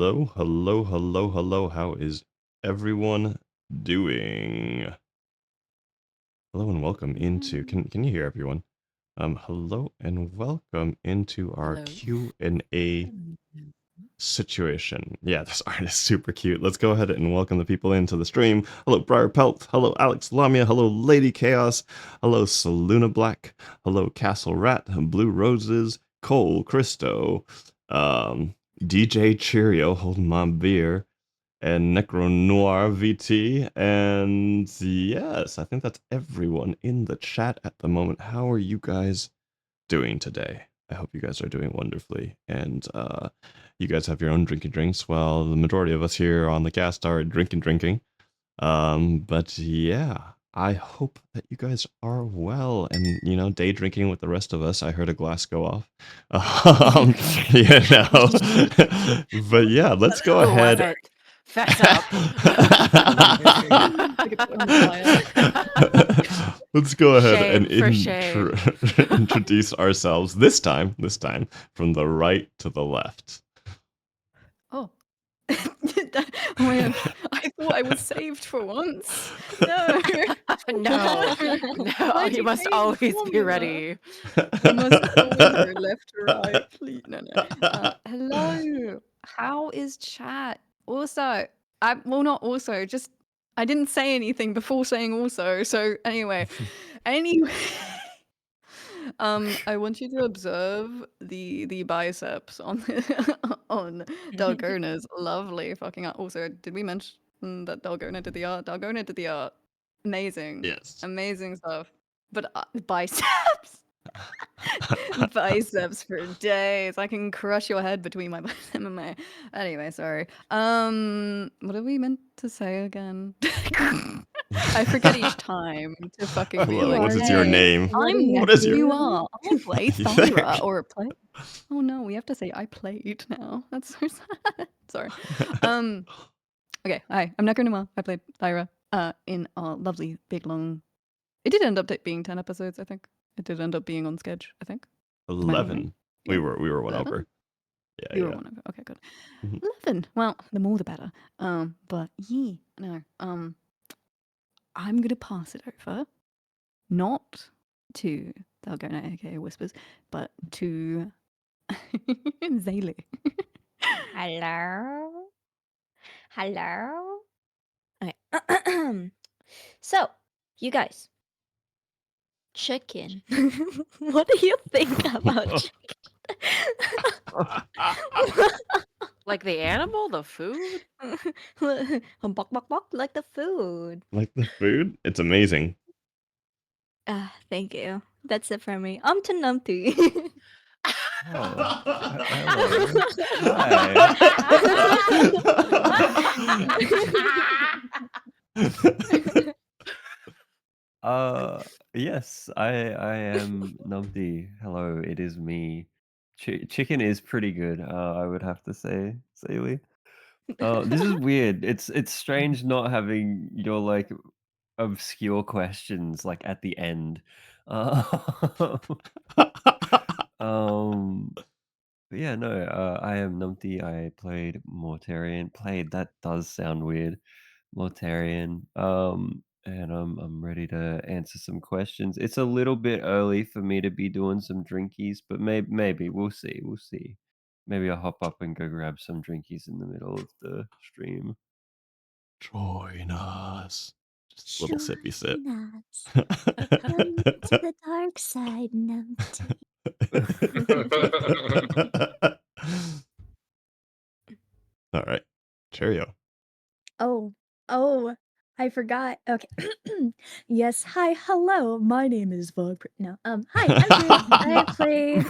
Hello, hello, hello, hello. How is everyone doing? Hello and welcome into. Can you hear everyone? Hello and welcome into our Hello. Q&A situation. Yeah, this art is super cute. Let's go ahead and welcome the people into the stream. Hello, Briar Pelt. Hello, Alex Lamia. Hello, Lady Chaos. Hello, Saluna Black. Hello, Castle Rat. Blue Roses. Cole Christo. DJ Chirio holding my beer. And Necro Noir VT. And yes, I think that's everyone in the chat at the moment. How are you guys doing today? I hope you guys are doing wonderfully. And you guys have your own drinks while the majority of us here on the cast are drinking. But yeah, I hope that you guys are well and, day drinking with the rest of us. I heard a glass go off. You know, but yeah, let's go Who was ahead. it? Fess up. Let's go ahead Shame and for shame. introduce ourselves this time from the right to the left. Oh. Oh my god, I thought I was saved for once. No. No, Why'd you must change the always be formula? ready. You must always go left to right, please. No. Hello. How is chat? Also, I didn't say anything before saying also. So anyway. I want you to observe the biceps on on Dalgona's lovely fucking art. Also, did we mention that Dalgona did the art? Dalgona did the art. Amazing. Yes. Amazing stuff. But biceps. Biceps for days. I can crush your head between my MMA. Anyway, sorry. What are we meant to say again? I forget each time to fucking be Hello, like, what is your name? I'm What is your- you are. I'll play Thyra or play. Oh no, we have to say I played now. That's so sad. Sorry. Okay, hi. I'm Necro Noir. I played Thyra in our lovely big long. It did end up being 10 episodes, I think. It did end up being on schedule, I think. 11. We Yeah. were one 11? over. Yeah, You were one over. Okay, good. Mhm. 11. Well, the more the better. But yeah, no. I'm gonna pass it over, not to Dalgona, aka Whispers, but to Zaylee. Hello? Hello? Okay. So, you guys. Chicken. What do you think about chicken? Like the animal, the food? Bok bok bok, like the food. Like the food? It's amazing. Thank you. That's it for me. To Numpty. Oh, hello. Hi. Yes, I am Numpty. Hello, it is me. Chicken is pretty good. I would have to say, Saley. This is weird. It's strange not having your like obscure questions like at the end. But yeah, no, I am Numpty. I played Mortarian. That does sound weird. Mortarian. And I'm ready to answer some questions. It's a little bit early for me to be doing some drinkies, but maybe we'll see. We'll see. Maybe I'll hop up and go grab some drinkies in the middle of the stream. Join us. Just a little sippy sip. Come to the dark side, Numpty. All right, Cheerio. Oh, I forgot. Okay. Yes. Hi. Hello. My name is Vog. No. Hi. I played.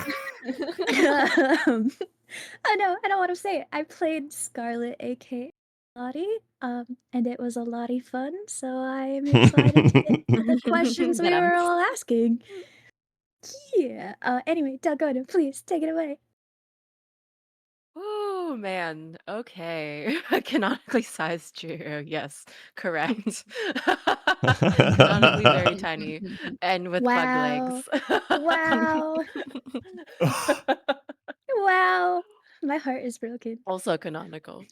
I know. I don't want to say it. I played Scarlet, aka Lottie. And it was a Lottie fun. So I am excited to get to the questions we were all asking. Yeah. Anyway, Dalgona, please take it away. Oh man, okay. Canonically sized Chirio, yes, correct. Canonically very tiny and with bug legs. Wow. Wow. Wow. My heart is broken. Also canonical.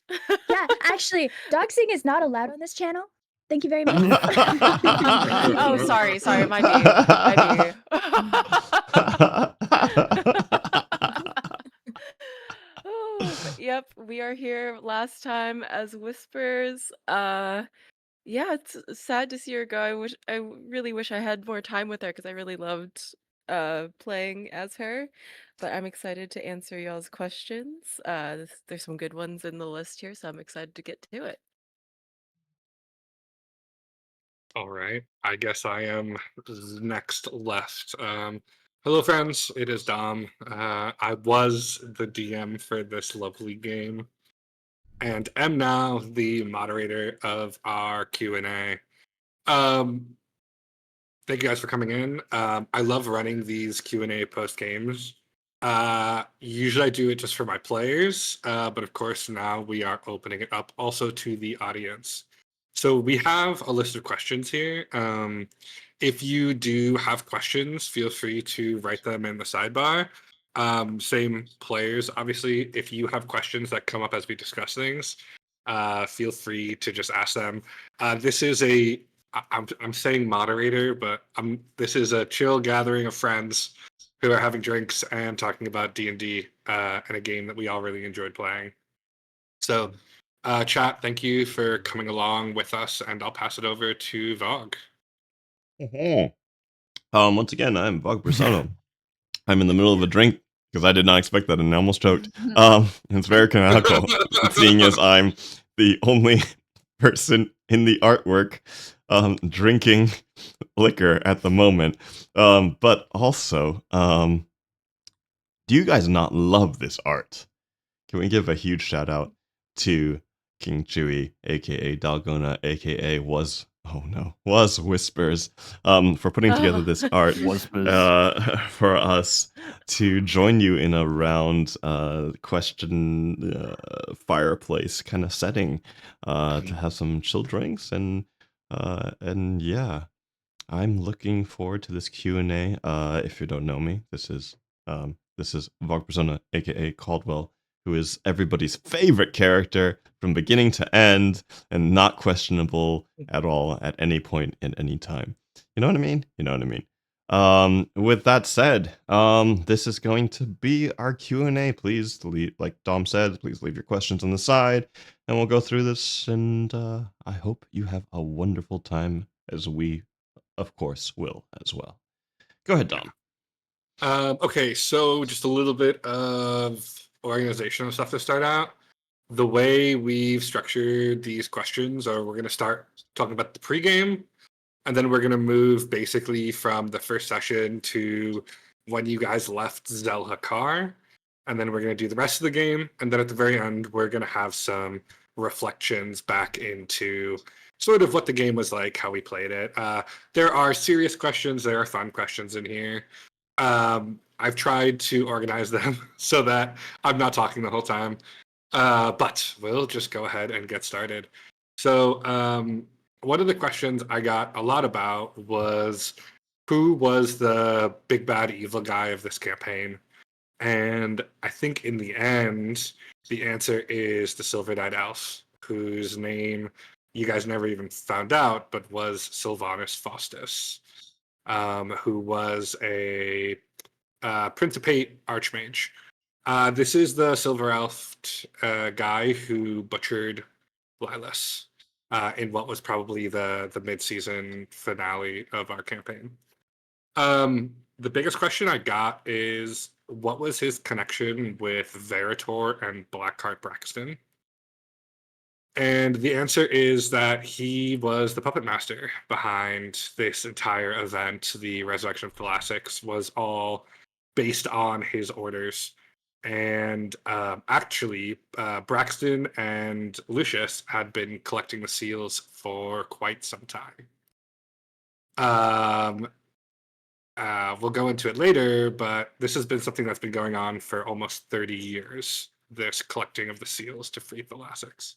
Yeah, actually, doxing is not allowed on this channel. Thank you very much. Oh, sorry, my B. Oh, but yep, we are here last time as Whispers. Yeah, it's sad to see her go. I really wish I had more time with her because I really loved playing as her. But I'm excited to answer y'all's questions. There's some good ones in the list here, so I'm excited to get to it. All right, I guess I am next left. Hello, friends. It is Dom. I was the DM for this lovely game, and am now the moderator of our Q&A. Thank you guys for coming in. I love running these Q&A post games. Usually I do it just for my players, but of course now we are opening it up also to the audience. So we have a list of questions here. If you do have questions, feel free to write them in the sidebar. Same players, obviously. If you have questions that come up as we discuss things, feel free to just ask them. This is I'm saying moderator, but this is a chill gathering of friends who are having drinks and talking about D&D and a game that we all really enjoyed playing. So, chat, thank you for coming along with us, and I'll pass it over to Vog. Once again, I'm Vog Persona. I'm in the middle of a drink because I did not expect that and I almost choked. It's very canonical, seeing as I'm the only person in the artwork drinking liquor at the moment. But also, do you guys not love this art? Can we give a huge shout out to King Chewy, aka Dalgona, aka was Whispers, for putting together this art for us to join you in a round question fireplace kind of setting to have some chill drinks and yeah, I'm looking forward to this Q&A. If you don't know me, this is Vog Persona, aka Caldwell, who is everybody's favorite character from beginning to end and not questionable at all at any point in any time. You know what I mean? You know what I mean. With that said, this is going to be our Q&A. Please, like Dom said, please leave your questions on the side, and we'll go through this, and I hope you have a wonderful time as we, of course, will as well. Go ahead, Dom. Okay, so just a little bit of organizational stuff to start out. The way we've structured these questions are we're going to start talking about the pregame, and then we're going to move basically from the first session to when you guys left Zelhakar, and then we're going to do the rest of the game, and then at the very end, we're going to have some reflections back into sort of what the game was like, how we played it. There are serious questions, there are fun questions in here. I've tried to organize them so that I'm not talking the whole time, but we'll just go ahead and get started. So one of the questions I got a lot about was who was the big bad evil guy of this campaign? And I think in the end, the answer is the Silver-Eyed Elf, whose name you guys never even found out, but was Sylvanus Faustus, who was a Principate Archmage. This is the Silver Elf guy who butchered Lilas in what was probably the mid-season finale of our campaign. The biggest question I got is, what was his connection with Veritor and Blackheart Braxton? And the answer is that he was the puppet master behind this entire event. The Resurrection of Thalassics was all based on his orders. And actually, Braxton and Lucius had been collecting the seals for quite some time. We'll go into it later, but this has been something that's been going on for almost 30 years, this collecting of the seals to free Thalassics.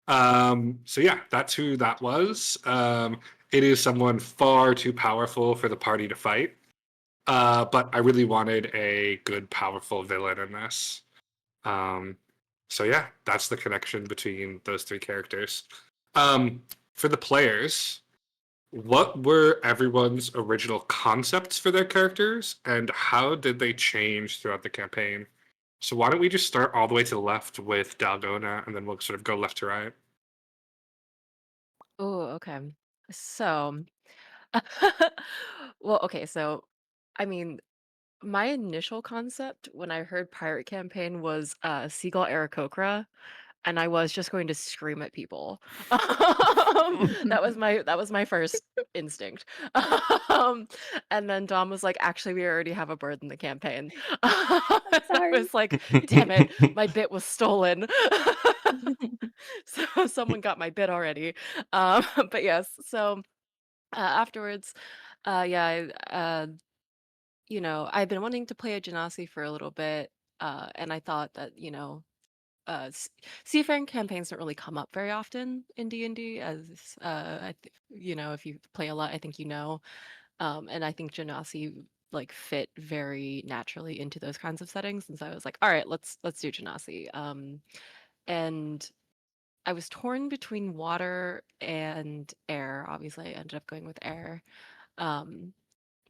So yeah, that's who that was. It is someone far too powerful for the party to fight. But I really wanted a good, powerful villain in this. So yeah, that's the connection between those three characters. For the players, what were everyone's original concepts for their characters, and how did they change throughout the campaign? So why don't we just start all the way to the left with Dalgona, and then we'll sort of go left to right. Oh, okay. So, well, okay, so I mean, my initial concept when I heard pirate campaign was Seagull Aarakocra, and I was just going to scream at people. That was my first instinct. Um, and then Dom was like, "Actually, we already have a bird in the campaign." I Sorry. was like, "Damn it, my bit was stolen." So someone got my bit already. But yes, so afterwards, yeah, I've been wanting to play a Genasi for a little bit, and I thought that, seafaring campaigns don't really come up very often in D&D, as if you play a lot, I think and I think Genasi like fit very naturally into those kinds of settings, and so I was like, all right, let's do Genasi. And I was torn between water and air. Obviously, I ended up going with air. Um,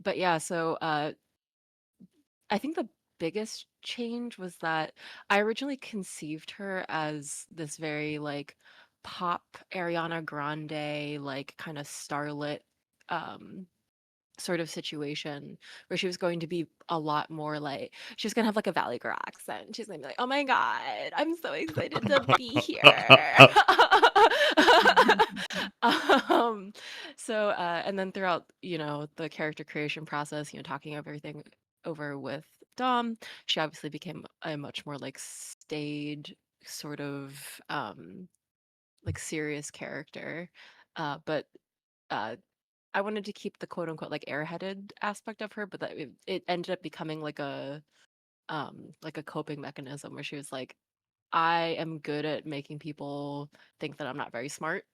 but yeah, so I think the biggest change was that I originally conceived her as this very like pop Ariana Grande, like kind of starlet um sort of situation where she was going to be a lot more like she was gonna have like a Valley Girl accent. She's gonna be like, "Oh my God, I'm so excited to be here." um, and then throughout, the character creation process, talking everything over with Dom, she obviously became a much more like staid sort of like serious character. But uh I wanted to keep the quote unquote like airheaded aspect of her, but that it ended up becoming like a coping mechanism where she was like, I am good at making people think that I'm not very smart.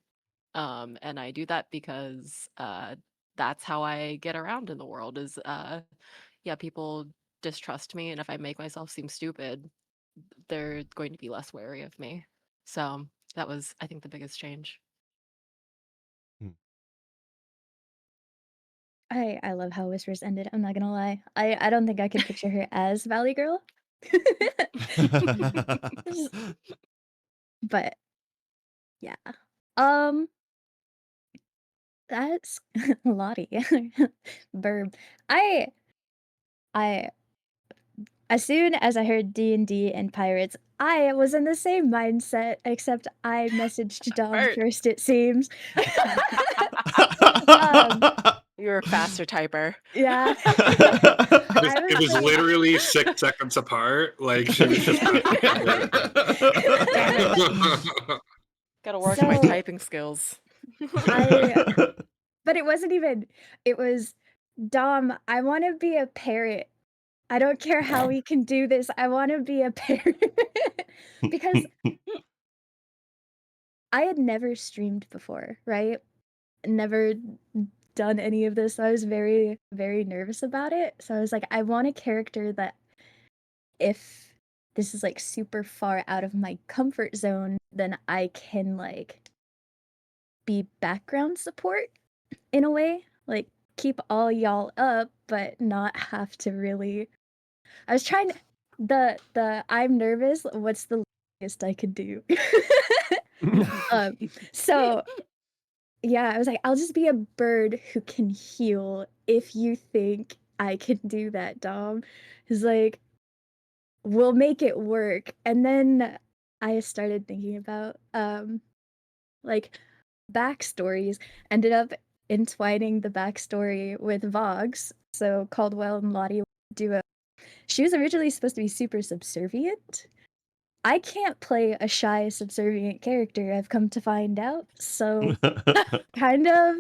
And I do that because that's how I get around in the world is yeah, people distrust me, and if I make myself seem stupid, they're going to be less wary of me. So that was, I think, the biggest change. I love how Whispers ended. I'm not gonna lie. I don't think I could picture her as Valley Girl. But yeah. Um that's Lottie. Burb. I I as soon as I heard D&D and pirates, I was in the same mindset, except I messaged Dom Bert. first, it seems. Um, You're a faster typer. yeah. It was literally 6 seconds apart. Like she was just. Damn it. Gotta work on my So typing skills. but it wasn't even. It was Dom. I want to be a parrot. I don't care how we can do this. I want to be a parrot because I had never streamed before, right? Never done any of this. So I was very, very nervous about it. So I was like, I want a character that if this is like super far out of my comfort zone, then I can like be background support in a way. Like keep all y'all up, but not have to really. I was trying to the I'm nervous. What's the least I could do? So yeah, I was like, I'll just be a bird who can heal if you think I can do that, Dom. He's like, we'll make it work. And then I started thinking about like backstories, ended up entwining the backstory with Vogs. So Caldwell and Lottie duo. She was originally supposed to be super subservient. I can't play a shy, subservient character, I've come to find out. So kind of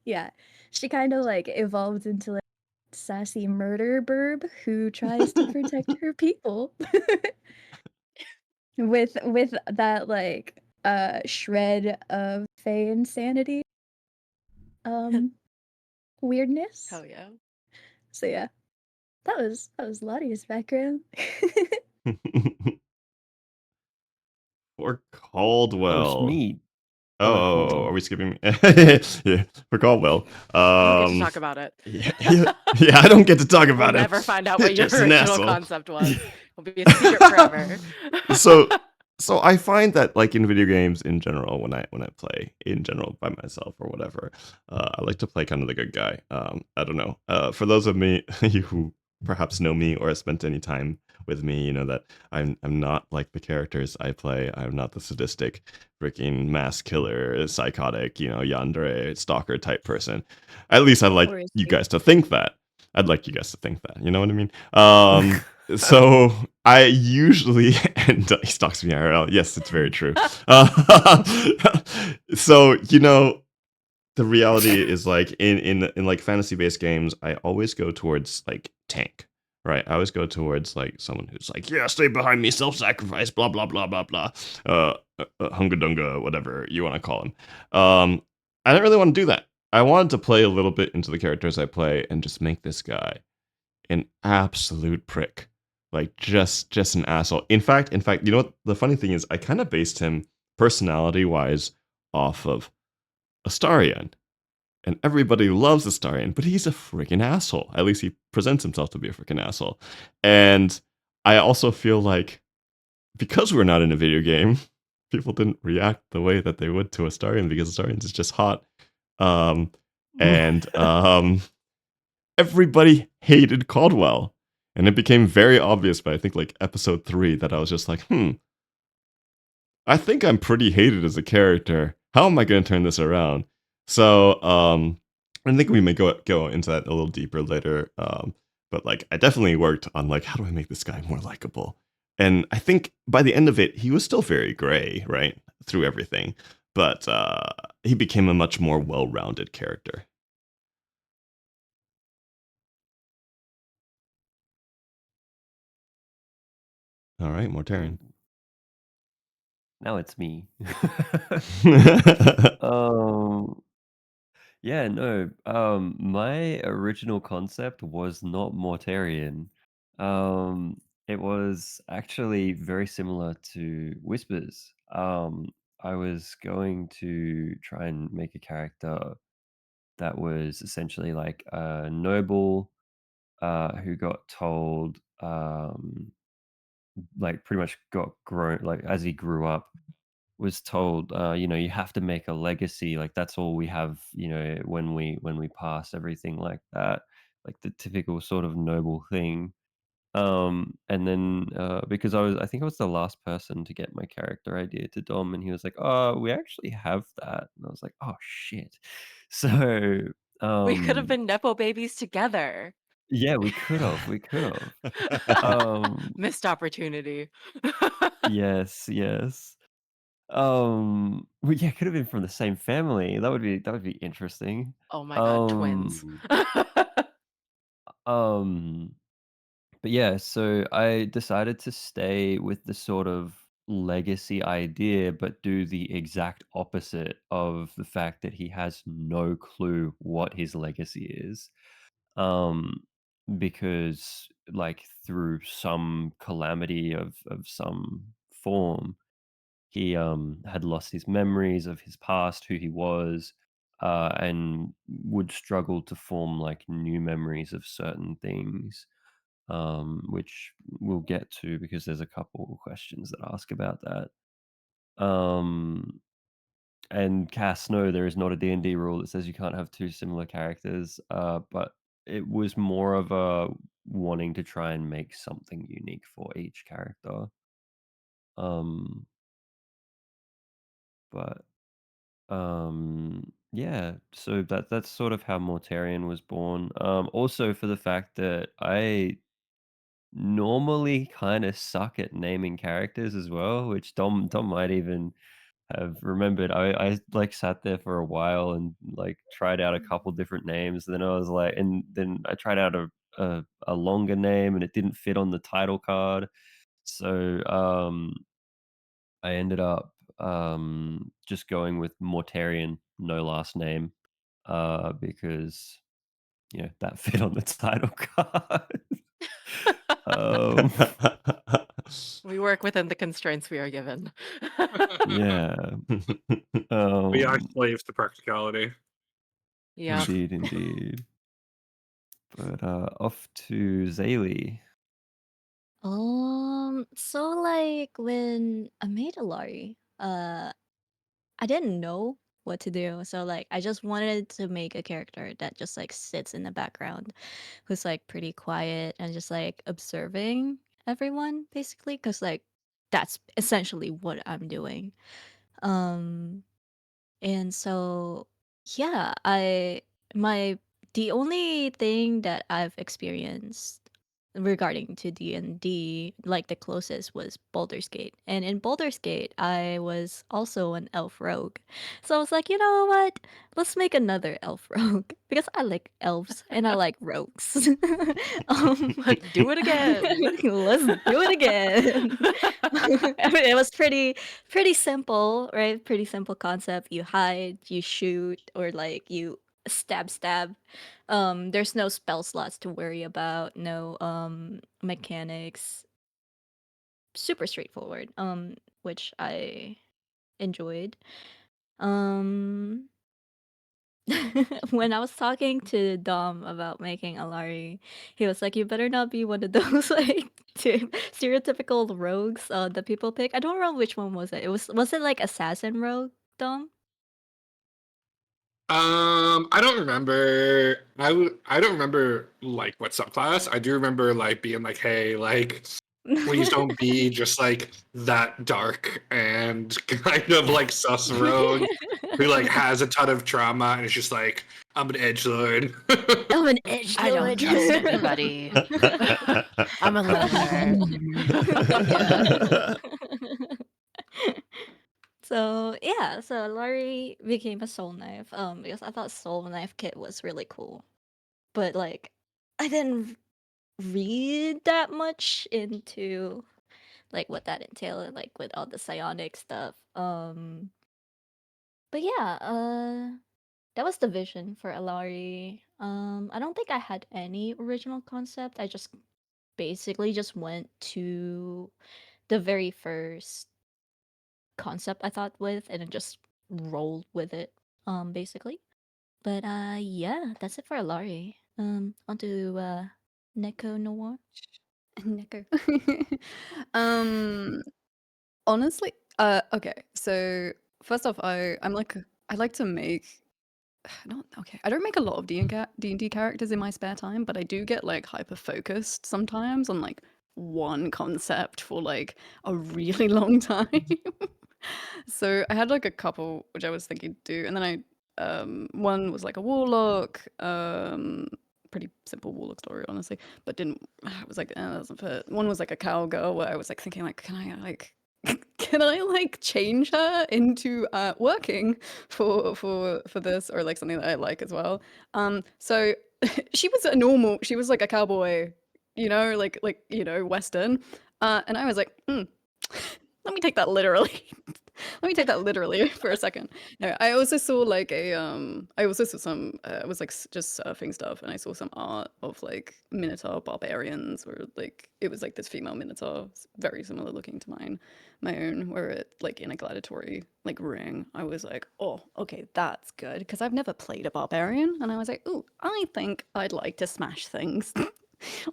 yeah. She kind of like evolved into like sassy murder burb who tries to protect her people. With that like shred of fey insanity weirdness. Hell yeah. So yeah. That was Lottie's background. For Oh, it's Caldwell. me. Oh, Oh, are Caldwell. we skipping? Yeah, for Caldwell. You don't get to talk about it. Yeah, I don't get to talk We'll about it. never find out what your Just an original asshole. concept was. It'll be a secret forever. So I find that like in video games in general, when I play in general by myself or whatever, I like to play kind of the good guy. I don't know. For those of me you who perhaps know me or have spent any time with me, you know that I'm not like the characters I play. I'm not the sadistic, freaking mass killer, psychotic, you know, yandere stalker type person. At least I'd like Or is you he? guys to think that. I'd like you guys to think that. You know what I mean? So I usually and he stalks me IRL. Yes, it's very true. So you know, the reality is like in like fantasy based games, I always go towards like tank, right? I always go towards like someone who's like, yeah, stay behind me, self sacrifice, blah blah blah blah blah, hunga dunga, whatever you want to call him. I didn't really want to do that. I wanted to play a little bit into the characters I play and just make this guy an absolute prick, like just an asshole. In fact, you know what the funny thing is, I kind of based him personality wise off of Astarion, and everybody loves Astarion, but he's a freaking asshole. At least he presents himself to be a freaking asshole. And I also feel like because we're not in a video game, people didn't react the way that they would to Astarion because Astarion is just hot. And everybody hated Caldwell. And it became very obvious by I think like episode 3 that I was just like, I think I'm pretty hated as a character. How am I going to turn this around? So, I think we may go into that a little deeper later. But like, I definitely worked on like, how do I make this guy more likable? And I think by the end of it, he was still very gray, right, through everything. But he became a much more well-rounded character. All right, Mortarian. Now it's me. Um, yeah, no. My original concept was not Mortarian. It was actually very similar to Whispers. I was going to try and make a character that was essentially like a noble who got told like pretty much got grown like as he grew up was told you know you have to make a legacy, like that's all we have, you know, when we pass, everything like that, like the typical sort of noble thing. And then because I think I was the last person to get my character idea to Dom, and he was like, oh, we actually have that, and I was like, oh shit. So We could have um been Nepo babies together. yeah, we could have Missed opportunity. yes, yes. Well, yeah, could have been from the same family. That would be interesting. Oh my god, twins. Um, um, but yeah, so I decided to stay with the sort of legacy idea, but do the exact opposite of the fact that he has no clue what his legacy is. Um, because like through some calamity of some form, he had lost his memories of his past, who he was, and would struggle to form like new memories of certain things, which we'll get to because there's a couple questions that ask about that. Um, and Cass, no, there is not a D&D rule that says you can't have two similar characters, but it was more of a wanting to try and make something unique for each character. Um, but yeah, so that's sort of how Mortarion was born. Also for the fact that I normally kind of suck at naming characters as well, which Dom might even have remembered. I like sat there for a while and like tried out a couple different names. Then I was like, and then I tried out a longer name and it didn't fit on the title card. So I ended up just going with Mortarian, no last name, because you know that fit on the title card. um, We work within the constraints we are given. Yeah. We are Um, slaves to practicality. Yeah. indeed. But off to Zaylee. So like when I made Alarie, I didn't know what to do. So like I just wanted to make a character that just like sits in the background, who's like pretty quiet and just like observing everyone basically, because like that's essentially what I'm doing. Um and so yeah, my the only thing that I've experienced regarding to D&D, like the closest was Baldur's Gate. And in Baldur's Gate, I was also an elf rogue. So I was like, you know what? Let's make another elf rogue because I like elves and I like rogues. Let's do it again. Let's do it again. I mean, it was pretty simple, right? Pretty simple concept. You hide, you shoot, or like you stab. There's no spell slots to worry about, no mechanics. Super straightforward. Which I enjoyed. Um when I was talking to Dom about making Alarie, he was like, "You better not be one of those like stereotypical rogues that people pick." I don't remember which one was it. Was it like assassin rogue, Dom? I don't remember. I don't remember like what subclass. I do remember like being like, hey, like please don't be just like that dark and kind of like sus rogue who like has a ton of trauma and is just like, I'm an edgelord. I'm an edge I don't trust anybody. I'm a loner. Yeah. So yeah, so Laurie became a soul knife. Because I thought soul knife kit was really cool, but like I didn't read that much into like what that entailed, like with all the psionic stuff. But yeah, that was the vision for Alarie. I don't think I had any original concept. I just basically just went to the very first concept I thought with and then just rolled with it. Basically. But yeah, that's it for Alarie. Onto Neko Noir. Neko. um, honestly, okay. So first off, I like to make. Not okay. I don't make a lot of D&D characters in my spare time, but I do get like hyper focused sometimes on like one concept for like a really long time. So I had like a couple which I was thinking to do, and then one was like a warlock, pretty simple warlock story honestly, but didn't I was like that doesn't fit. One was like a cowgirl where I was like thinking like can I like change her into working for this or like something that I like as well. So she was like a cowboy, western. And I was like, let me take that literally. Let me take that literally for a second. No, I also saw like I also saw some I was like just surfing stuff and I saw some art of like Minotaur barbarians where like it was like this female Minotaur, very similar looking to my own, where it like in a gladiatory like ring. I was like, oh, okay, that's good because I've never played a barbarian, and I was like, ooh, I think I'd like to smash things.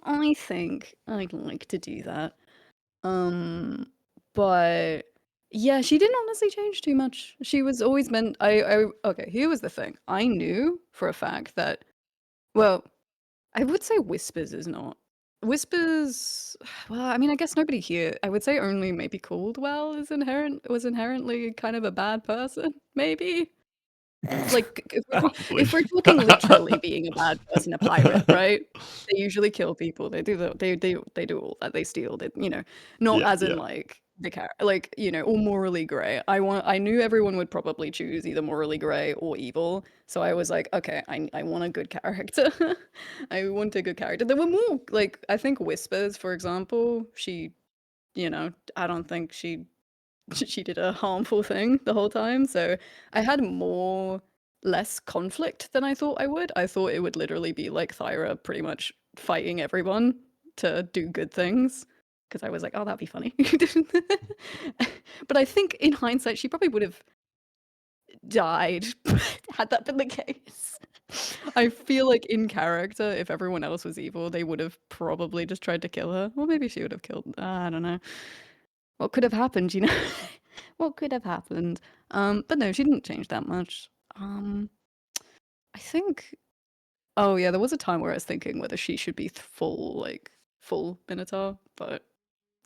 I think I'd like to do that. Um, but yeah, she didn't honestly change too much. She was always meant. Okay. Here was the thing. I knew for a fact that. Well, I would say Whispers is not. Whispers. Well, I mean, I guess nobody here. I would say only maybe Caldwell was inherently kind of a bad person. Maybe. Like Probably. if we're talking literally being a bad person, a pirate, right? They usually kill people. They do they do all that. They steal. Not Yeah, as in yeah. like like or morally gray. I knew everyone would probably choose either morally gray or evil. So I was like, okay, I want a good character. I want a good character. There were more like I think Whispers, for example. I don't think she did a harmful thing the whole time. So I had less conflict than I thought I would. I thought it would literally be like Thyra pretty much fighting everyone to do good things. because I was like, oh, that'd be funny. But I think in hindsight, she probably would have died had that been the case. I feel like in character, if everyone else was evil, they would have probably just tried to kill her. Or maybe she would have killed. I don't know. What could have happened, you know? What could have happened? But no, she didn't change that much. I think. Oh yeah, there was a time where I was thinking whether she should be full Minotaur, but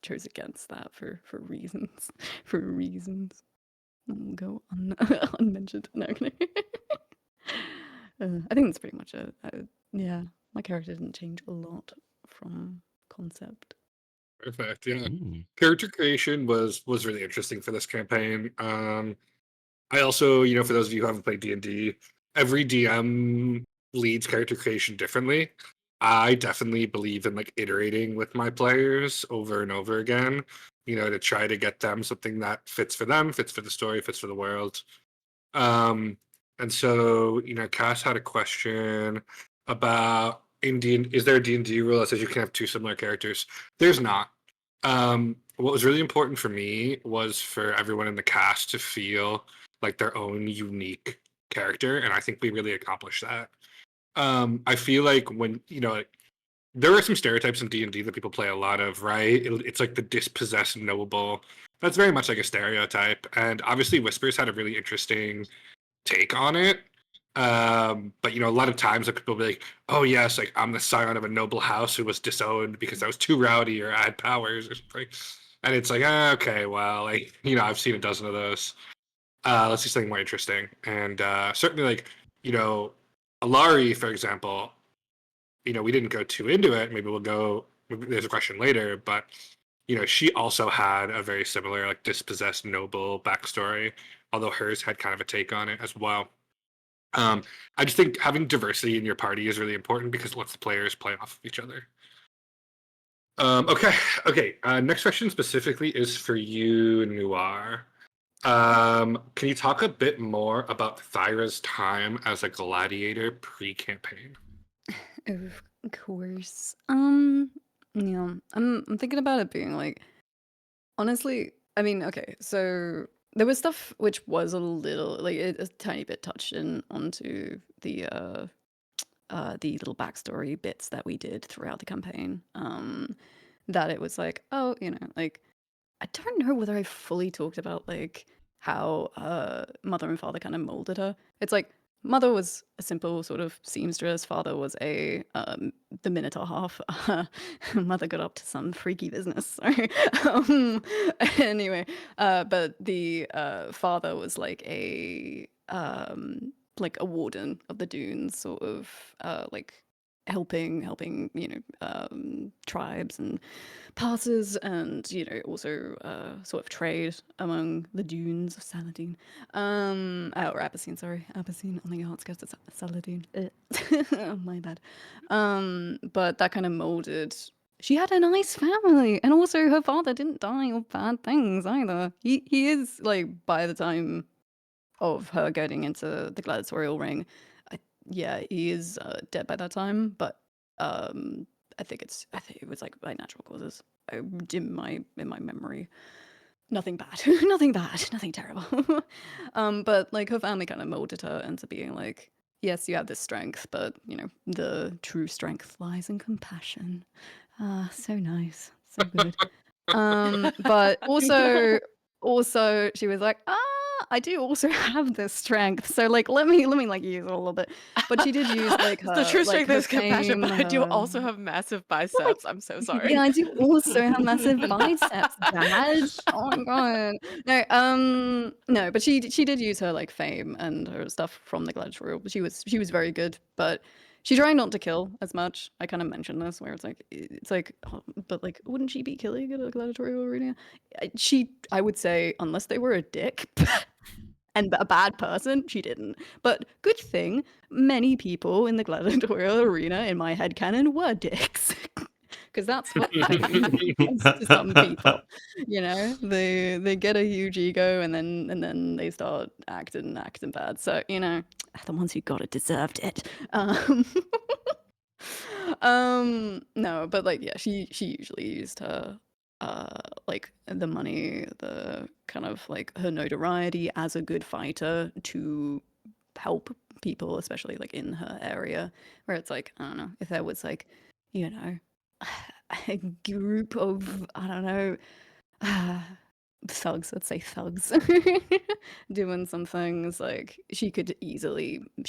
chose against that for reasons. For reasons. We'll go unmentioned. No, no. I think that's pretty much it. Yeah, my character didn't change a lot from concept. Perfect. Yeah. Mm. Character creation was really interesting for this campaign. I also, for those of you who haven't played D&D, every DM leads character creation differently. I definitely believe in like iterating with my players over and over again, to try to get them something that fits for them, fits for the story, fits for the world. And so, Cass had a question about is there a D&D rule that says you can have two similar characters? There's not. What was really important for me was for everyone in the cast to feel like their own unique character, and I think we really accomplished that. I feel like when there are some stereotypes in D&D that people play a lot of, right? It's like the dispossessed noble. That's very much like a stereotype, and obviously Whispers had a really interesting take on it. But a lot of times like people will be like, oh yes, like I'm the scion of a noble house who was disowned because I was too rowdy or I had powers or something. And it's like, okay, well, like, I've seen a dozen of those. Let's see something more interesting. And certainly like, Alarie, for example, we didn't go too into it. Maybe there's a question later, but she also had a very similar like dispossessed noble backstory, although hers had kind of a take on it as well. I just think having diversity in your party is really important because it lets the players play off of each other. Okay. Next question specifically is for you, Noir. Can you talk a bit more about Thyra's time as a gladiator pre-campaign? Of course. Yeah. I'm thinking about it being like, honestly, I mean, okay, so there was stuff which was a little like a tiny bit touched in onto the little backstory bits that we did throughout the campaign. That it was like, oh, like I don't know whether I fully talked about like how mother and father kind of molded her. It's like mother was a simple sort of seamstress, father was the Minotaur half. Mother got up to some freaky business. Sorry. Anyway, but the father was like a warden of the dunes, sort of like helping tribes and passes, and also sort of trade among the dunes of Saladin, or Abyssin, sorry, Abyssin on the outskirts of Saladin. Oh, my bad. But that kind of molded. She had a nice family, and also her father didn't die of bad things either. He is like, by the time of her getting into the gladiatorial ring, yeah, he is dead by that time, but I think it was like by natural causes. In my memory, nothing bad, nothing bad, nothing terrible. But like her family kind of molded her into being like, yes, you have this strength, but the true strength lies in compassion. Ah, so nice, so good. But also she was like, I do also have this strength, so like let me like use it a little bit. But she did use like her The true like strength her is compassion, but I do fame, also have massive biceps. I'm so sorry. yeah, I do also have massive biceps, Dad. Oh my god. No, but she did use her like fame and her stuff from the gladiatorial. She was very good, but she tried not to kill as much. I kind of mentioned this where it's like, oh, but like, wouldn't she be killing at a gladiatorial arena? I would say, unless they were a dick and a bad person, she didn't. But good thing, many people in the gladiatorial arena, in my headcanon, were dicks. Because that's what happens to some people. They get a huge ego and then they start acting bad. So, the ones who got it deserved it. No, but like, yeah, she usually used her like the money, the kind of like her notoriety as a good fighter to help people, especially like in her area, where it's like, I don't know, if there was like, you know, a group of, I don't know, thugs, let's say thugs, doing some things, like she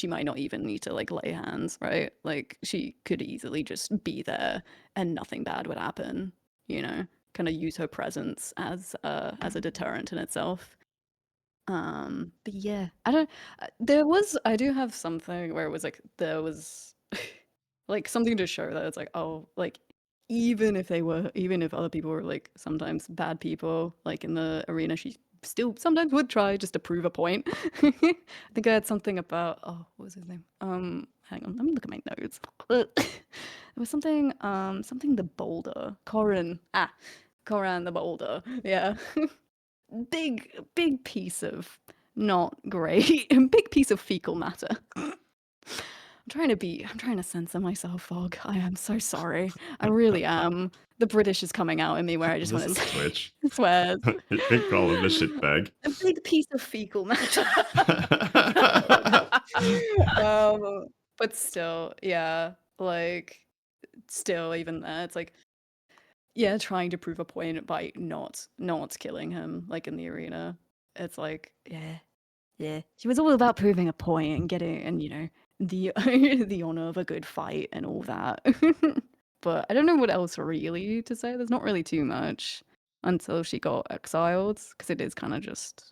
might not even need to like lay hands, right? Like she could easily just be there and nothing bad would happen, you know, kind of use her presence as a deterrent in itself. But yeah, I do have something where it was like there was like something to show that it's like, oh, like even if other people were like sometimes bad people like in the arena, she still sometimes would try just to prove a point. I think I had something about, oh, what was his name? Hang on, let me look at my notes. It was something the boulder. Coran the boulder. Yeah. Big piece of not great. Big piece of fecal matter. I'm trying to censor myself, Fog. I am so sorry. I really am. The British is coming out in me where I just This want is to say Twitch. swears. You can call him a shitbag. A big piece of fecal matter. But still, yeah, like still even there, it's like, yeah, trying to prove a point by not killing him like in the arena. It's like, yeah. She was all about proving a point and getting, and you know, the the honor of a good fight and all that. But I don't know what else really to say. There's not really too much until she got exiled, because it is kind of just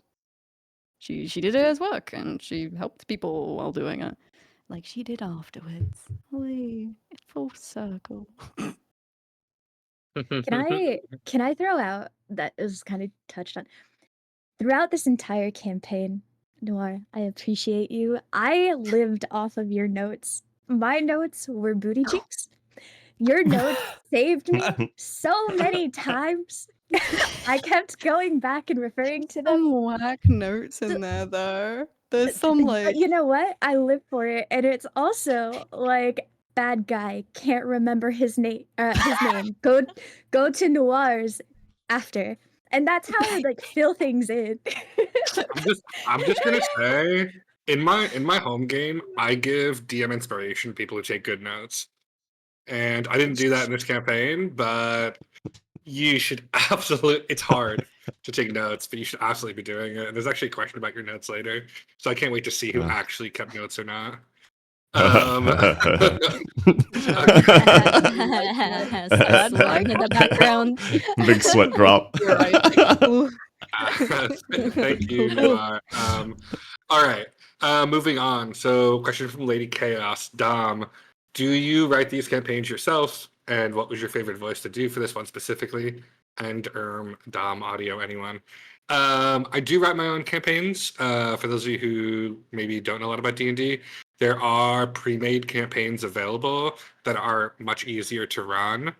she did it as work and she helped people while doing it, like she did afterwards. Whee, full circle. Can I throw out that is kind of touched on throughout this entire campaign, Noir? I appreciate you. I lived off of your notes. My notes were booty cheeks. Your notes saved me so many times. I kept going back and referring to them. Some whack notes in there though. There's some But like, you know what? I live for it, and it's also like bad guy can't remember his name. His name. Go to Noir's after, and that's how I like fill things in. I'm just gonna say in my home game, I give DM inspiration to people who take good notes. And I didn't do that in this campaign, but you should absolutely. It's hard to take notes, but you should absolutely be doing it. And there's actually a question about your notes later, so I can't wait to see who actually kept notes or not. Slime in the background. Big sweat drop. You're right. Ooh. Thank you, Noir. All right, moving on. So, question from Lady Chaos. Dom, do you write these campaigns yourself? And what was your favorite voice to do for this one specifically? And Dom, audio, anyone? I do write my own campaigns. For those of you who maybe don't know a lot about D&D, there are pre-made campaigns available that are much easier to run.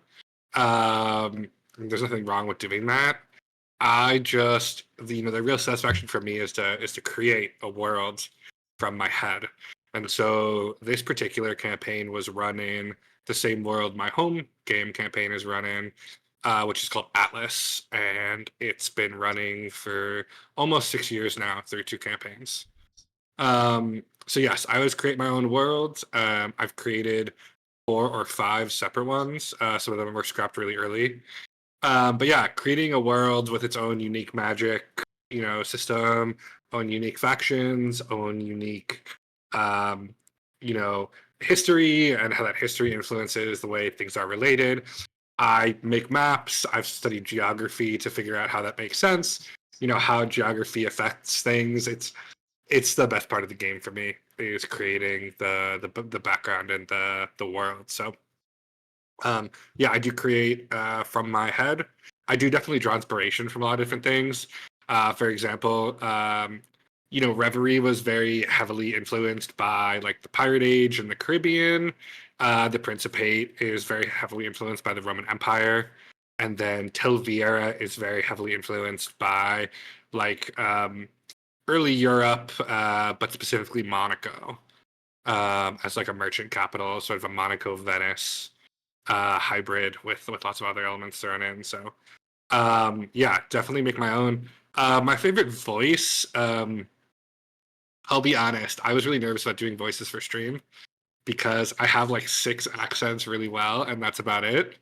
There's nothing wrong with doing that. I just the real satisfaction for me is to create a world from my head. And so this particular campaign was running the same world my home game campaign is running, which is called Atlas, and it's been running for almost 6 years now through 2 campaigns. So yes, I always create my own worlds. I've created 4 or 5 separate ones. Some of them were scrapped really early. But yeah, creating a world with its own unique magic, system, own unique factions, own unique, um, you know, history, and how that history influences the way things are related. I make maps. I've studied geography to figure out how that makes sense. How geography affects things. It's the best part of the game for me, is creating the background and the world. So yeah, I do create from my head. I do definitely draw inspiration from a lot of different things. For example, Reverie was very heavily influenced by like the Pirate Age and the Caribbean. The Principate is very heavily influenced by the Roman Empire, and then Tilviera is very heavily influenced by like early Europe, but specifically Monaco, as like a merchant capital, sort of a Monaco Venice hybrid with lots of other elements thrown in. So Yeah, definitely make my own. My favorite voice, I'll be honest, I was really nervous about doing voices for stream because I have like 6 accents really well, and that's about it.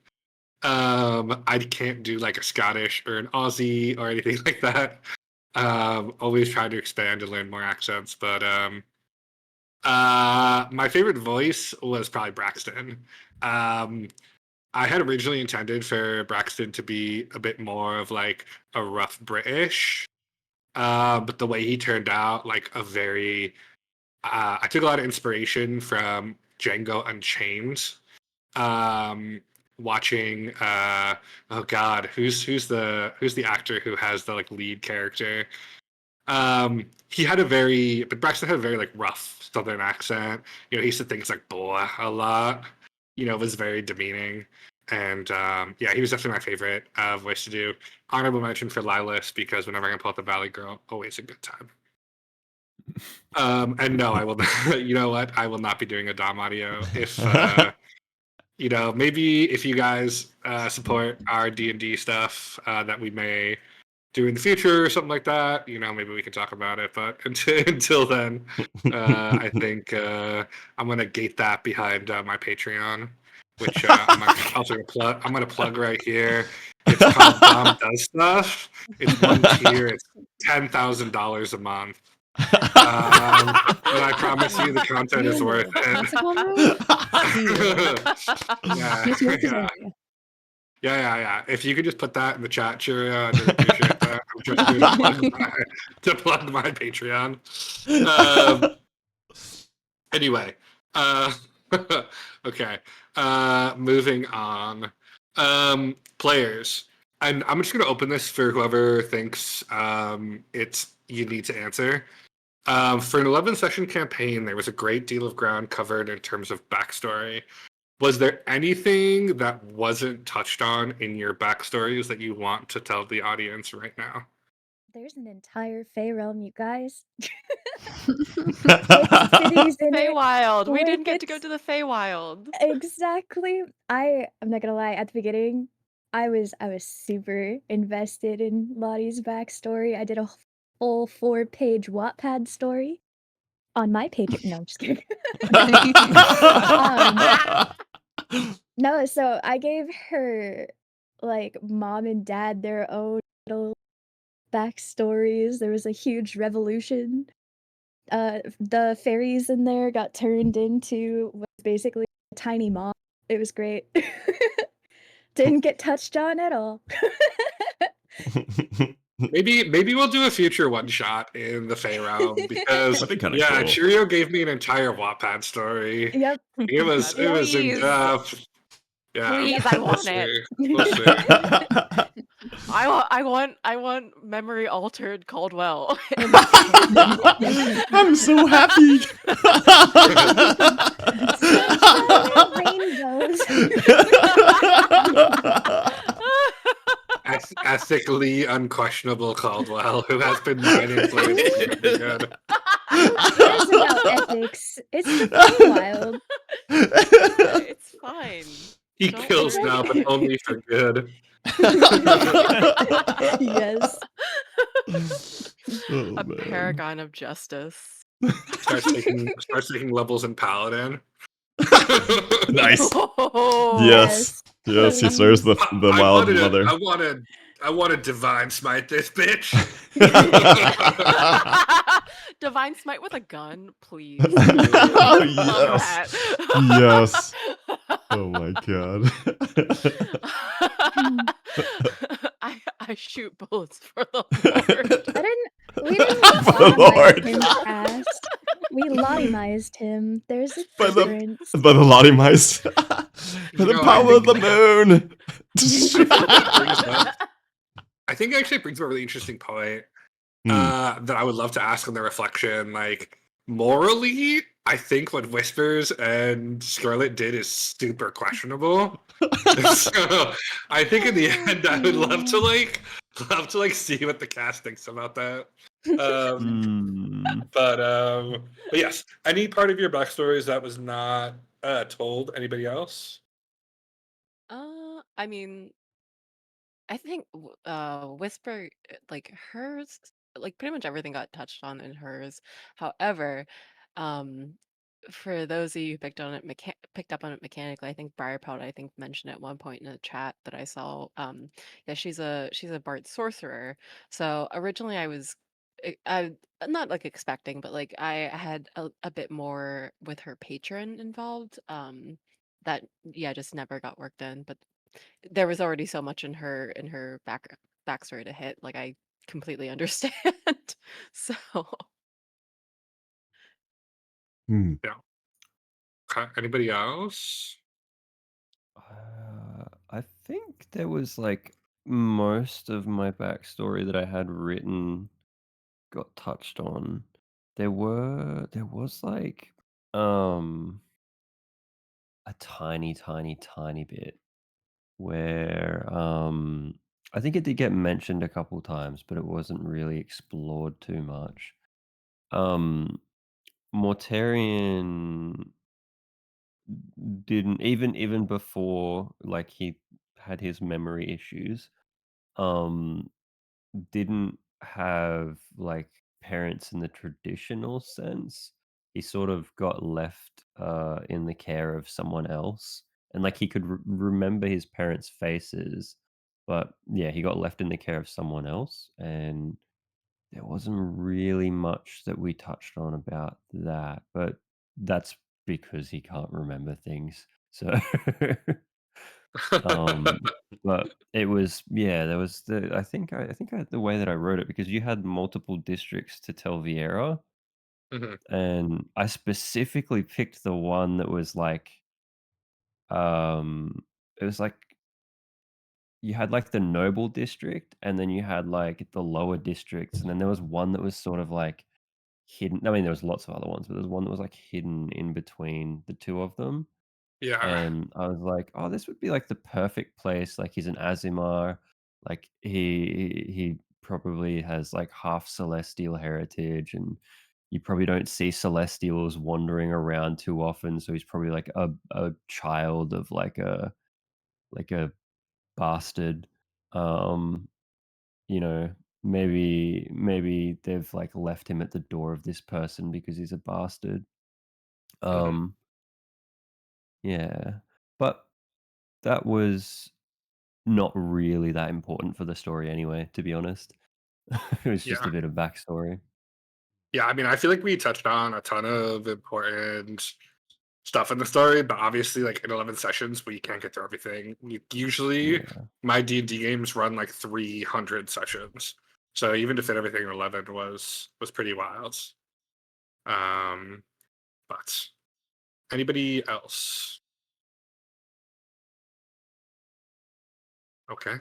I can't do like a Scottish or an Aussie or anything like that. Always try to expand and learn more accents, but my favorite voice was probably Braxton. Um, I had originally intended for Braxton to be a bit more of like a rough British, but the way he turned out, like a very, I took a lot of inspiration from Django Unchained. Um, watching, oh God, who's the actor who has the like lead character? He had a very, but Braxton had a very like rough Southern accent. You know, he said things like "boy" a lot. You know, it was very demeaning. And yeah, he was definitely my favorite voice to do. Honorable mention for Lilas because whenever I can pull out the Valley Girl, always a good time. And no, I will not. You know what? I will not be doing a Dom audio. If you know, maybe if you guys support our D&D stuff that we may do in the future or something like that, you know, maybe we can talk about it. But until then, I think I'm gonna gate that behind my Patreon, which I'm gonna plug right here. It's called Dom Does Stuff. It's one tier. It's $10,000 a month. But I promise you, the content is worth What's it. it called, Rose? Yeah, His work is yeah. area. Yeah. If you could just put that in the chat, Chirio, I'd really appreciate that. I'm just here to plug my Patreon. Anyway, uh, okay. Moving on. Players, and I'm just gonna open this for whoever thinks it's you need to answer. For an 11 session campaign, there was a great deal of ground covered in terms of backstory. Was there anything that wasn't touched on in your backstories that you want to tell the audience right now? There's an entire Fey realm, you guys. With cities in it. Feywild. We with didn't get to go its- to the Feywild. Exactly. I'm not gonna lie, at the beginning, I was super invested in Lottie's backstory. I did a full 4-page Wattpad story on my page. No, I'm just kidding. No, so I gave her like mom and dad their own little backstories. There was a huge revolution. The fairies in there got turned into was basically a tiny mom. It was great. Didn't get touched on at all. Maybe we'll do a future one shot in the Fey realm because That'd be kinda yeah, cool. Chirio gave me an entire Wattpad story. Yep. It was in Please. depth. Yeah, Please, I want it. We'll see. I want memory altered Caldwell. I'm so happy. Rainbows. Ethically unquestionable Caldwell, who has been mining players pretty good. It's about ethics. It's the Feywild. It's fine. He Don't kills worry. now, but only for good. Yes. Oh, A man. paragon of justice. Starts taking levels in Paladin. Nice. Oh, Yes. Yes, he serves the I wild wanted mother. I want to divine smite this bitch. Divine smite with a gun, please. Oh, Love yes. that. Yes. Oh my god. I shoot bullets for the Lord. We didn't For the Lord. lobotomize him fast. We Lottimized him. There's a By the- difference. By the Lottie mice. For You the know, power of the moon. I think it actually brings up a really interesting point Hmm. that I would love to ask on the reflection. Like, morally, I think what Whispers and Scarlet did is super questionable. So I think in the end, I would love to see what the cast thinks about that. But yes, any part of your backstories that was not told? Anybody else? I mean, I think Whisper, like hers, like pretty much everything got touched on in hers. However, um, for those of you who picked up on it mechanically, I think Briarpelt, I think, mentioned at one point in a chat that I saw. Yeah, she's a bard sorcerer. So originally, I'm not like expecting, but like I had a bit more with her patron involved. That yeah, just never got worked in, but there was already so much in her backstory to hit. Like I completely understand. So Hmm. Yeah. Okay. Anybody else? I think there was like most of my backstory that I had written got touched on. There was like um a tiny, tiny, tiny bit where I think it did get mentioned a couple times, but it wasn't really explored too much. Um Mortarian didn't even before like he had his memory issues, um didn't have like parents in the traditional sense. He sort of got left in the care of someone else, and like he could remember his parents' faces, but yeah, he got left in the care of someone else, and there wasn't really much that we touched on about that, but that's because he can't remember things. So um, but it was yeah, there was I think the way that I wrote it because you had multiple districts to tell Vieira, Mhm. and I specifically picked the one that was like, it was like you had like the noble district, and then you had like the lower districts, and then there was one that was sort of like hidden. I mean, there was lots of other ones, but there's one that was like hidden in between the two of them. Yeah. And I was like, "Oh, this would be, like, the perfect place." Like, he's an Azimar, like, he probably has, like, half Celestial heritage, and you probably don't see Celestials wandering around too often, so he's probably, like, a child of, like, a bastard. Um, you know, maybe they've, like, left him at the door of this person because he's a bastard. Mhm. Um, yeah. But that was not really that important for the story anyway, to be honest. It was just Yeah. a bit of backstory. Yeah. I mean, I feel like we touched on a ton of important stuff in the story, but obviously, like in 11 sessions, we can't get through everything. Usually, Yeah. my D&D games run like 300 sessions, so even to fit everything in 11 was pretty wild. Um, but anybody else? Okay,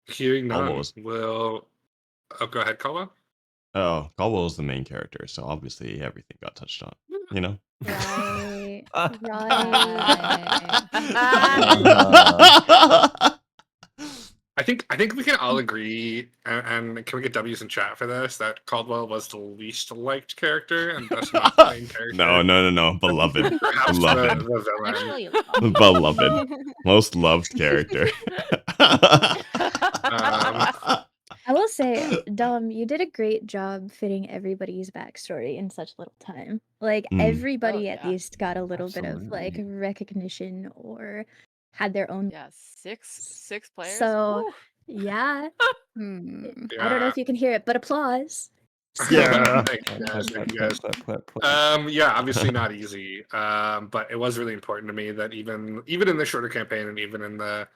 hearing Caldwell none. was Will go ahead, Kawa. Caldwell was the main character, so obviously everything got touched on. You know. Right. Right. Right. Uh, I think we can all agree, and can we get W's in chat for this? That Caldwell was the least liked character, and thus not the main No, character. no, no, no. But Beloved, perhaps beloved, the villain. Actually, beloved, most loved character. Um, I will say, Dom, you did a great job fitting everybody's backstory in such little time. Like Mm. Oh everybody at yeah. least got a little bit of like absolutely. recognition or had their own. Yeah, six players. So, Woo. yeah, hmm. I don't know yeah. if you can hear it, but applause. Yeah. Thank you Clap, guys. clap, Thank clap, you clap, guys. clap, clap, clap. Yeah, obviously not easy. But it was really important to me that even in the shorter campaign and even in the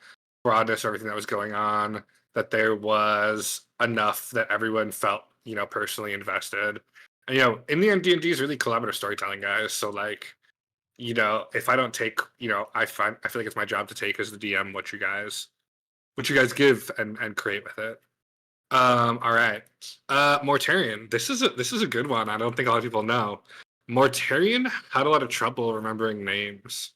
broadness of everything that was going on, that there was enough that everyone felt, personally invested. And in the end, D&D is really collaborative storytelling, guys. So like, if I don't take, I feel like it's my job to take as the DM what you guys give and create with it. All right. Mortarian. This is a good one. I don't think a lot of people know. Mortarian had a lot of trouble remembering names.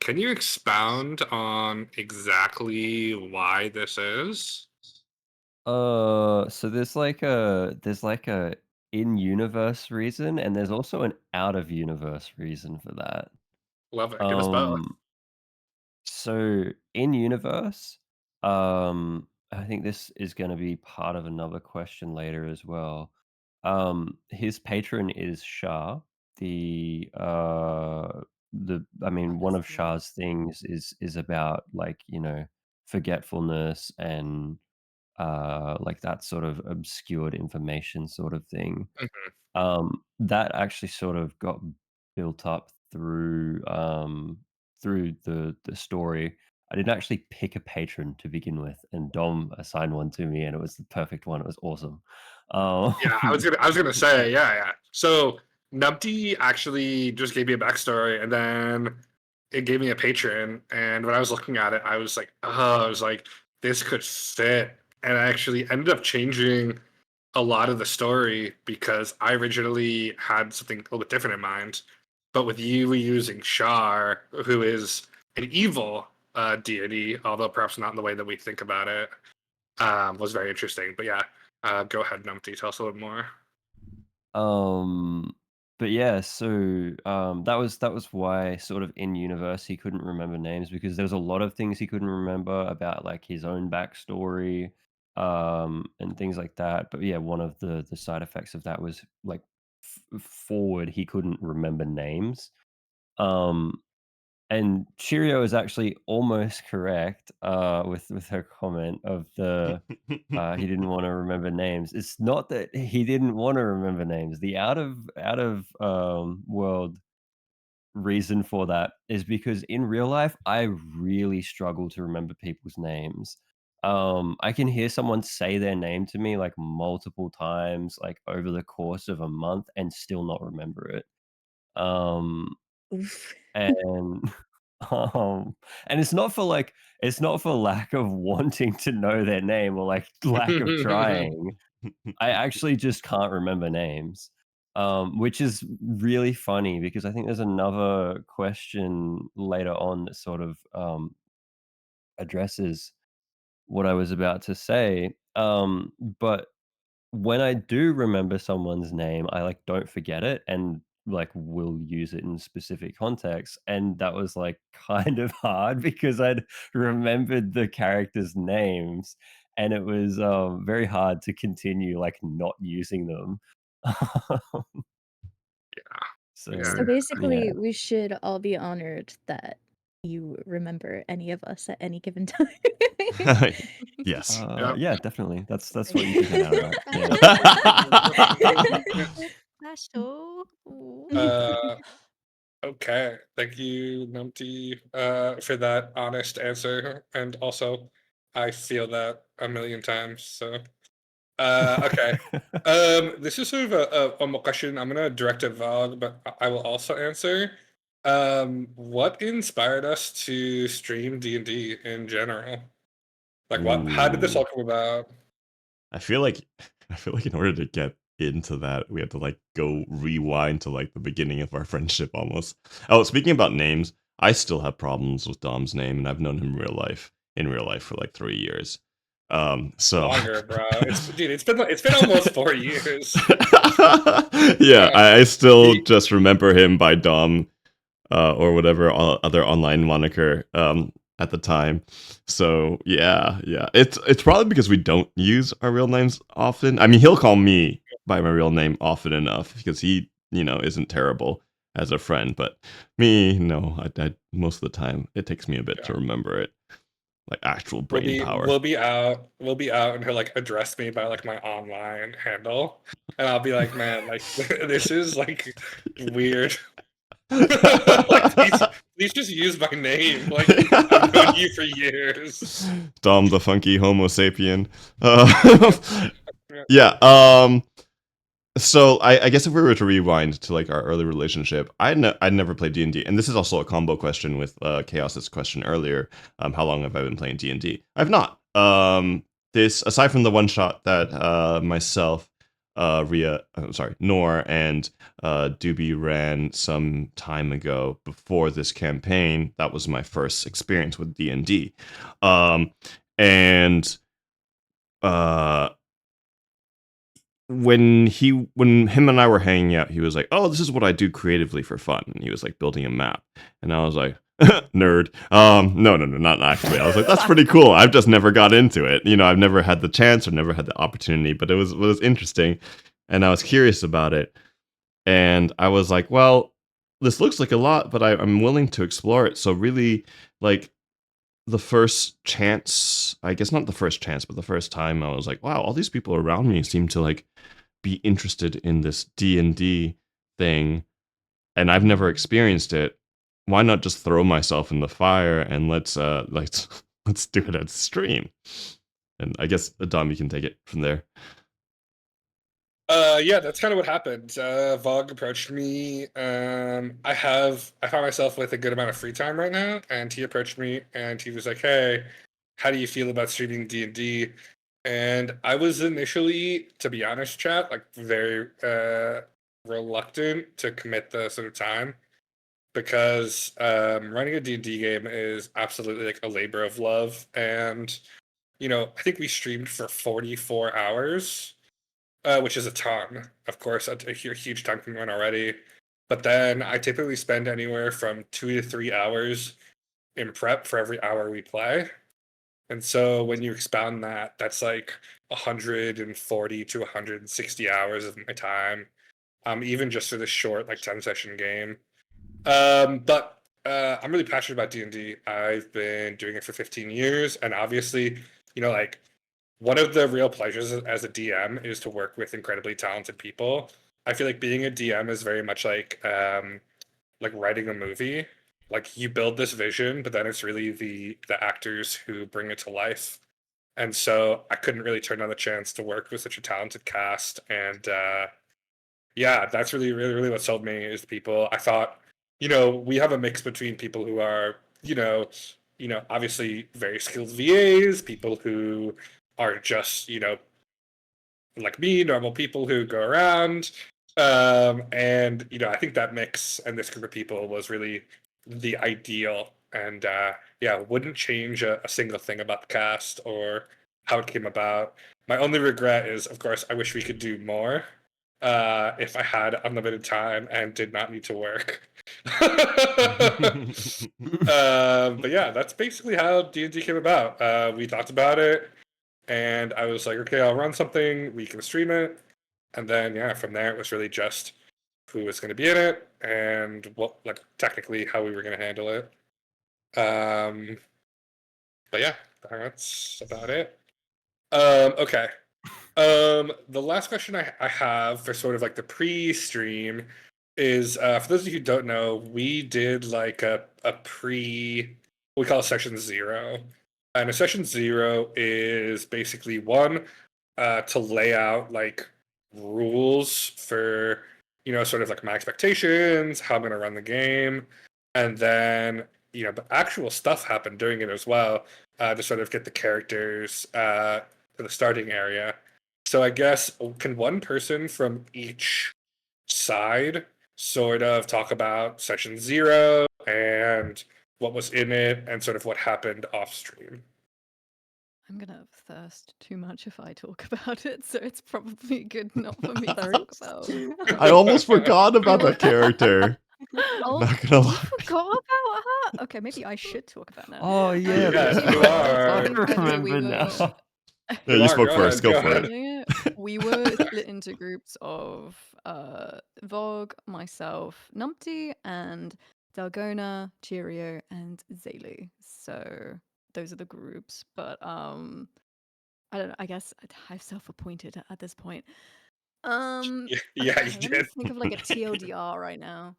Can you expound on exactly why this is? So there's like a in-universe reason, and there's also an out-of-universe reason for that. Love it. Give us both. Um, so in universe, I think this is going to be part of another question later as well. His patron is Shah. I mean, one of Obviously. Shah's things is about like, forgetfulness and like that sort of obscured information sort of thing. Mhm. That actually sort of got built up through the story. I didn't actually pick a patron to begin with, and Dom assigned one to me, and it was the perfect one. It was awesome. Yeah, I was gonna say, yeah. So Numpty actually just gave me a backstory, and then it gave me a patron. And when I was looking at it, I was like, this could fit. And I actually ended up changing a lot of the story because I originally had something a little bit different in mind. But with you using Shar, who is an evil deity, although perhaps not in the way that we think about it, was very interesting. But yeah, go ahead, Numpty. Tell us a little more. Um, but yeah, so that was why sort of in universe he couldn't remember names because there was a lot of things he couldn't remember about like his own backstory, and things like that. But yeah, one of the side effects of that was like forward he couldn't remember names. Um, and Chirio is actually almost correct with her comment of the he didn't want to remember names. It's not that he didn't want to remember names. The out of world reason for that is because in real life I really struggle to remember people's names. I can hear someone say their name to me like multiple times like over the course of a month and still not remember it. Um Oof. and um, and it's not for lack of wanting to know their name or like lack of trying. I actually just can't remember names, which is really funny because I think there's another question later on that sort of addresses what I was about to say. But when I do remember someone's name, I, like, don't forget it and, like, will use it in specific contexts, and that was, like, kind of hard because I'd remembered the characters' names, and it was, very hard to continue, like, not using them. Yeah. So So, yeah. basically, we should all be honored that you remember any of us at any given time. Yes. Yep. Yeah, definitely. That's what you should get out of that. Yeah. Special. Ooh. Uh, okay. Thank you, Numpty, for that honest answer. And also, I feel that a million times. So, okay. This is sort of a more question. I'm gonna direct a VOD, but I will also answer. What inspired us to stream D&D in general? Like, how did this Ooh. all come about? I feel like in order to get into that, we have to like go rewind to like the beginning of our friendship almost. Oh, speaking about names, I still have problems with Dom's name, and I've known him in real life for like 3 years. So Longer, bro. It's been almost 4 years. yeah, Yeah. I still He- just remember him by Dom, or whatever other online moniker at the time. So yeah, it's probably because we don't use our real names often. I mean, he'll call me by my real name often enough because he, isn't terrible as a friend. But me, no, I most of the time it takes me a bit yeah. to remember it, like actual brain power. We'll be out and he'll like address me by like my online handle. And I'll be like, man, like this is like weird. Like please just use my name. Like I've known you for years. Dom the funky Homo sapien. Uh, Yeah. yeah. So I guess if we were to rewind to like our early relationship, I'd never played D&D, and this is also a combo question with Chaos's question earlier. How long have I been playing D&D? I've not. This aside from the one shot that myself, Nor and Doobie ran some time ago before this campaign. That was my first experience with D&D, and uh when him and I were hanging out, he was like, "Oh, this is what I do creatively for fun." And he was like building a map, and I was like, Nerd. No, not actually. I was like, that's pretty cool. I've just never got into it. I've never had the chance or never had the opportunity, but it was interesting, and I was curious about it, and I was like, well, this looks like a lot, but I'm willing to explore it. So really, like the first chance, I guess not the first chance, but the first time, I was like, wow, all these people around me seem to like be interested in this D&D thing, and I've never experienced it. Why not just throw myself in the fire and let's do it at stream? And I guess Dom, you can take it from there. Yeah, that's kind of what happened. Vogue approached me. I found myself with a good amount of free time right now, and he approached me and he was like, "Hey, how do you feel about streaming D&D?" And I was initially, to be honest, chat, like very reluctant to commit the sort of time because running a D&D game is absolutely like a labor of love, and I think we streamed for 44 hours. Which is a ton, of course, a huge time commitment already. But then I typically spend anywhere from 2 to 3 hours in prep for every hour we play. And so when you expound that, that's like 140 to 160 hours of my time, even just for this short, like 10 session game. But I'm really passionate about D&D. I've been doing it for 15 years, and obviously, like one of the real pleasures as a DM is to work with incredibly talented people. I feel like being a DM is very much like writing a movie. Like you build this vision, but then it's really the actors who bring it to life. And so I couldn't really turn down the chance to work with such a talented cast. And yeah, that's really, really, really what sold me is the people. I thought, we have a mix between people who are, obviously very skilled VAs, people who are just, like me, normal people who go around. And, I think that mix and this group of people was really the ideal. And yeah, wouldn't change a single thing about the cast or how it came about. My only regret is, of course, I wish we could do more if I had unlimited time and did not need to work. But yeah, that's basically how D&D came about. We talked about it, and I was like, okay, I'll run something, we can stream it. And then, yeah, from there, it was really just who was going to be in it and what, like, technically how we were going to handle it. But yeah, that's about it. Okay. The last question I have for sort of like the pre-stream is for those of you who don't know, we did like a we call it session 0. And a session 0 is basically one to lay out like rules for sort of like my expectations, how I'm going to run the game, and then the actual stuff happened during it as well to sort of get the characters to the starting area. So I guess can one person from each side sort of talk about session 0 and what was in it and sort of what happened off stream? I'm gonna thirst too much if I talk about it, so it's probably good not for me to talk about. I almost forgot about that character. Oh, Not gonna you lie. forgot about her? Okay, maybe I should talk about that. Oh yeah, Yes, that's you right. are. I By the way, we remember now. were Yeah, You you are, spoke go first. ahead, Go go for ahead. it. we were split into groups of Vogue, myself, Numpty, and Dalgona, Chirio, and Zaylu. So those are the groups. But I don't know. I guess I've self-appointed at this point. Yeah, you Okay, let me did. think of like a TLDR right now.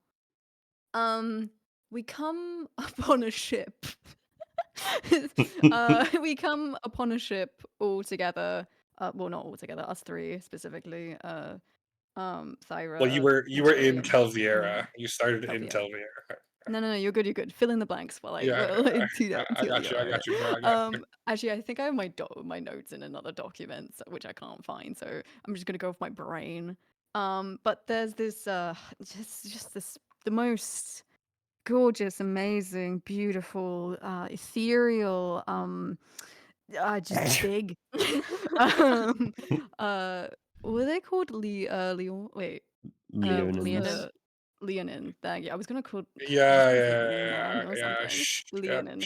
We come upon a ship. We come upon a ship all together. Well, not all together. Us three specifically. Thyra, Well, you were in Mortarian, Telviera. and You started in Telvia. Telviera. No, you're good. You're good. Fill in the blanks while I Yeah, while I do that I got you. I TLDR. got you, bro. I got you. Actually, I think I have my notes in another document, which I can't find. So I'm just gonna go with my brain. But there's this just this the most gorgeous, amazing, beautiful, ethereal, just big. um, uh, what are they called? Leon? Wait, Leonins. Leona. Leonin. Thank you. I was gonna call. I was Yeah, gonna say yeah, Leonin yeah, or yeah. something. Yep. Leonin.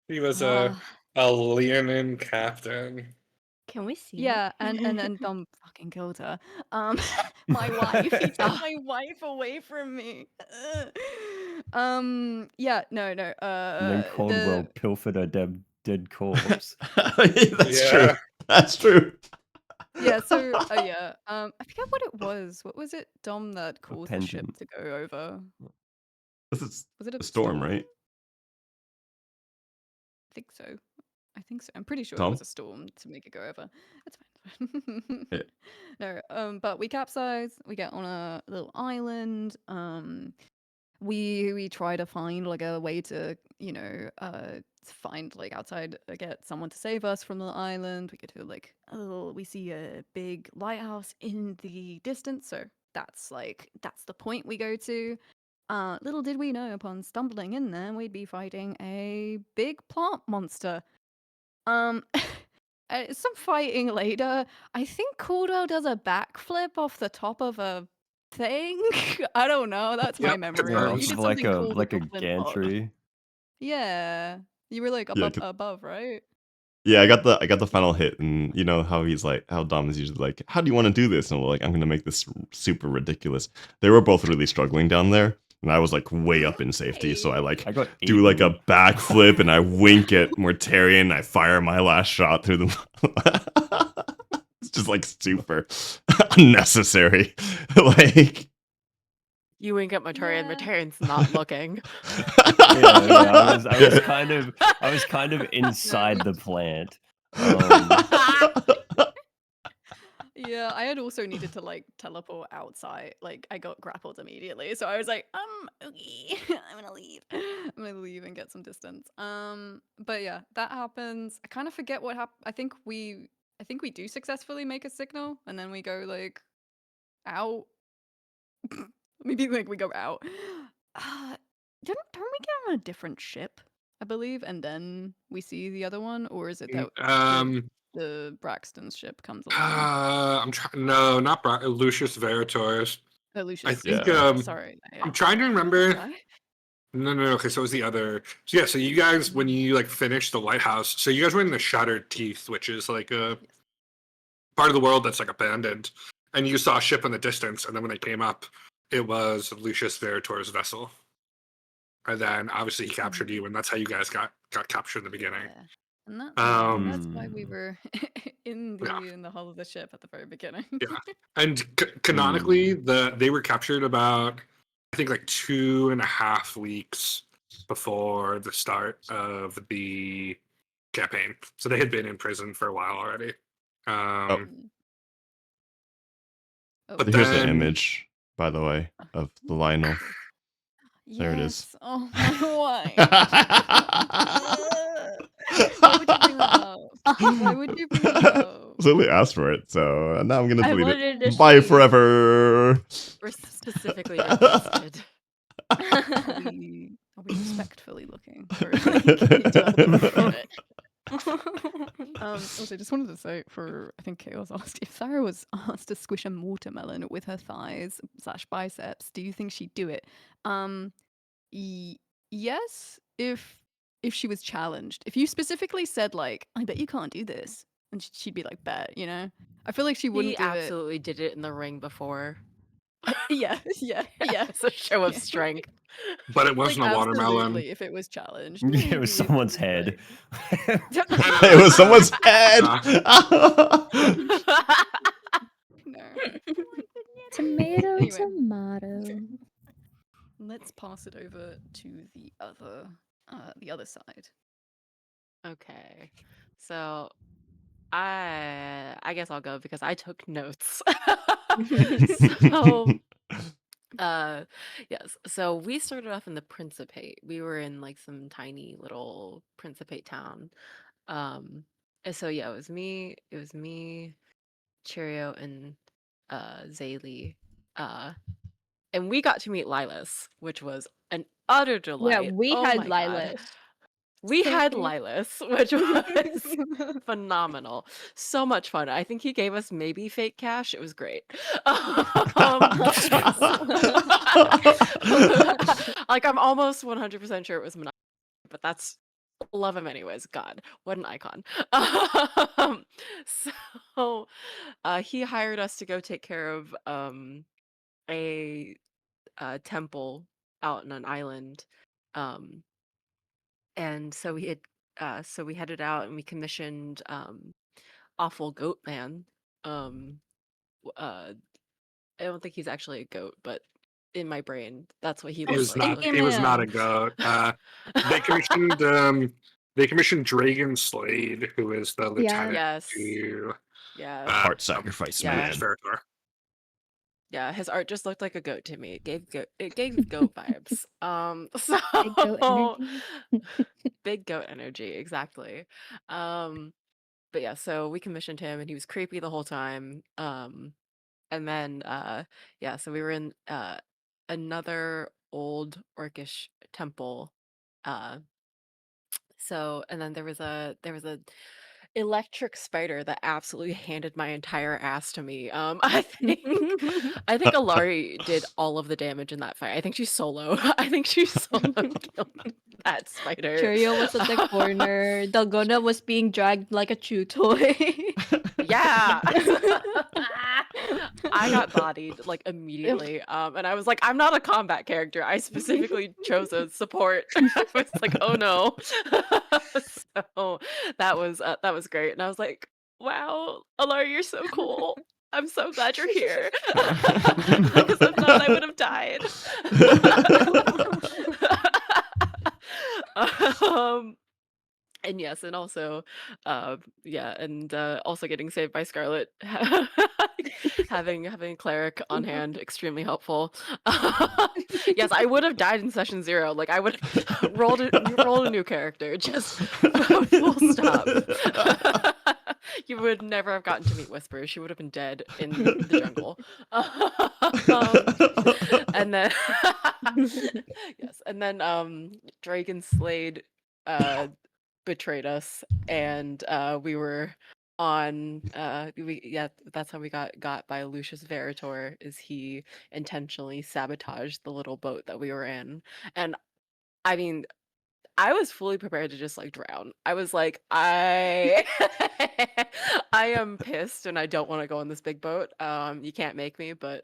He was Ah, a Leonin captain. Can we see yeah, it? and Dom fucking killed her. My wife. He took Ah, my wife away from me. Yeah, no. And then Caldwell The pilfered a dead corpse. That's true. Yeah. That's true. yeah. So yeah. I forget what it was. What was it, Dom, that A caused the ship pendant. to go over? This is Was it a a storm, storm? right? I think so. I'm pretty sure it Tom? was a storm to make it go over. That's fine. Yeah. No, but we capsize. We get on a little island. We try to find like a way to, find like outside, get someone to save us from the island. We get to like, we see a big lighthouse in the distance, so that's the point we go to. Little did we know, upon stumbling in there, we'd be fighting a big plant monster. Um, some fighting later. I think Caldwell does a backflip off the top of a thing. I don't know. That's my Yep. memory of it. Off You Confirms. did of like something a cool with the flint lock. gantry. Yeah, you were like Yeah, above, right? yeah, I got the final hit, and you know how he's like, how Dom is usually like, how do you want to do this? And we're like, I'm gonna make this super ridiculous. They were both really struggling down there, and I was like way up in safety, so I like I got do like a eaten. backflip, and I wink at Mortarian, and I fire my last shot through the. It's just like super unnecessary, like. you wink at Mortarian. Yeah. Mortarian's not looking. Yeah. I was kind of inside the plant. Yeah, I had also needed to like teleport outside. Like I got grappled immediately, so I was like, okay, I'm gonna leave. I'm gonna leave and get some distance. But yeah, that happens. I kind of forget what happened. I think we do successfully make a signal, and then we go like out. Maybe like we go out. Don't we get on a different ship? I believe, and then we see the other one, or is it that the Braxton's ship comes along? I'm trying. No, not Lucius Veritors. Oh, I Lucius. think. Yeah. Sorry. I'm trying to That remember. guy. No. Okay, so it was the other. So yeah, so you guys, when you like finished the lighthouse, so you guys were in the Shattered Teeth, which is like a part of the world that's like abandoned, and you saw a ship in the distance, and then when they came up, it was Lucius Veritor's vessel, and then obviously he captured you, and that's how you guys got captured in the beginning. Yeah. And that's why we Hmm. were in Yeah. the hull of the ship at the very beginning. Yeah, and canonically, they were captured about I think like 2.5 weeks before the start of the campaign, so they had been in prison for a while already. Oh, But Here's an then image, by the way, of the Lionel. There it is. yes. Oh my why would you bring that up? Why would you bring that up? Somebody asked for it, so now I'm gonna I delete wanted it. to Bye see. forever. Specifically requested. Are we respectfully looking for it? Also, just wanted to say I think Chaos asked if Thyra was asked to squish a watermelon with her thighs / biceps, do you think she'd do it? Yes, if she was challenged. If you specifically said like, I bet you can't do this, and she'd be like, bet, you know. I feel like she wouldn't He do it. absolutely did it in the ring before. Yeah. It's a show of Yeah. strength. but it wasn't Like, a watermelon. absolutely, if it was challenged. It was maybe someone's it's head. like- It was someone's head. No. Tomato, Anyway. tomato. Let's pass it over to the other side. Okay. So I guess I'll go because I took notes. So yes. So we started off in the Principate. We were in like some tiny little Principate town. And so yeah, it was me, Chirio, and Zaylee. And we got to meet Lilas, which was an utter delight. we Oh had my god. Lilas. We So had fair. Lilas, which was phenomenal. So much fun. I think he gave us maybe fake cash. It was great. Like I'm almost 100% sure it was Monopoly, but that's love him anyways. God, what an icon. So he hired us to go take care of a temple out on an island. Um, and so we headed out and we commissioned Awful Goat Man. Um, I don't think he's actually a goat, but in my brain, that's what he He looks was like. not. Thinking He was not a man. goat. They commissioned. They commissioned Dragon Slade, who is the Yeah. lieutenant Yes. to Yeah. Heart sacrifice, Yeah. man. Spiritor. Yeah, his art just looked like a goat to me. It gave goat vibes. Big goat So energy. big goat energy, exactly. But yeah, so we commissioned him and he was creepy the whole time. And then yeah, so we were in another old orcish temple. Uh so and then there was a electric spider that absolutely handed my entire ass to me. I think Alarie did all of the damage in that fight. I think she's solo. I think she's solo killed that spider. Chirio was at the corner. Dalgona was being dragged like a chew toy. Yeah. I got bodied like immediately. And I was like, I'm not a combat character. I specifically chose a support. I was like, oh no. So that was great. And I was like, wow, Alarie, you're so cool. I'm so glad you're here. Because if not, I would have died. um, and yes, and also, yeah, and also getting saved by Scarlet, having a cleric on hand, extremely helpful. Yes, I would have died in session 0. Like I would have rolled a new character, just full stop. You would never have gotten to meet Whisper. She would have been dead in the jungle. And then yes, and then Dragon Slade betrayed us and we were on yeah, that's how we got by Lucius Veritor, is he intentionally sabotaged the little boat that we were in. And I mean, I was fully prepared to just like drown. I was like, I I am pissed and I don't want to go on this big boat. You can't make me, but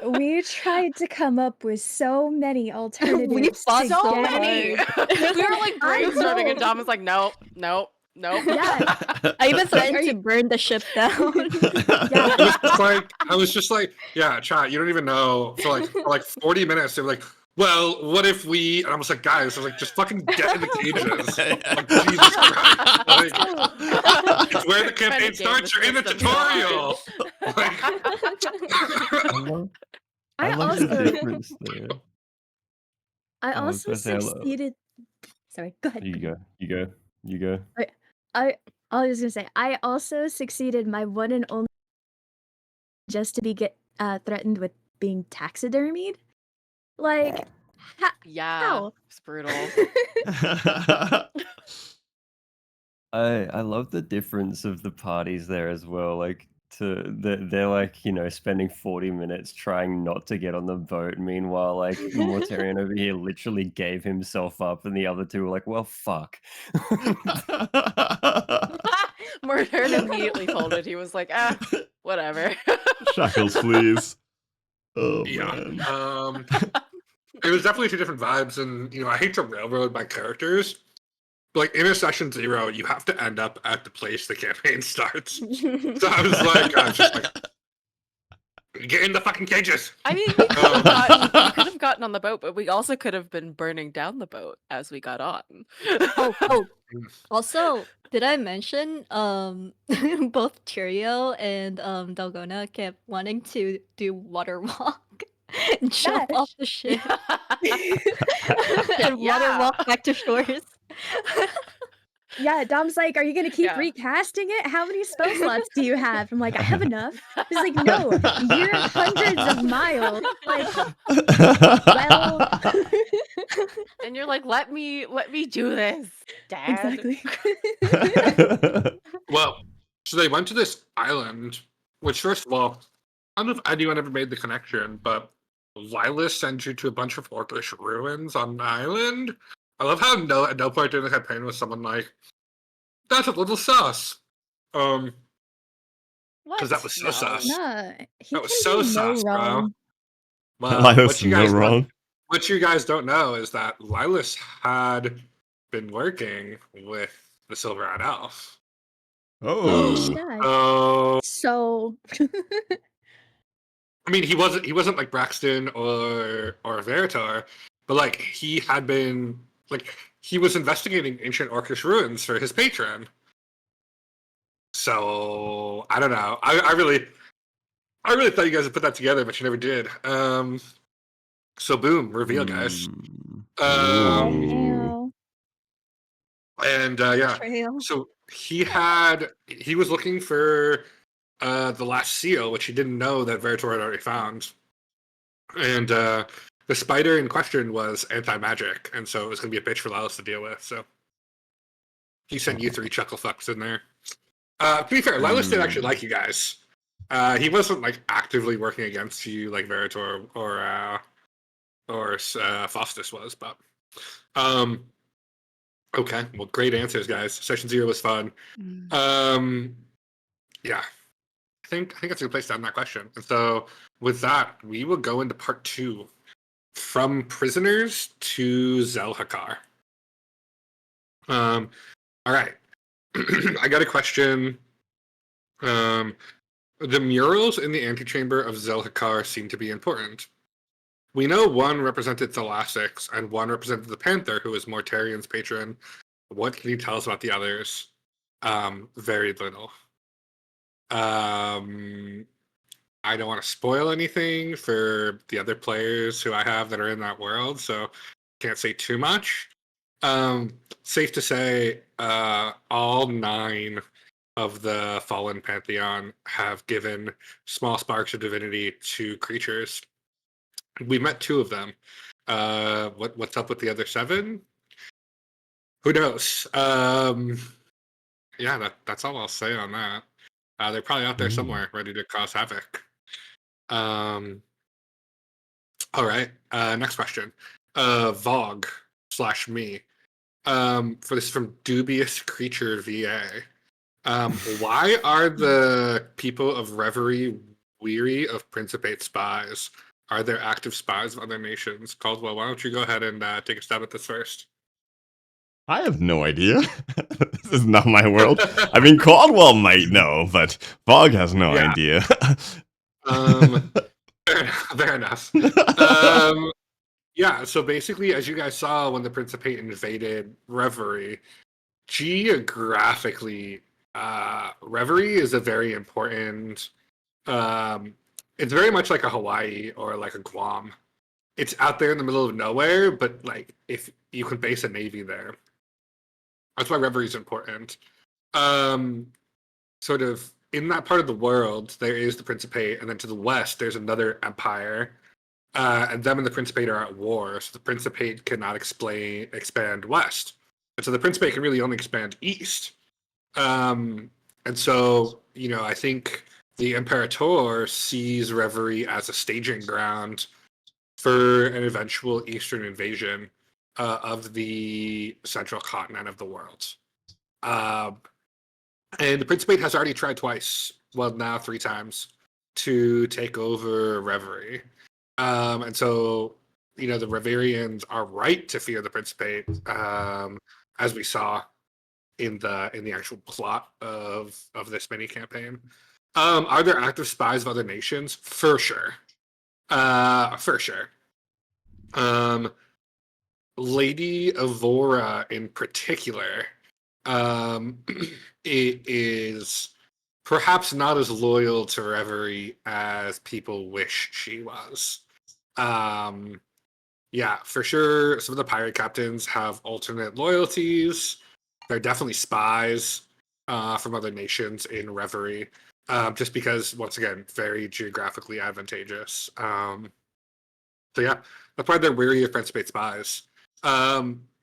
We tried to come up with so many alternatives fought to so so get many. hard. We were like I brainstorming and know. Dom was like, nope, nope, nope. Yeah. I even Like, threatened are to you? burn the ship down. Yeah. I was just like, yeah, chat, you don't even know. For like 40 minutes, they were like, well, what if we? And I was like, guys, I was like, just fucking get in the cages. Like, Jesus Christ. Like, it's where the campaign starts. You're in the tutorial. Like, I I love the also difference there. I I was also gonna say, I love. succeeded. Sorry, go ahead. You go. You go. You go. I was gonna say I also succeeded my one and only just to be threatened with being taxidermied. Like, Yeah, how? it's brutal. I love the difference of the parties there as well. Like they're like, you know, spending 40 minutes trying not to get on the boat. Meanwhile, like Mortarian over here literally gave himself up, and the other two were like, well, fuck. Murdered immediately folded. He was like, ah, whatever. Shackles, please. Oh yeah. man. It was definitely two different vibes, and you know, I hate to railroad my characters. But like in a session 0, you have to end up at the place the campaign starts. So I was just like, get in the fucking cages. I mean, we could have gotten on the boat, but we also could have been burning down the boat as we got on. Oh. Also, did I mention both Chirio and Dalgona kept wanting to do water walk and jump off the ship and water Yeah. walk back to shores. Yeah, Dom's like, "Are you gonna keep Yeah. recasting it? How many spell slots do you have?" I'm like, "I have enough." He's like, "No, you're hundreds of miles." Like, well, And you're like, let me do this, Dad. exactly. Well, so they went to this island, which first of all, I don't know if anyone ever made the connection, but Lilith sends you to a bunch of orcish ruins on an island. I love how at no point during the campaign was someone like, "That's a little sus," because What? that was so No. sus. Nah, he That was can so do no sus, bro. wrong. Well, Lilith's no wrong. what you guys don't know is that Lilith had been working with the Silver-Eyed Elf. Oh. She died. Oh, So, I mean, he wasn't like Braxton or Veritar, but like he had been like he was investigating ancient orcish ruins for his patron. So I don't know. I really thought you guys would put that together, but you never did. So boom, reveal, guys. oh, Ooh. ew. And yeah, Betrayal. so he was looking for the last seal, which he didn't know that Veritor had already found. And the spider in question was anti-magic, and so it was going to be a bitch for Lilith to deal with. So he sent you three chuckle fucks in there. To be fair, Lilith did actually like you guys. He wasn't like actively working against you like Veritor or Faustus was, but okay. Well, great answers, guys. Session 0 was fun. Yeah, I think that's a good place to end that question. And so with that, we will go into part 2. From prisoners to Zelhakar. All right. I got a question. The murals in the antechamber of Zelhakar seem to be important. We know one represented Thalassics and one represented the Panther, who is Mortarian's patron. What can you tell us about the others? Very little. I don't want to spoil anything for the other players who I have that are in that world, so can't say too much. Safe to say, all 9 of the Fallen Pantheon have given small sparks of divinity to creatures. We met 2 of them. What's up with the other 7? Who knows? Yeah, that's all I'll say on that. They're probably out there somewhere, ready to cause havoc. All right. Next question. Vogue/me. For this from Dubious Creature VA. Why are the people of Reverie weary of Principate spies? Are there active spies of other nations? Caldwell, why don't you go ahead and take a stab at this first? I have no idea. This is not my world. I mean, Caldwell might know, but Fog has no Yeah. idea. Fair enough. Yeah, so basically, as you guys saw when the Principate invaded Reverie, geographically, Reverie is a very important. It's very much like a Hawaii or like a Guam. It's out there in the middle of nowhere, but like if you can base a navy there, that's why Reverie is important. Sort of in that part of the world, there is the Principate, and then to the west, there's another empire. And them and the Principate are at war, so the Principate cannot expand west. And so the Principate can really only expand east. And so, I think the Imperator sees Reverie as a staging ground for an eventual eastern invasion of the central continent of the world. And the Principate has already tried twice, well, now 3 times, to take over Reverie. And so, the Reverians are right to fear the Principate, as we saw in the actual plot of this mini campaign. Are there active spies of other nations? For sure. For sure. Lady Avora in particular, it is perhaps not as loyal to Reverie as people wish she was. Yeah, for sure. Some of the pirate captains have alternate loyalties. There are definitely spies from other nations in Reverie, just because, once again, very geographically advantageous. So yeah, that's why they're weary of Principate spies.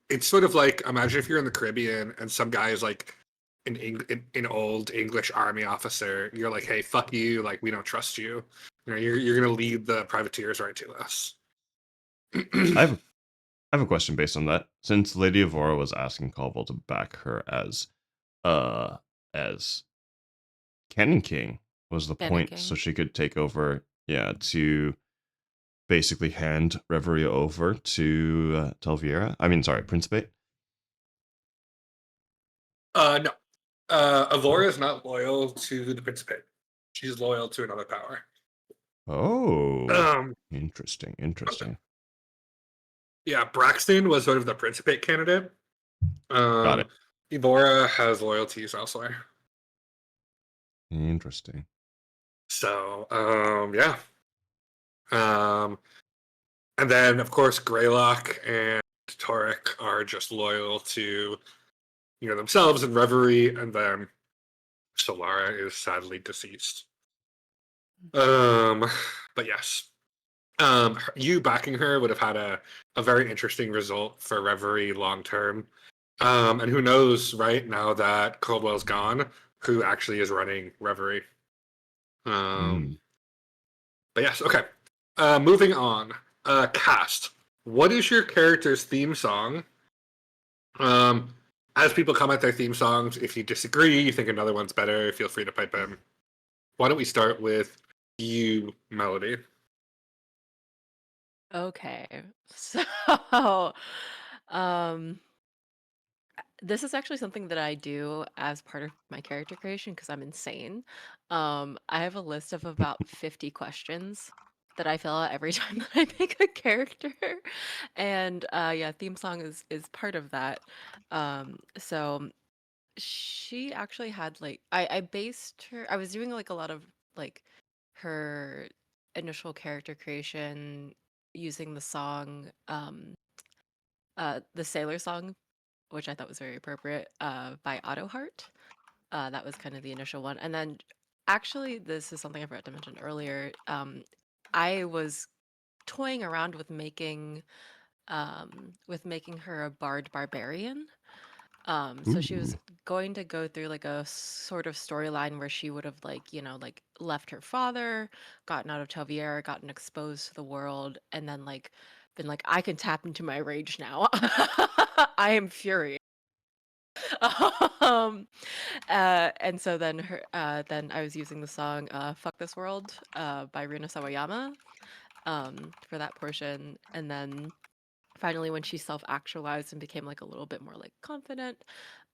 It's sort of like, imagine if you're in the Caribbean and some guy is like an old English army officer. You're like, hey, fuck you. Like, we don't trust you. You know, you're gonna lead the privateers right to us. I have a question based on that. Since Lady Avora was asking Caldwell to back her uh as Cannon King was the Cannon point, so King. she could take over, yeah, to basically hand Reverie over to Telviera. I mean, sorry, Principate. No. Avora is not loyal to the Principate. She's loyal to another power. Oh, Um, interesting. yeah, Braxton was sort of the Principate candidate. Got it. Evora has loyalties elsewhere. Interesting. So, yeah. And then, of course, Greylock and Torek are just loyal to, you know, themselves and Reverie, and then Solara is sadly deceased. But yes. You backing her would have had a very interesting result for Reverie long term. And who knows, right, now that Caldwell's gone, who actually is running Reverie. Mm. But yes, okay. Moving on. Cast. What is your character's theme song? As people comment their theme songs, if you disagree, you think another one's better, feel free to pipe in. Why don't we start with you, Melody? Okay. So, um, this is actually something that I do as part of my character creation because I'm insane. I have a list of about 50 questions that I fill out every time that I make a character. And yeah, theme song is part of that. So she actually had like I based her I was doing like a lot of like her initial character creation using the song the Sailor song, which I thought was very appropriate, by Otto Hart. That was kind of the initial one. And then actually this is something I forgot to mention earlier. I was toying around with making her a bard barbarian. So she was Ooh. going to go through like a sort of storyline where she would have like, you know, like left her father, gotten out of Telviera, gotten exposed to the world, and then like been like, I can tap into my rage now. I am furious. um and so then I was using the song Fuck This World by Rina Sawayama for that portion. And then finally when she self-actualized and became like a little bit more like confident,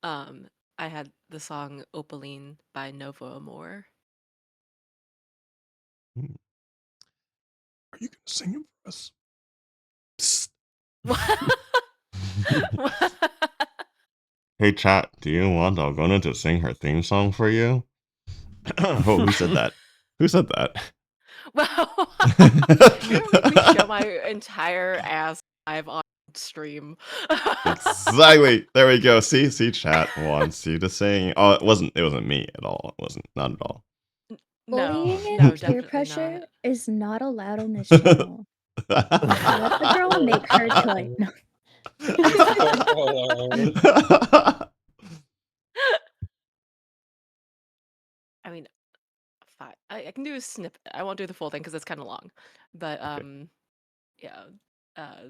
um, I had the song Opaline by Novo Amor. Mm. Are you gonna sing it for us? Psst. Hey chat, do you want Algona to sing her theme song for you? Oh, who said that? Who said that? Well, you're gonna make me show my entire ass live on stream. Exactly. There we go. See, chat wants you to sing. Oh, it wasn't me at all. It wasn't, not at all. No, Bullying no, and peer definitely pressure not. is not allowed on this channel. Let the girl make her choice. No. I mean, fine. I can do a snippet. I won't do the full thing because it's kind of long. But Okay. yeah. Uh,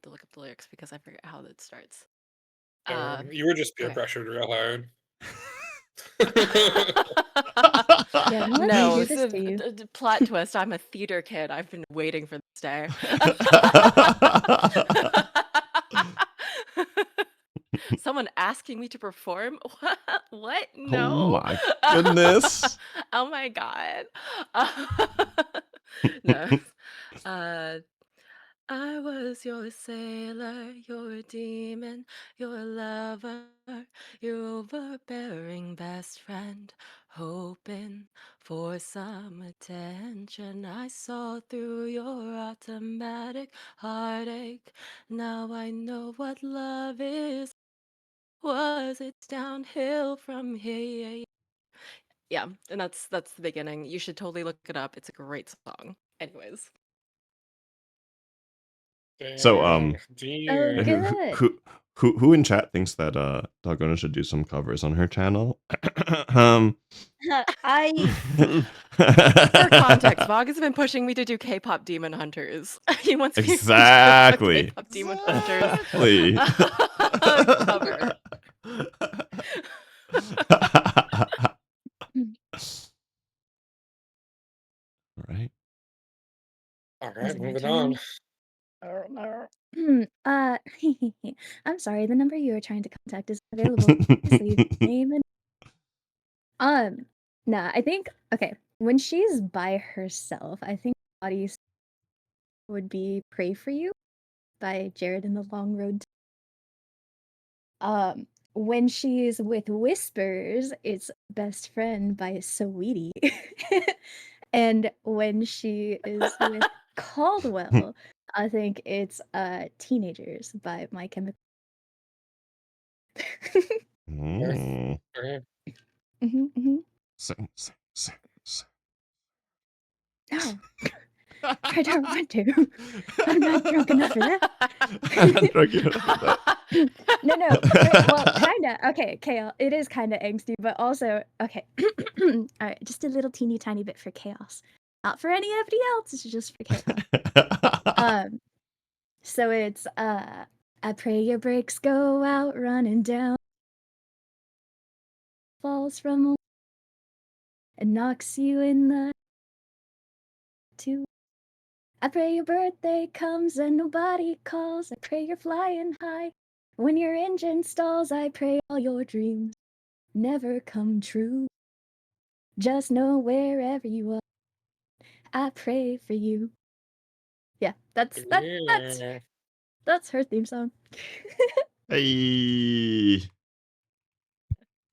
to look up the lyrics because I forget how that starts. You were just peer Okay. pressured real hard. Yeah, who wants to No, do it's this to you? plot twist. I'm a theater kid. I've been waiting for this day. Someone asking me to perform? What? What? Oh No. my goodness. Oh my god. No. Uh, I was your sailor, your demon, your lover, your overbearing best friend. hoping for some attention. I saw through your automatic heartache. Now I know what love is. Was it downhill from here? Yeah, and that's the beginning. You should totally look it up. It's a great song. Anyways. So Damn, Oh, who dear. good. who who in chat thinks that Doggona should do some covers on her channel? um I For context, Vog has been pushing me to do K-pop Demon Hunters. He wants me to do a Exactly. K-pop Demon Hunters Exactly. cover. All right. All is right, it my moving on. turn? I'm sorry, the number you are trying to contact is available. Please leave your name and nah, I think okay, when she's by herself, I think Lottie would be Pray for You by Jared and the Long Road. When she's with Whispers, it's Best Friend by Saweetie. And when she is with Caldwell, I think it's Teenagers by My Chemical. Mm. Okay. Mhm, mhm. Sing. No, I don't want to. I'm not drunk enough for that. I'm not drunk enough for that. No, well, kinda. Okay, Chaos. It is kinda angsty, but also okay. All right, just a little teeny tiny bit for Chaos, not for anybody else. It's just for Chaos. So it's I pray your brakes go out running down, falls from a and knocks you in the two. I pray your birthday comes and nobody calls. I pray you're flying high. When your engine stalls, I pray all your dreams never come true. Just know wherever you are, I pray for you. Yeah, that's Yeah. her theme song. Hey.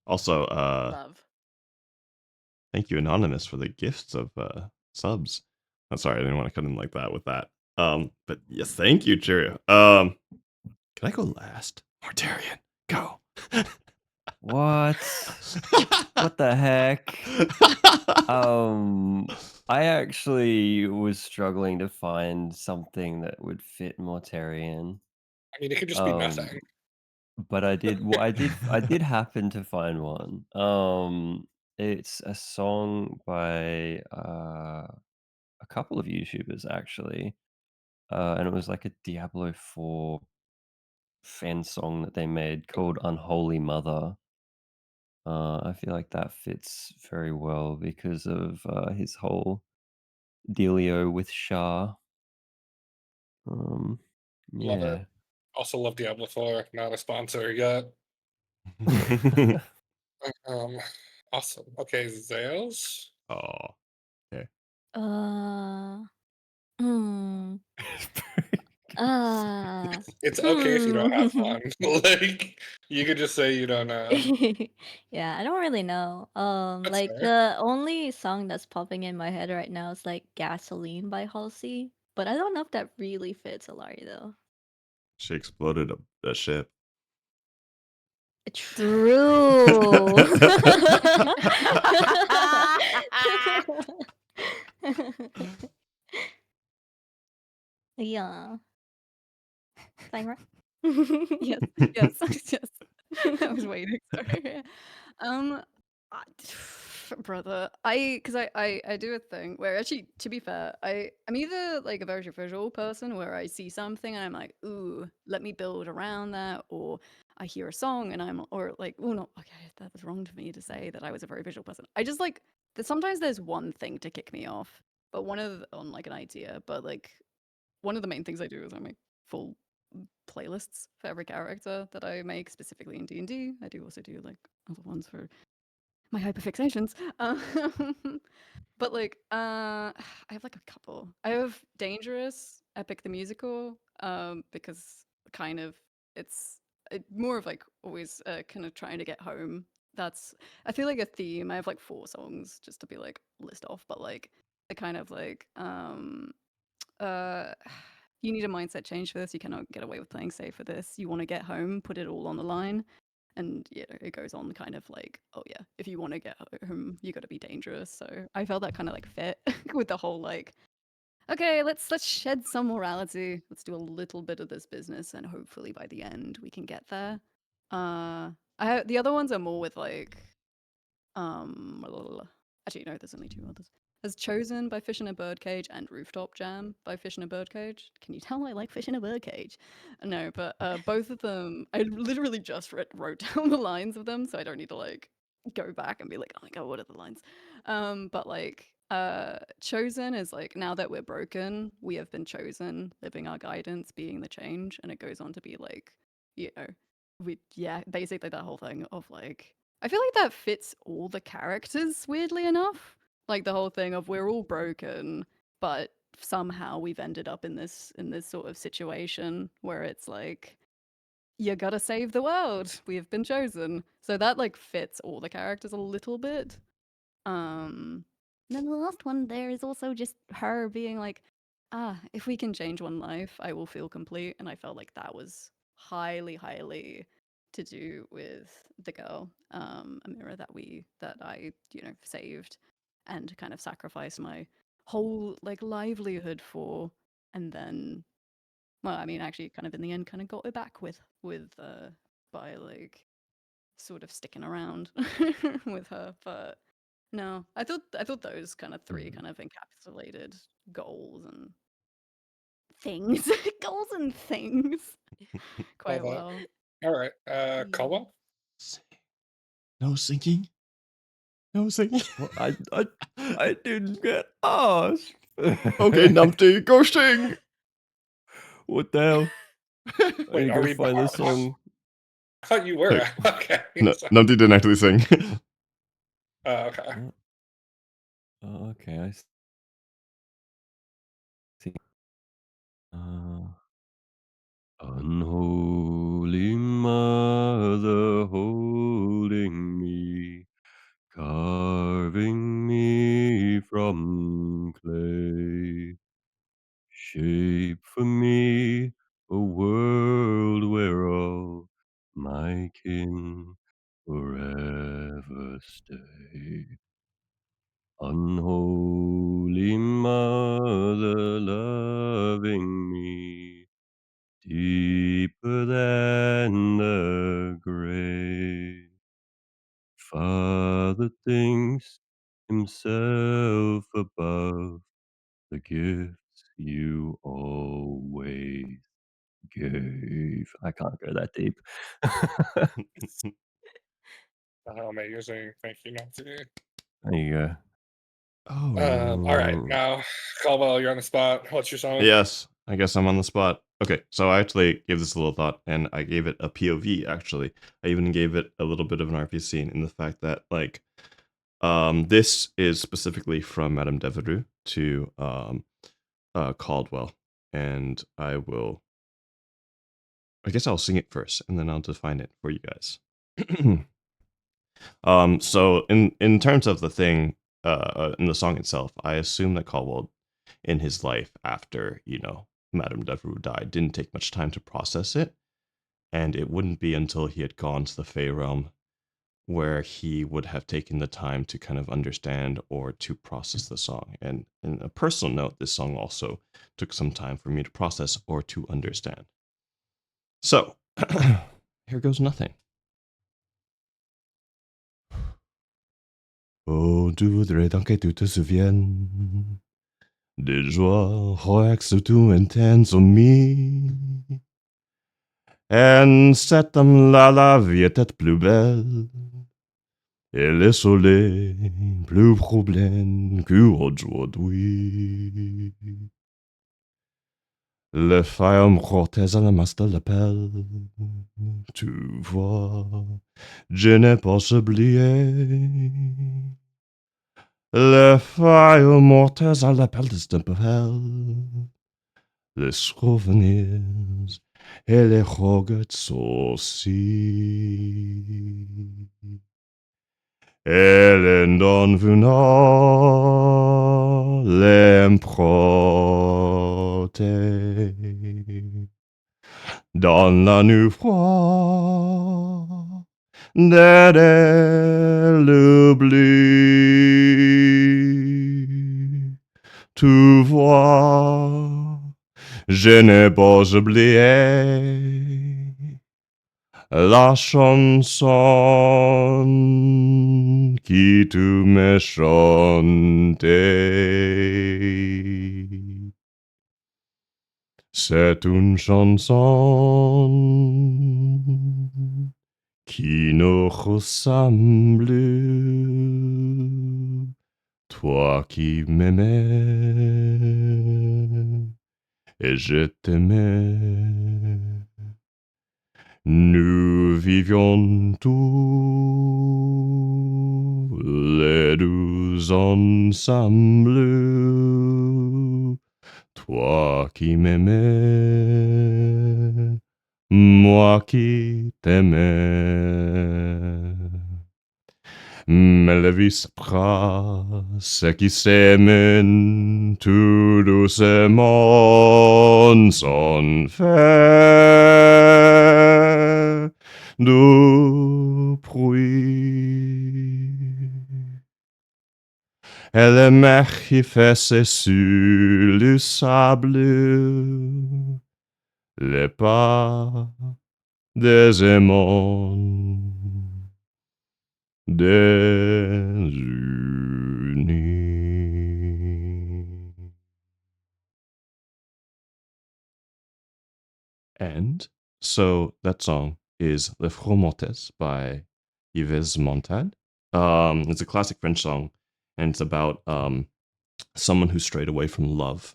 Also, Love. thank you, Anonymous, for the gifts of subs. I'm sorry, I didn't want to cut in like that with that. But yes, thank you, Chirio. Can I go last? Mortarian, go. What? What the heck? I actually was struggling to find something that would fit Mortarian. I mean, it could just be nothing. But I did happen to find one. It's a song by a couple of YouTubers actually. And it was like a Diablo 4 fan song that they made called Unholy Mother. I feel like that fits very well because of his whole dealio with Shah. Love Yeah. it. Also love Diablo 4. Not a sponsor yet. Um, awesome. Okay, Zales. Oh, okay. Hmm. It's okay if you don't have Hmm. one. Like, you could just say you don't know. Yeah, I don't really know. That's Like fair. the only song that's popping in my head right now is like Gasoline by Halsey, but I don't know if that really fits Alarie though. She exploded a ship. True. Yeah. Thyra? Yes. Yes, yes. I was waiting. Sorry. Um, I- brother, because I do a thing where actually, to be fair, I'm either like a very visual person where I see something and I'm like, ooh, let me build around that, or I hear a song and or like, oh no, okay, that was wrong to me to say that I was a very visual person. I just like that sometimes there's one thing to kick me off, but on like an idea, but like one of the main things I do is I make full playlists for every character that I make, specifically in D&D. I do also do like other ones for my hyperfixations. But like, I have like a couple. I have Dangerous, Epic the Musical, because kind of it's more of like always kind of trying to get home that's I feel like a theme. I have like 4 songs just to be like list off, but like the kind of like uh you need a mindset change for this. You cannot get away with playing safe for this. You want to get home, put it all on the line. And yeah, it goes on kind of like, oh yeah, if you want to get home, you got to be dangerous. So I felt that kind of like fit with the whole like, okay, let's shed some morality. Let's do a little bit of this business, and hopefully by the end we can get there. The other ones are more with like, actually no, there's only 2 others. There's Chosen by Fish in a Birdcage and Rooftop Jam by Fish in a Birdcage. Can you tell I like Fish in a Birdcage? No, but both of them, I literally just wrote down the lines of them, so I don't need to like go back and be like, oh my god, what are the lines? But like, Chosen is like, now that we're broken, we have been chosen, living our guidance, being the change, and it goes on to be like, you know, basically that whole thing of like, I feel like that fits all the characters weirdly enough. Like the whole thing of we're all broken, but somehow we've ended up in this sort of situation where it's like you gotta save the world. We have been chosen. So that like fits all the characters a little bit. And then the last one there is also just her being like, if we can change one life, I will feel complete. And I felt like that was highly, highly to do with the girl, Amira, that I, saved and kind of sacrificed my whole like livelihood for. And then, well, I mean, actually kind of in the end kind of got it back with by like sort of sticking around with her. But no, I thought those kind of 3 kind of encapsulated goals and things, goals and things quite Love that. well. All right. Yeah. Caldwell? No singing. No singing. Well, I didn't get asked. Okay, Numpty, go sing. What the hell? I Wait, need to are go we? find the song. I thought you were. Okay. No, So- Numpty didn't actually sing. okay. Oh, okay, I see. Unholy mother holding me, carving me from clay. Shape for me a world where all my kin forever stay. Unholy mother loving me deeper than the grave. Father thinks himself above the gifts you always gave. I can't go that deep. Oh, amazing. Thank you, Nancy. There you go. All right. Now, Caldwell, you're on the spot. What's your song? Yes, I guess I'm on the spot. Okay, so I actually gave this a little thought, and I gave it a POV. Actually, I even gave it a little bit of an RP scene in the fact that like, this is specifically from Madame Devereux to Caldwell, and I guess I'll sing it first, and then I'll define it for you guys. So in terms of the thing, in the song itself, I assume that Caldwell, in his life after Madame Devereux died, didn't take much time to process it, and it wouldn't be until he had gone to the Fey realm where he would have taken the time to kind of understand or to process the song. And in a personal note, this song also took some time for me to process or to understand. So here goes nothing. Oh, tu voudrais donc que tu te souviennes des joies que tout intense au mi. And cet homme-là, la vie était plus belle. Et le soleil plus problème qu'aujourd'hui. Le fire mortaise à la master l'appelle. Tu vois, je n'ai pas oublié. Le fire mortaise à l'appel de Stempel. Les souvenirs et les regrets aussi. Ellen don vuna l'emprote dans la nuit froide derrière l'oubli. Tu vois, je n'ai pas oublié la chanson qui tu me chantais. C'est une chanson qui nous ressemble. Toi qui m'aimais et je t'aimais. Nous vivions tous les deux ensemble. Toi qui m'aimais, moi qui t'aimais. Mais la vie s'apprend, ceux qui s'aiment tout doucement sont faits de bruit. Et la mer qui fait ses sur le sable, les pas des aimants désunis. And so that song is Les Fromontes by Yves Montand. It's a classic French song, and it's about someone who strayed away from love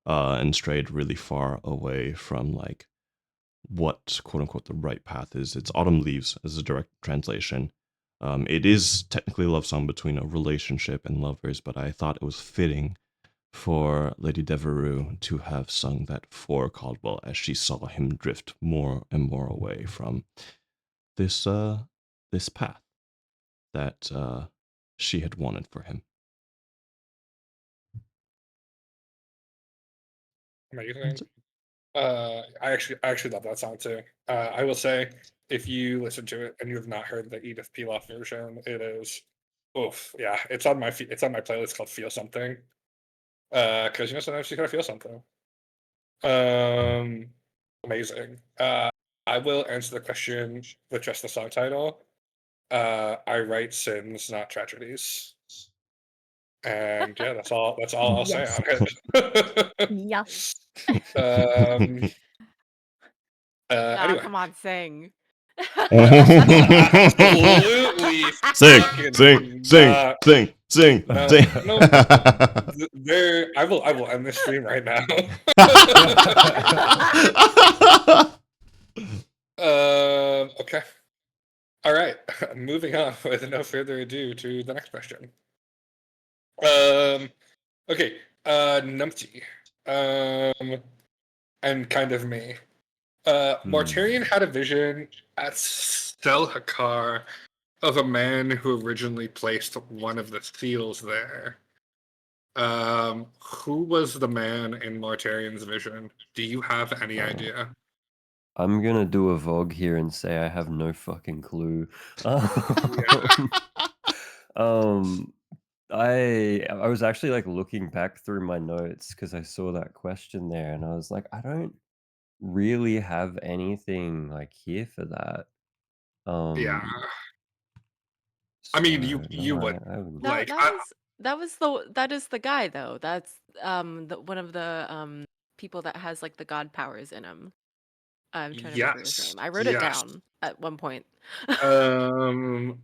and strayed really far away from like what quote unquote the right path is. It's Autumn Leaves as a direct translation. It is technically a love song between a relationship and lovers, but I thought it was fitting for Lady Devereux to have sung that for Caldwell as she saw him drift more and more away from this this path that she had wanted for him. Amazing. I actually love that song too. I will say, if you listen to it and you have not heard the Edith Piaf version, it is, oof, yeah, it's on my playlist called "Feel Something." Because sometimes you gotta feel something. Amazing. I will answer the question with just the song title. I write sins, not tragedies. And yeah, that's all I'll say Yes. on it. Yeah. Anyway. Come on, sing. Absolutely Sing, fucking sing, not. sing, sing, No, sing. no. I will end this stream right now. Okay. All right. Moving on with no further ado to the next question. Okay. Numpty. And kind of me. Mortarian had a vision at Stelhakar of a man who originally placed one of the seals there. Who was the man in Mortarian's vision? Do you have any idea? I'm gonna do a VOG here and say I have no fucking clue. I was actually like looking back through my notes because I saw that question there, and I was like, I don't really have anything like here for that. Yeah. I mean, you no, would I wouldn't. That like. that is the guy though. That's one of the people that has like the god powers in him. I'm trying to remember his Yes. name. I wrote it down at one point.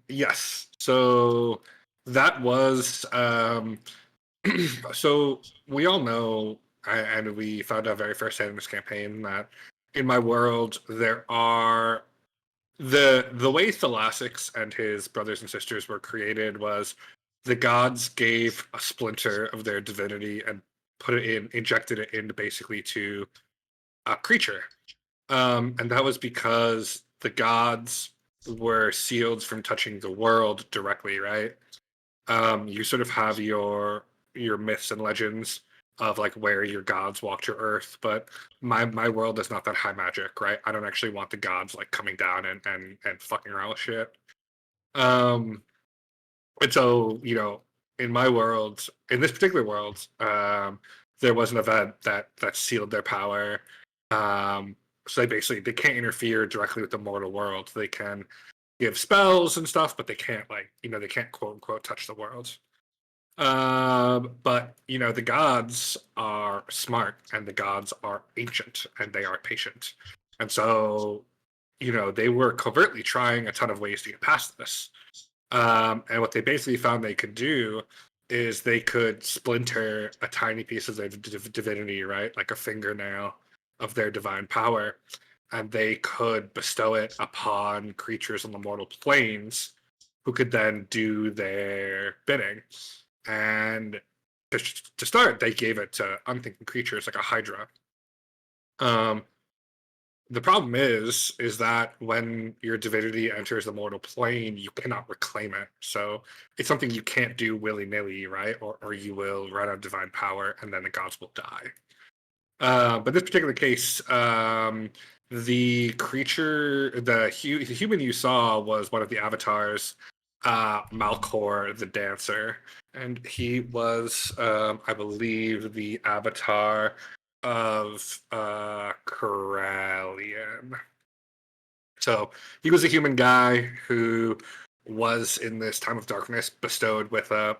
Yes. So that was so we all know, and we found out very first hand in this campaign, that in my world there are the way Thalassix and his brothers and sisters were created was the gods gave a splinter of their divinity and injected it into basically to a creature. And that was because the gods were sealed from touching the world directly, right? You sort of have your myths and legends of like where your gods walk to Earth, but my world is not that high magic, right? I don't actually want the gods like coming down and fucking around with shit. Um, and so in my world, in this particular world, there was an event that sealed their power. So they can't interfere directly with the mortal world. They can give spells and stuff, but they can't they can't quote unquote touch the world. But the gods are smart and the gods are ancient and they are patient. And so, they were covertly trying a ton of ways to get past this. And what they basically found they could do is they could splinter a tiny piece of their divinity, right? Like a fingernail of their divine power. And they could bestow it upon creatures on the mortal planes who could then do their bidding. And to start, they gave it to unthinking creatures like a hydra. The problem is that when your divinity enters the mortal plane, you cannot reclaim it. So it's something you can't do willy-nilly, right? Or you will run out of divine power and then the gods will die. But this particular case, the creature, the human you saw was one of the avatars, Malcor the Dancer. And he was, I believe, the avatar of Corellian. So he was a human guy who was in this time of darkness bestowed with a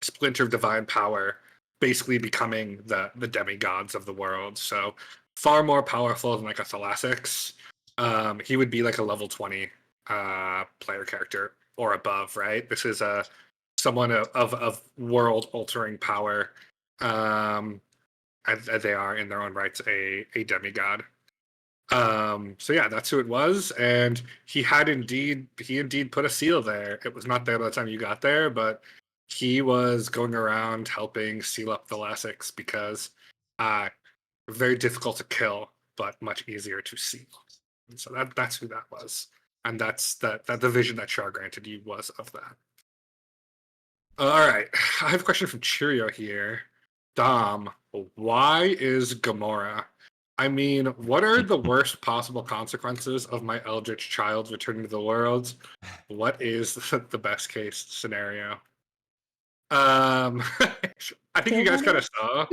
splinter of divine power, basically becoming the demigods of the world. So far more powerful than like a Thalassix. He would be like a level 20 player character or above, right? This is someone of world altering power. As they are in their own rights a demigod. So yeah, that's who it was, and he indeed put a seal there. It was not there by the time you got there, but he was going around helping seal up the Thalassix because very difficult to kill, but much easier to seal. And so that's who that was, and that's the vision that Char granted you was of that. All right, I have a question from Chirio here. Dom, why is Gamora? I mean, what are the worst possible consequences of my eldritch child returning to the world? What is the best case scenario? I think you guys kind of saw.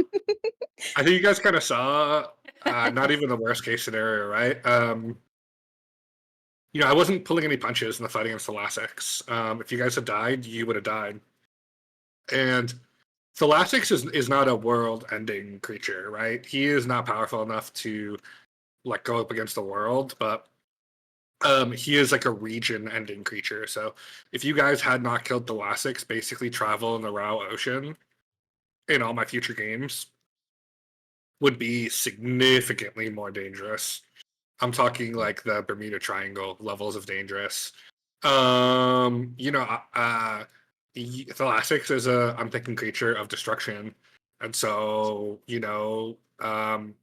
I think you guys kind of saw. Not even the worst case scenario, right? I wasn't pulling any punches in the fight against the Thalassix. If you guys had died, you would have died. And Thalassix is not a world-ending creature, right? He is not powerful enough to go up against the world, but he is like a region-ending creature. So if you guys had not killed Thalassix, basically travel in the Rao Ocean in all my future games would be significantly more dangerous. I'm talking like the Bermuda Triangle levels of dangerous. Thalassix is a unthinking creature of destruction. And so,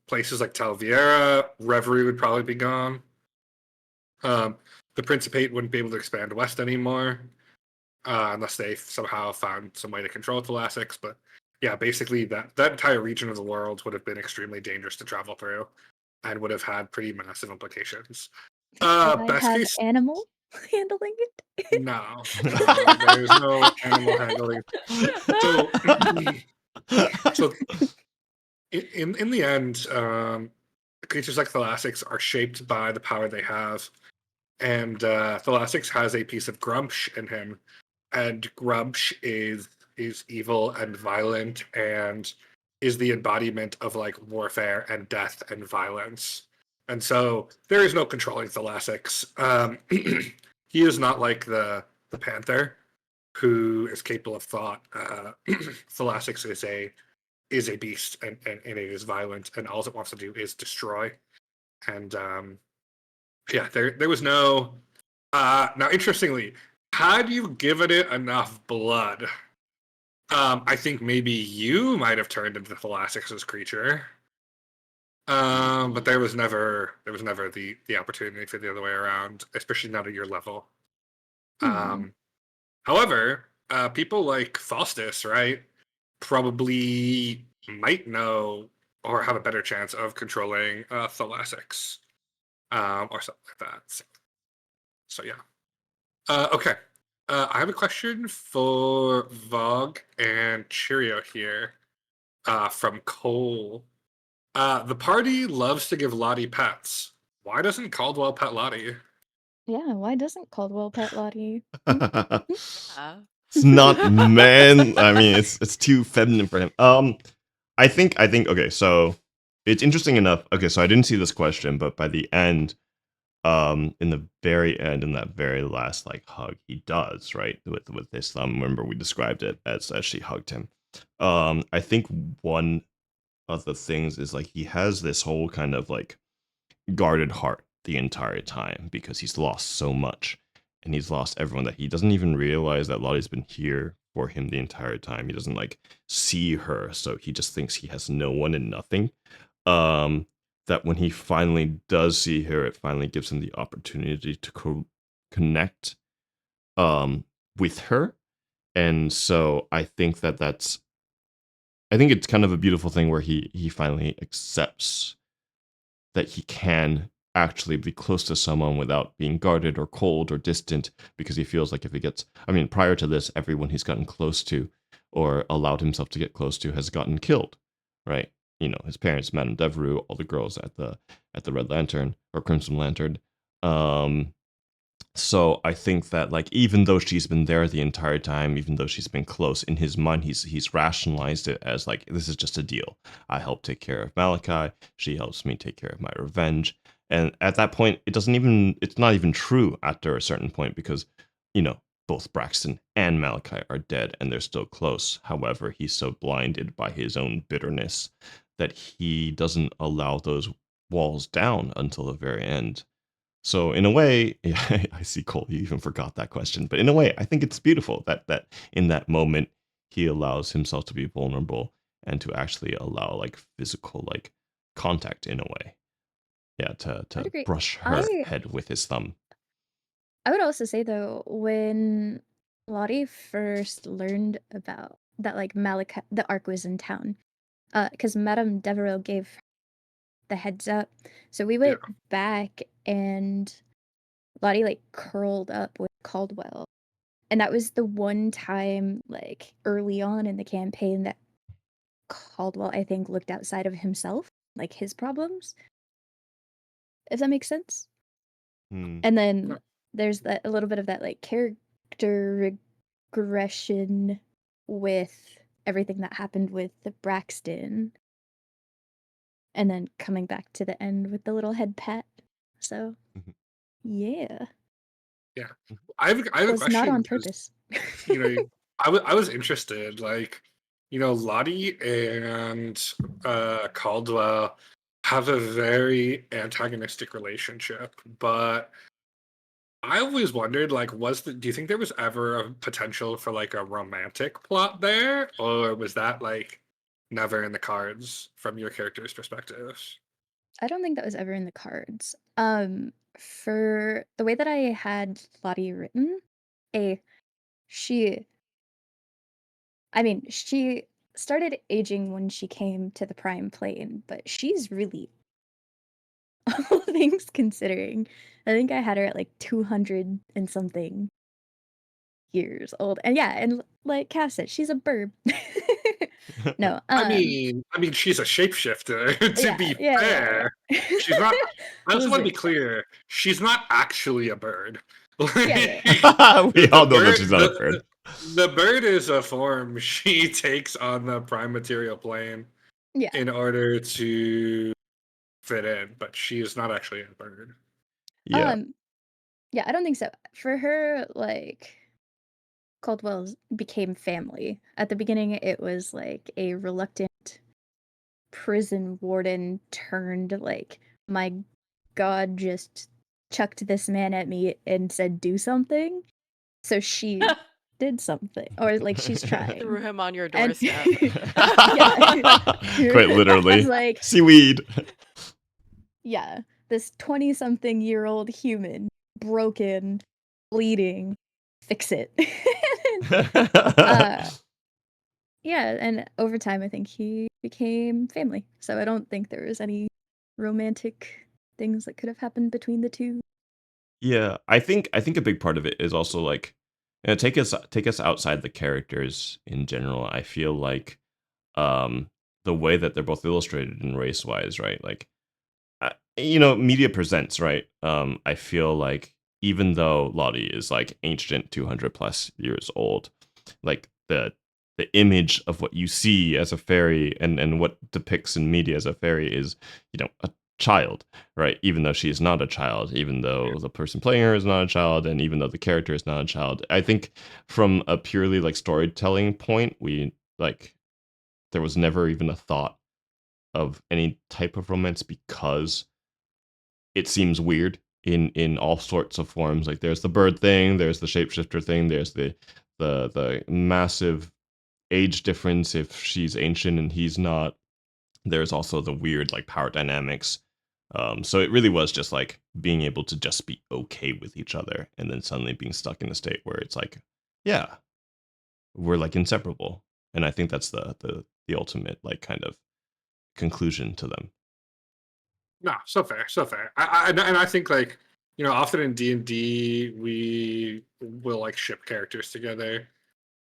places like Talviera, Reverie would probably be gone. The Principate wouldn't be able to expand west anymore, unless they somehow found some way to control Thalassix. But yeah, basically that entire region of the world would have been extremely dangerous to travel through and would have had pretty massive implications. Could I Best have case, animal handling it? no, there's no animal handling. So, so in the end, creatures like Thalassix are shaped by the power they have, and Thalassix has a piece of Grumpsh in him, and Grumpsh is evil and violent and is the embodiment of like warfare and death and violence. And so there is no controlling Thalassix. He is not like the Panther, who is capable of thought. Thalassix is a beast, and it is violent, and all it wants to do is destroy. And yeah, there was no. Now, interestingly, had you given it enough blood, I think maybe you might have turned into Thalassix's creature. But there was never the opportunity for the other way around, especially not at your level. However, people like Faustus, right, probably might know or have a better chance of controlling Thalassics, or something like that. So yeah. Okay. I have a question for Vogue and Chirio here, from Cole. The party loves to give Lottie pets. Why doesn't Caldwell pet Lottie? Yeah, why doesn't Caldwell pet Lottie? Yeah. It's not man. I mean, it's too feminine for him. I think okay, so it's interesting enough. Okay, so I didn't see this question, but by the end, in the very end, in that very last like hug, he does, right, with his thumb. Remember, we described it as she hugged him. I think one of the things is like he has this whole kind of like guarded heart the entire time because he's lost so much, and he's lost everyone that he doesn't even realize that Lottie's been here for him the entire time. He doesn't like see her, so he just thinks he has no one and nothing. That when he finally does see her, it finally gives him the opportunity to connect with her. And so I think I think it's kind of a beautiful thing where he finally accepts that he can actually be close to someone without being guarded or cold or distant, because he feels like if he gets, I mean, prior to this, everyone he's gotten close to or allowed himself to get close to has gotten killed, right? You know, his parents, Madame Devereux, all the girls at the Red Lantern or Crimson Lantern. So I think that like even though she's been there the entire time, even though she's been close, in his mind he's rationalized it as like, this is just a deal. I help take care of Malachi, she helps me take care of my revenge. And at that point, it's not even true after a certain point, because, you know, both Braxton and Malachi are dead and they're still close. However, he's so blinded by his own bitterness that he doesn't allow those walls down until the very end. So in a way, yeah, I see Cole. You even forgot that question, but in a way, I think it's beautiful that in that moment he allows himself to be vulnerable and to actually allow like physical like contact in a way. Yeah, I'd to agree. brush her I head with his thumb. I would also say though, when Lottie first learned about that, like Malachi, the Ark was in town, because Madame Devereux gave the heads up, so we Yeah. went back and Lottie like curled up with Caldwell, and that was the one time like early on in the campaign that Caldwell, I think, looked outside of himself, like his problems, if that makes sense. Hmm. And then there's that a little bit of that like character regression with everything that happened with the Braxton, and then coming back to the end with the little head pat. So, Mhm. yeah, Yeah. I have a was not question on because, purpose. you know, I was interested, like, you know, Lottie and Caldwell have a very antagonistic relationship, but I always wondered, like, do you think there was ever a potential for like a romantic plot there, or was that like never in the cards from your character's perspective? I don't think that was ever in the cards. For the way that I had Lottie written, a she I mean, she started aging when she came to the Prime Plane, but she's really all things considering. I think I had her at like 200 and something years old. And yeah, and like Cass said, she's a burb. No, I mean, she's a shapeshifter. To yeah, be yeah. fair, she's not. I just want to be Listen, clear. She's not actually a bird. yeah. We all the know that bird, she's not a bird. the bird is a form she takes on the prime material plane Yeah. in order to fit in, but she is not actually a bird. Yeah. Yeah, I don't think so. For her, like Caldwell's became family. At the beginning, it was like a reluctant prison warden turned like, my God just chucked this man at me and said, do something. So she did something, or like she's Threw trying. him on your And doorstep. yeah, Quite I was literally. like, Seaweed. yeah, this 20-something-year-old human, broken, bleeding, fix it. uh, yeah, and over time, I think he became family. So I don't think there was any romantic things that could have happened between the two. Yeah, I think a big part of it is also like, take us outside the characters in general. I feel like um the way that they're both illustrated and race wise, right? Like, media presents, right? I feel like even though Lottie is like ancient, 200 plus years old, like the image of what you see as a fairy and what depicts in media as a fairy is, a child, right? Even though she is not a child, even though the person playing her is not a child, and even though the character is not a child. I think from a purely like storytelling point, we like there was never even a thought of any type of romance because it seems weird in all sorts of forms. Like there's the bird thing, there's the shapeshifter thing, there's the massive age difference if she's ancient and he's not. There's also the weird like power dynamics. So it really was just like being able to just be okay with each other, and then suddenly being stuck in a state where it's like, yeah, we're like inseparable. And I think that's the ultimate like kind of conclusion to them. No, so fair, so fair. And I think like often in D&D we will like ship characters together,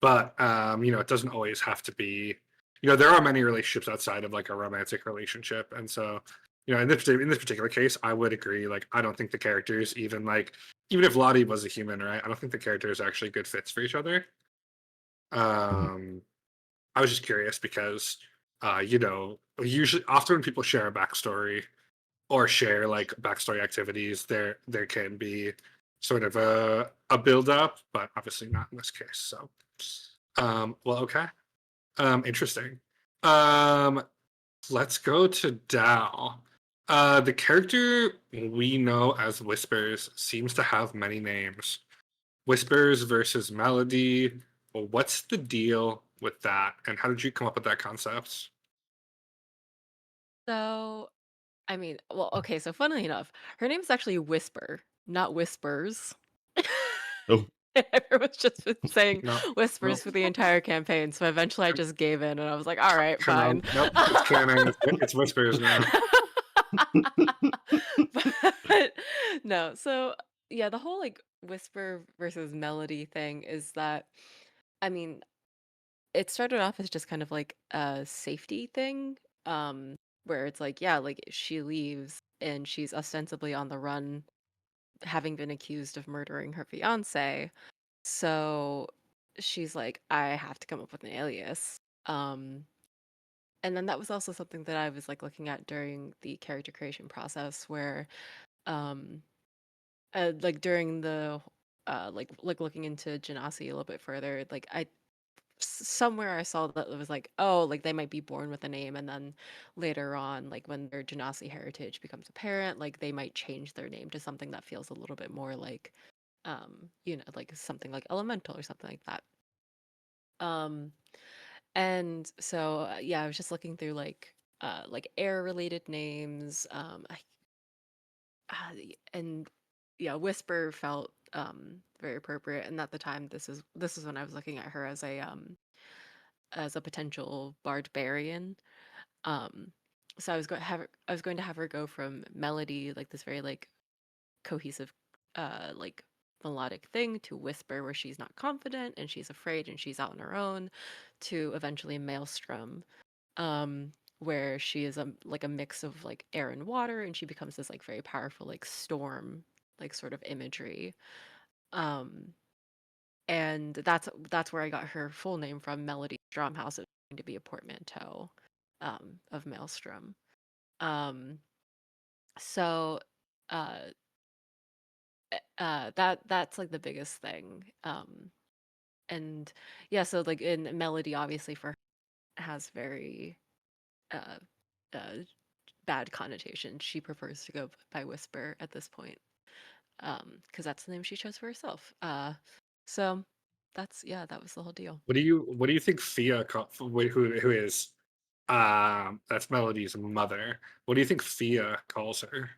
but it doesn't always have to be. There are many relationships outside of like a romantic relationship, and so in this particular case, I would agree. Like, I don't think the characters even if Lottie was a human, right? I don't think the characters are actually good fits for each other. Mhm. I was just curious because usually often when people share a backstory or share like backstory activities, there can be sort of a build up, but obviously not in this case. So, well, okay, interesting. Um, let's go to Dal. The character we know as Whispers seems to have many names. Whispers versus Melody. Well, what's the deal with that, and how did you come up with that concept? So, I mean, well, okay, so funnily enough, her name's actually Whisper, not Whispers. Oh, Everyone's just been saying No, Whispers no, for the entire campaign, so eventually I just gave in and I was like, all right, canon. fine. Nope, it's canon. It's Whispers now. But no, so yeah, the whole like Whisper versus Melody thing is that, I mean, it started off as just kind of like a safety thing, where it's like, yeah, like she leaves and she's ostensibly on the run, having been accused of murdering her fiance. So she's like, I have to come up with an alias. Um, and then that was also something that I was like looking at during the character creation process, where um, like during the like looking into Genasi a little bit further, like somewhere I saw that it was like, oh, like they might be born with a name, and then later on, like when their Genasi heritage becomes apparent, like they might change their name to something that feels a little bit more like, like something like elemental or something like that. Um, and so yeah, I was just looking through like air related names. And yeah, Whisper felt very appropriate, and at the time, this is when I was looking at her as a potential barbarian. Um, so I was going to have her go from melody, like this very like cohesive, like melodic thing, to whisper, where she's not confident and she's afraid and she's out on her own, to eventually maelstrom, where she is like a mix of like air and water, and she becomes this like very powerful like storm, like sort of imagery. Um, and that's where I got her full name from. Melody Stromhouse is going to be a portmanteau of Maelstrom. Um, so uh, that's like the biggest thing. And yeah, so like in Melody, obviously for her, has very uh, uh, bad connotation. She prefers to go by Whisper at this point, because that's the name she chose for herself. So that's, yeah, that was the whole deal. What do you think Thea who is? That's Melody's mother. What do you think Fia calls her?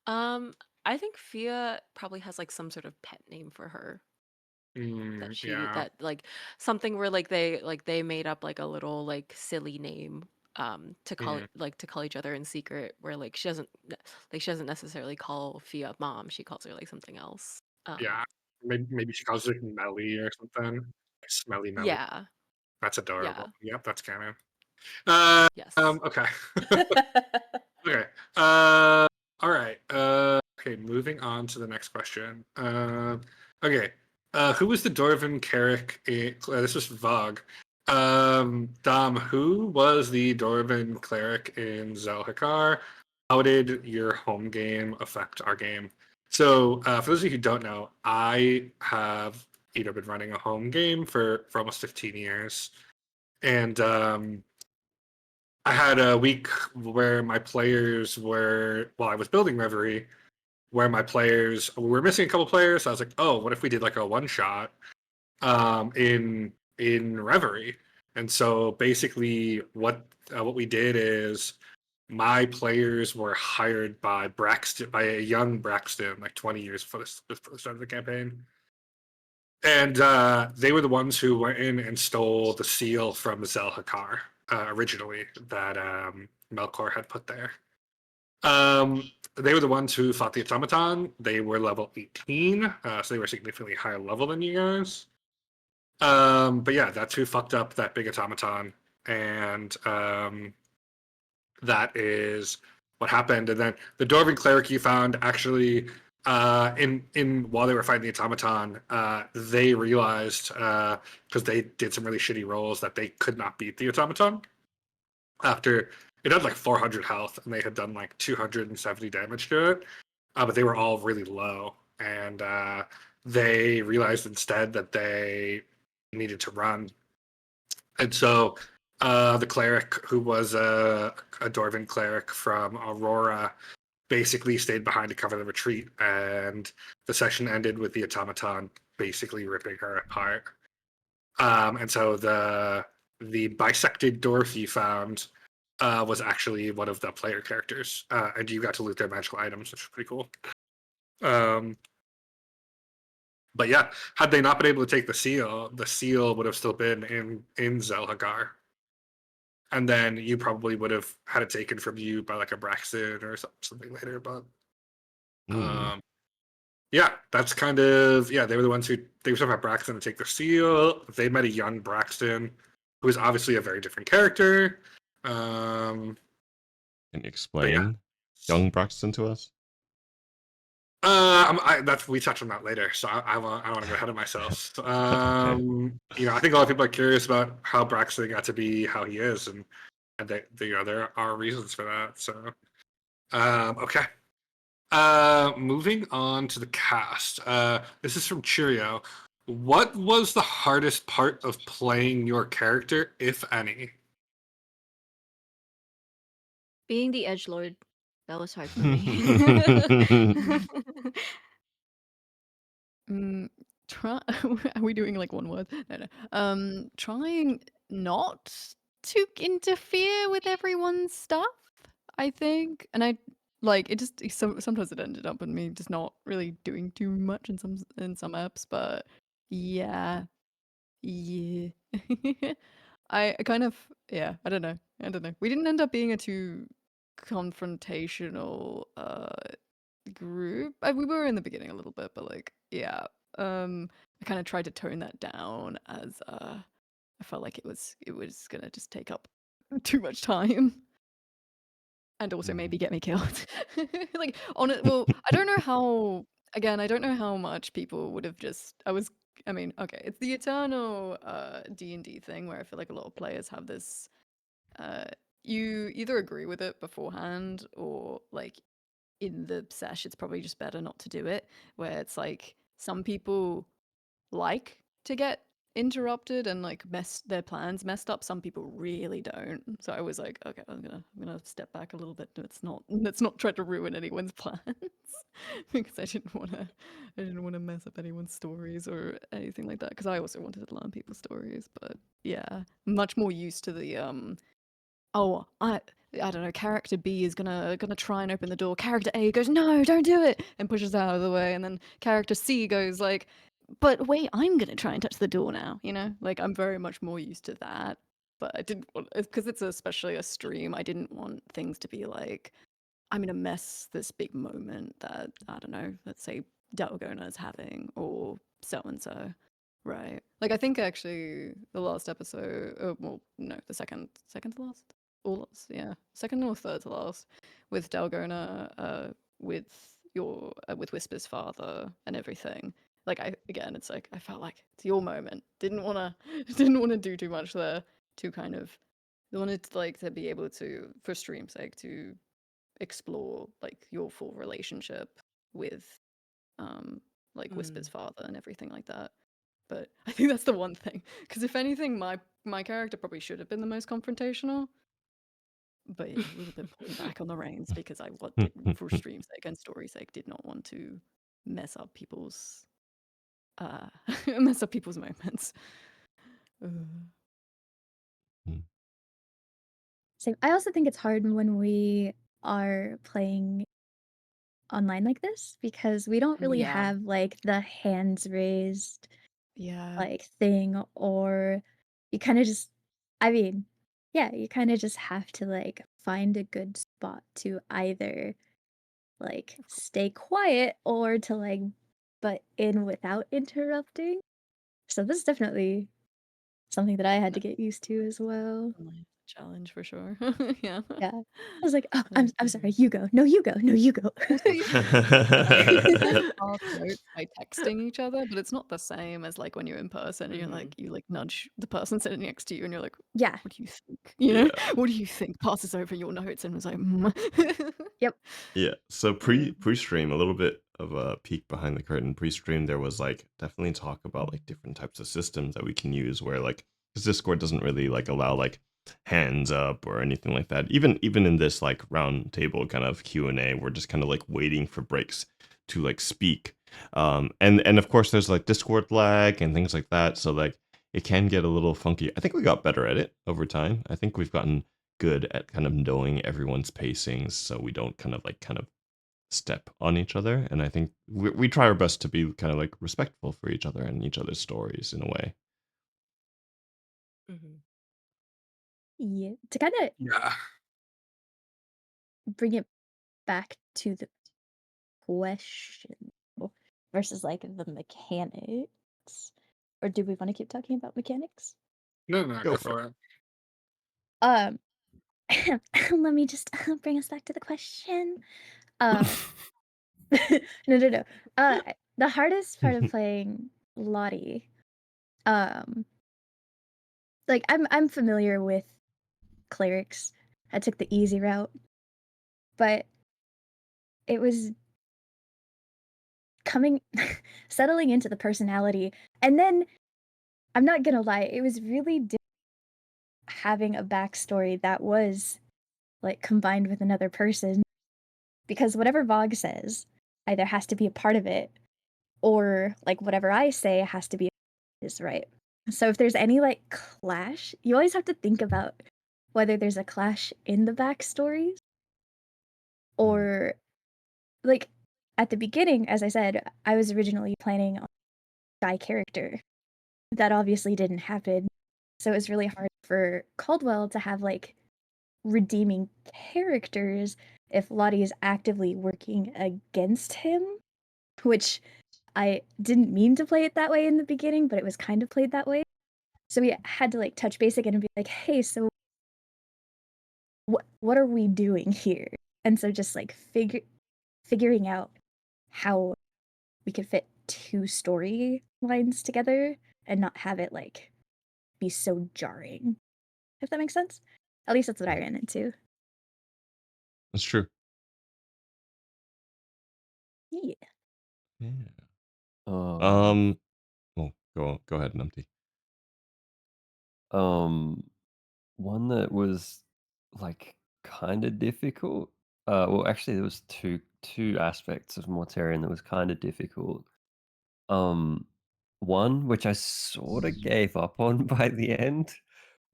I think Fia probably has like some sort of pet name for her Yeah. that like something where like they made up like a little like silly name to call Mm, it like to call each other in secret where like she doesn't necessarily call Fia mom, she calls her like something else. yeah. Maybe she calls her Melly or something. Like, Smelly Melly. Yeah, That's yeah, adorable. Yep, that's canon. yes. Okay. Okay. Uh, all right. Okay, moving on to the next question. Okay. Who was the Dwarven cleric in, this was Vog. Dom, who was the Dwarven cleric in Zelhakar? How did your home game affect our game? So, for those of you who don't know, I have been running a home game for almost 15 years. And I had a week where my players were, while I was building Reverie, where my players we were missing a couple players. So I was like, oh, what if we did like a one shot in Reverie? And so basically, what we did is my players were hired by Braxton, by a young Braxton, like 20 years before the start of the campaign. And they were the ones who went in and stole the seal from Zelhakar originally that Melkor had put there. They were the ones who fought the automaton. They were level 18, so they were significantly higher level than you guys. But yeah, that's who fucked up that big automaton, and that is what happened. And then the Dwarven cleric you found actually in while they were fighting the automaton, they realized because they did some really shitty rolls that they could not beat the automaton after it had like 400 health and they had done like 270 damage to it, but they were all really low, and they realized instead that they needed to run, and so the cleric, who was a Dwarven cleric from Aurora, basically stayed behind to cover the retreat, and the session ended with the automaton basically ripping her apart. And so the bisected dwarf you found was actually one of the player characters, and you got to loot their magical items, which was pretty cool. Um, but yeah, had they not been able to take the seal would have still been in Zelhagar, and then you probably would have had it taken from you by like a Braxton or something later. But Mm. yeah, that's kind of, yeah. They were the ones who they were talking about Braxton to take the seal. They met a young Braxton, who was obviously a very different character. Um, Can you but yeah, explain young Braxton to us? that's we touch on that later, so I don't want to go ahead of myself. Okay. I think a lot of people are curious about how Braxton got to be how he is, and there are reasons for that. So, okay. Moving on to the cast. This is from Chirio. What was the hardest part of playing your character, if any? Being the edgelord, that was hard for me. Mm, try. Are we doing like one word? No, no. Trying not to interfere with everyone's stuff. I think, and I like it. Sometimes it ended up with me just not really doing too much in some apps, but yeah, yeah. I kind of, yeah. I don't know. I don't know. We didn't end up being a too confrontational group. We were in the beginning a little bit, but like, yeah. I kind of tried to tone that down as I felt like it was gonna just take up too much time and also maybe get me killed. Like on it, well, I don't know how. Again, I don't know how much people would have just. I mean, okay, it's the eternal D&D thing where I feel like a lot of players have this. Uh, you either agree with it beforehand or like in the sesh, it's probably just better not to do it. Where it's like some people like to get interrupted and like their plans messed up. Some people really don't. So I was like, okay, I'm gonna step back a little bit. Let's not try to ruin anyone's plans because I didn't want to mess up anyone's stories or anything like that. Because I also wanted to learn people's stories. But yeah, much more used to the oh, I don't know, character B is gonna try and open the door. Character A goes, no, don't do it, and pushes it out of the way. And then character C goes like, but wait, I'm gonna try and touch the door now. You know, like I'm very much more used to that. But I didn't want, because it's especially a stream. I didn't want things to be like, I'm gonna mess this big moment that I don't know. Let's say Dalgona is having, or so and so. Right. Like I think actually the last episode, well, no, the second to last, or last, yeah, second or third to last, with Dalgona, with Whisper's father and everything. Like again, it's like I felt like it's your moment. Didn't wanna didn't wanna do too much there. To kind of wanted to, like to be able to, for stream's sake, to explore like your full relationship with like Whisper's father and everything like that. But I think that's the one thing. Because if anything, my character probably should have been the most confrontational. But yeah, a little bit pulling back on the reins because I what did for stream's sake and story's sake did not want to mess up people's mess up people's moments. So I also think it's hard when we are playing online like this because we don't really Yeah. have like the hands raised Yeah. like thing, or you kind of just, I mean, yeah, you kind of just have to like find a good spot to either like stay quiet or to like butt in without interrupting. So this is definitely something that I had to get used to as well. Challenge for sure. Yeah. Yeah. I was like, "Oh, Oh, I'm sorry, you go. No, you go. No, you go." Also, you can pass notes by texting each other, but it's not the same as like when you're in person and you're like you like nudge the person sitting next to you and you're like, Yeah. what do you think? You know, Yeah. what do you think? Passes over your notes and was like, Yep. Yeah. So pre-stream, a little bit of a peek behind the curtain. Pre-stream, there was like definitely talk about like different types of systems that we can use where like because Discord doesn't really like allow like hands up or anything like that. Even in this like round table kind of Q&A, we're just kind of like waiting for breaks to like speak. And of course there's like Discord lag and things like that. So like it can get a little funky. I think we got better at it over time. I think we've gotten good at kind of knowing everyone's pacings so we don't kind of step on each other. And I think we try our best to be kind of like respectful for each other and each other's stories in a way. Yeah. To kind of Yeah. bring it back to the question versus like the mechanics. Or do we want to keep talking about mechanics? No, Go go for it. for it. Um let me just bring us back to the question. Uh no. The hardest part of playing Lottie, um like I'm familiar with clerics. I took the easy route, but it was coming settling into the personality. And then I'm not gonna lie, it was really having a backstory that was like combined with another person, because whatever Vogue says either has to be a part of it, or like whatever I say has to be is right. So if there's any like clash, you always have to think about whether there's a clash in the backstories, or like at the beginning, as I said, I was originally planning on a guy character. That obviously didn't happen. So it was really hard for Caldwell to have like redeeming characters if Lottie is actively working against him, which I didn't mean to play it that way in the beginning, but it was kind of played that way. So we had to like touch basic and be like, "Hey, so what are we doing here?" And so just like figuring out how we could fit two storylines together and not have it like be so jarring. If that makes sense? At least that's what I ran into. That's true. Yeah. Yeah. Um, Well, go ahead, Numpty. one that was like kind of difficult. Well, actually, there was two aspects of Mortarian that was kind of difficult. Um, one which I sort of gave up on by the end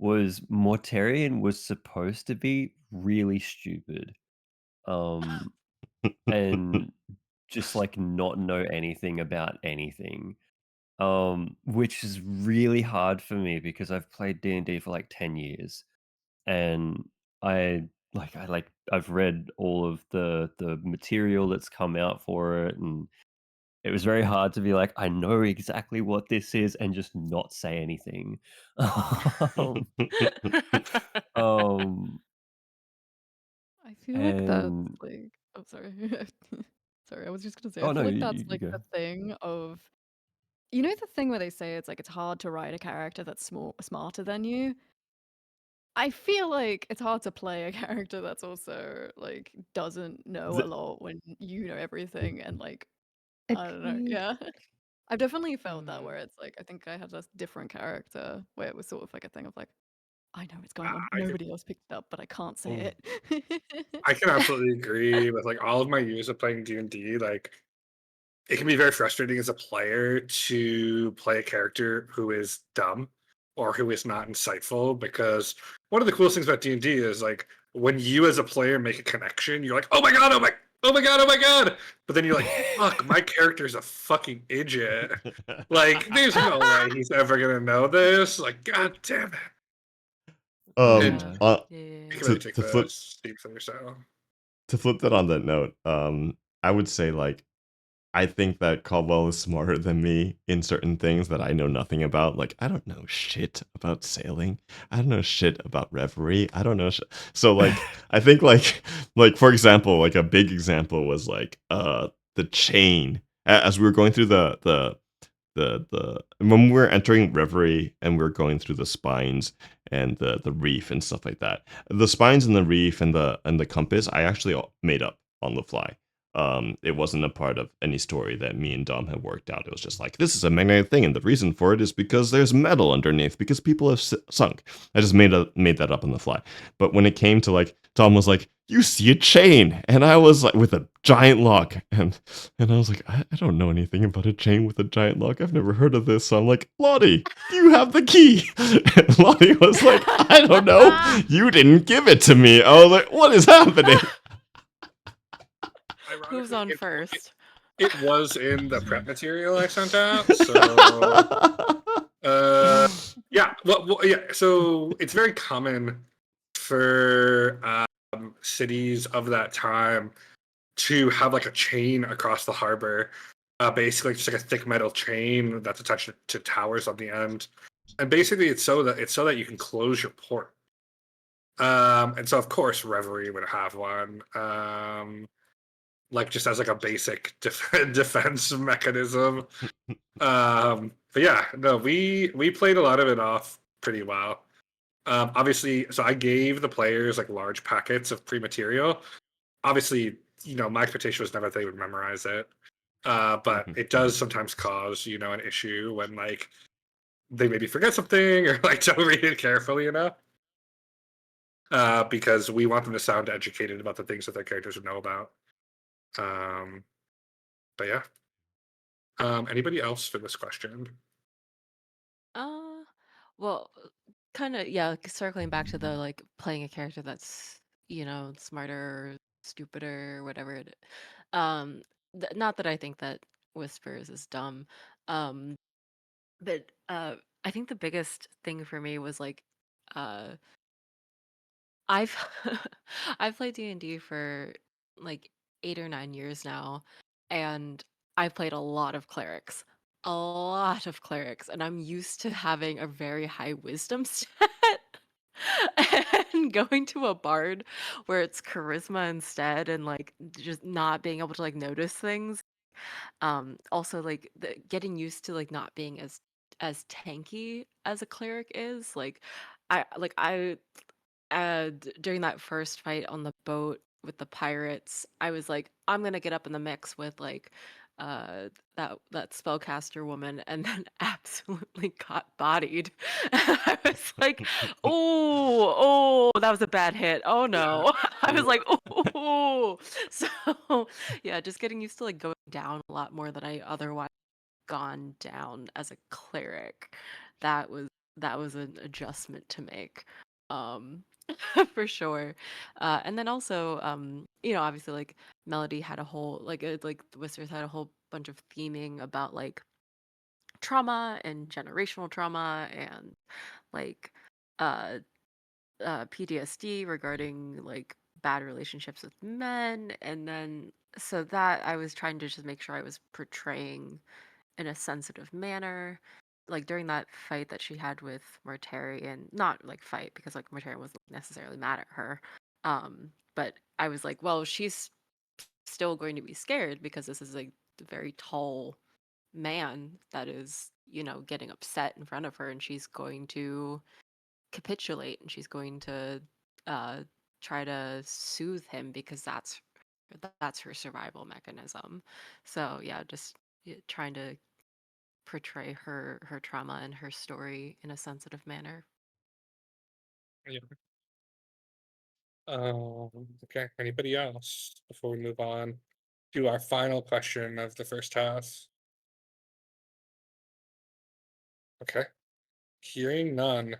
was Mortarian was supposed to be really stupid, and just like not know anything about anything, which is really hard for me because I've played D&D for like 10 years, and I've read all of the material that's come out for it, and it was very hard to be like, I know exactly what this is and just not say anything. Um, um, I feel like that's and like oh sorry. Sorry, I was just gonna say I oh no, feel like you, that's you like go. the thing of you know the thing where they say it's like it's hard to write a character that's smarter than you? I feel like it's hard to play a character that's also like doesn't know a The- lot when you know everything and like I don't know. Agreed. Yeah. I've definitely felt that Mm. where it's like I think I had a different character where it was sort of like a thing of like I know what's going on. I can, Nobody else picked it up, but I can't say Mm. it. I can absolutely agree with like all of my years of playing D&D. Like, it can be very frustrating as a player to play a character who is dumb or who is not insightful, because one of the coolest things about D&D is like when you as a player make a connection, you're like, oh my god, oh my god, oh my god, but then you're like, fuck, my character's a fucking idiot. Like, there's no way he's ever gonna know this. Like, god damn it. And Yeah. yeah. you Yeah. can really take To the flip steam from yourself. that on that note, I would say like I think that Caldwell is smarter than me in certain things that I know nothing about. Like, I don't know shit about sailing. I don't know shit about reverie. I don't know. So, like, I think, like for example, like a big example was like, the chain. As we were going through the when we were entering reverie and we are going through the spines and the reef and stuff like that. The spines and the reef and the compass I actually made up on the fly. It wasn't a part of any story that me and Dom had worked out. It was just like, this is a magnetic thing, and the reason for it is because there's metal underneath, because people have sunk. I just made that up on the fly. But when it came to like, Dom was like, you see a chain, and I was like, with a giant lock, and I was like, I don't know anything about a chain with a giant lock. I've never heard of this. So I'm like, Lottie, you have the key. And Lottie was like, I don't know. You didn't give it to me. I was like, what is happening? Who's Ironically, on first? it was in the prep material I sent out. So, yeah, yeah. So it's very common for cities of that time to have like a chain across the harbor, basically just like a thick metal chain that's attached to towers on the end, and basically it's so that you can close your port. And so of course Reverie would have one. Like just as like a basic defense mechanism. But yeah, no, we played a lot of it off pretty well. Obviously, so I gave the players like large packets of pre-material. Obviously, my expectation was never that they would memorize it. But it does sometimes cause, an issue when like they maybe forget something or like don't read it carefully enough. Because we want them to sound educated about the things that their characters would know about. Um, but yeah. Anybody else for this question? Uh, well, kind of, yeah, circling back to the like playing a character that's, smarter, or stupider, or whatever not that I think that Whispers is dumb. Um, but I think the biggest thing for me was like uh I've I've played D&D for like 8 or 9 years now, and I've played a lot of clerics. A lot of clerics, and I'm used to having a very high wisdom stat. And going to a bard where it's charisma instead and like just not being able to like notice things. Also like getting used to like not being as tanky as a cleric is. Like I during that first fight on the boat with the pirates, I was like, I'm gonna get up in the mix with like uh that spellcaster woman, and then absolutely got bodied. I was like, that was a bad hit. Oh Yeah. no. I was like, oh. So yeah, just getting used to like going down a lot more than I otherwise gone down as a cleric. That was that was an adjustment to make. Um for sure. And then also, obviously like Melody had a whole like the Whispers had a whole bunch of theming about like trauma and generational trauma and like uh PTSD regarding like bad relationships with men. And then so that I was trying to just make sure I was portraying in a sensitive manner. Like during that fight that she had with Mortarian, not like fight because like Mortarian wasn't necessarily mad at her. But I was like, well, she's still going to be scared because this is like a very tall man that is, getting upset in front of her, and she's going to capitulate, and she's going to uh try to soothe him because that's her survival mechanism. So yeah, just trying to portray her trauma and her story in a sensitive manner. Yeah. Okay. Anybody else before we move on to our final question of the first half? Okay. Hearing none.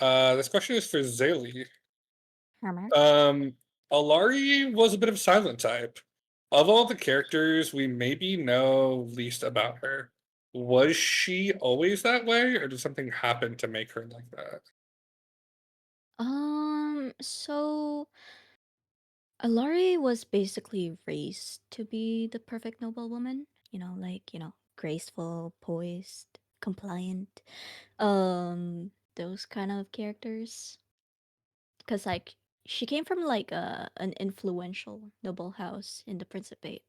This question is for Zaylee. Um, Alarie was a bit of a silent type. Of all the characters we maybe know least about her, was she always that way, or did something happen to make her like that? So Alari was basically raised to be the perfect noble woman. Graceful, poised, compliant. Those kind of characters. Because she came from like an influential noble house in the Principate.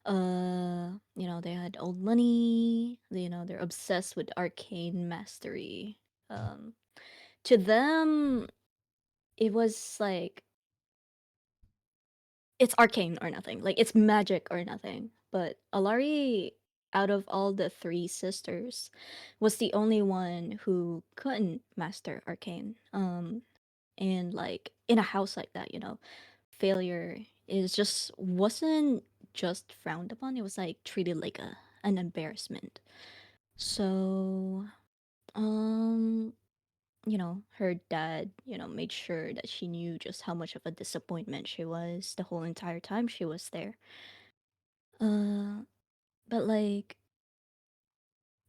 They had old money. They're obsessed with arcane mastery. Um, to them, it was like it's arcane or nothing. Like it's magic or nothing. But Alari, out of all the three sisters, was the only one who couldn't master arcane. And like in a house like that, failure is just wasn't just frowned upon. It was like treated like an embarrassment. So, um, her dad, made sure that she knew just how much of a disappointment she was the whole entire time she was there. Uh, but like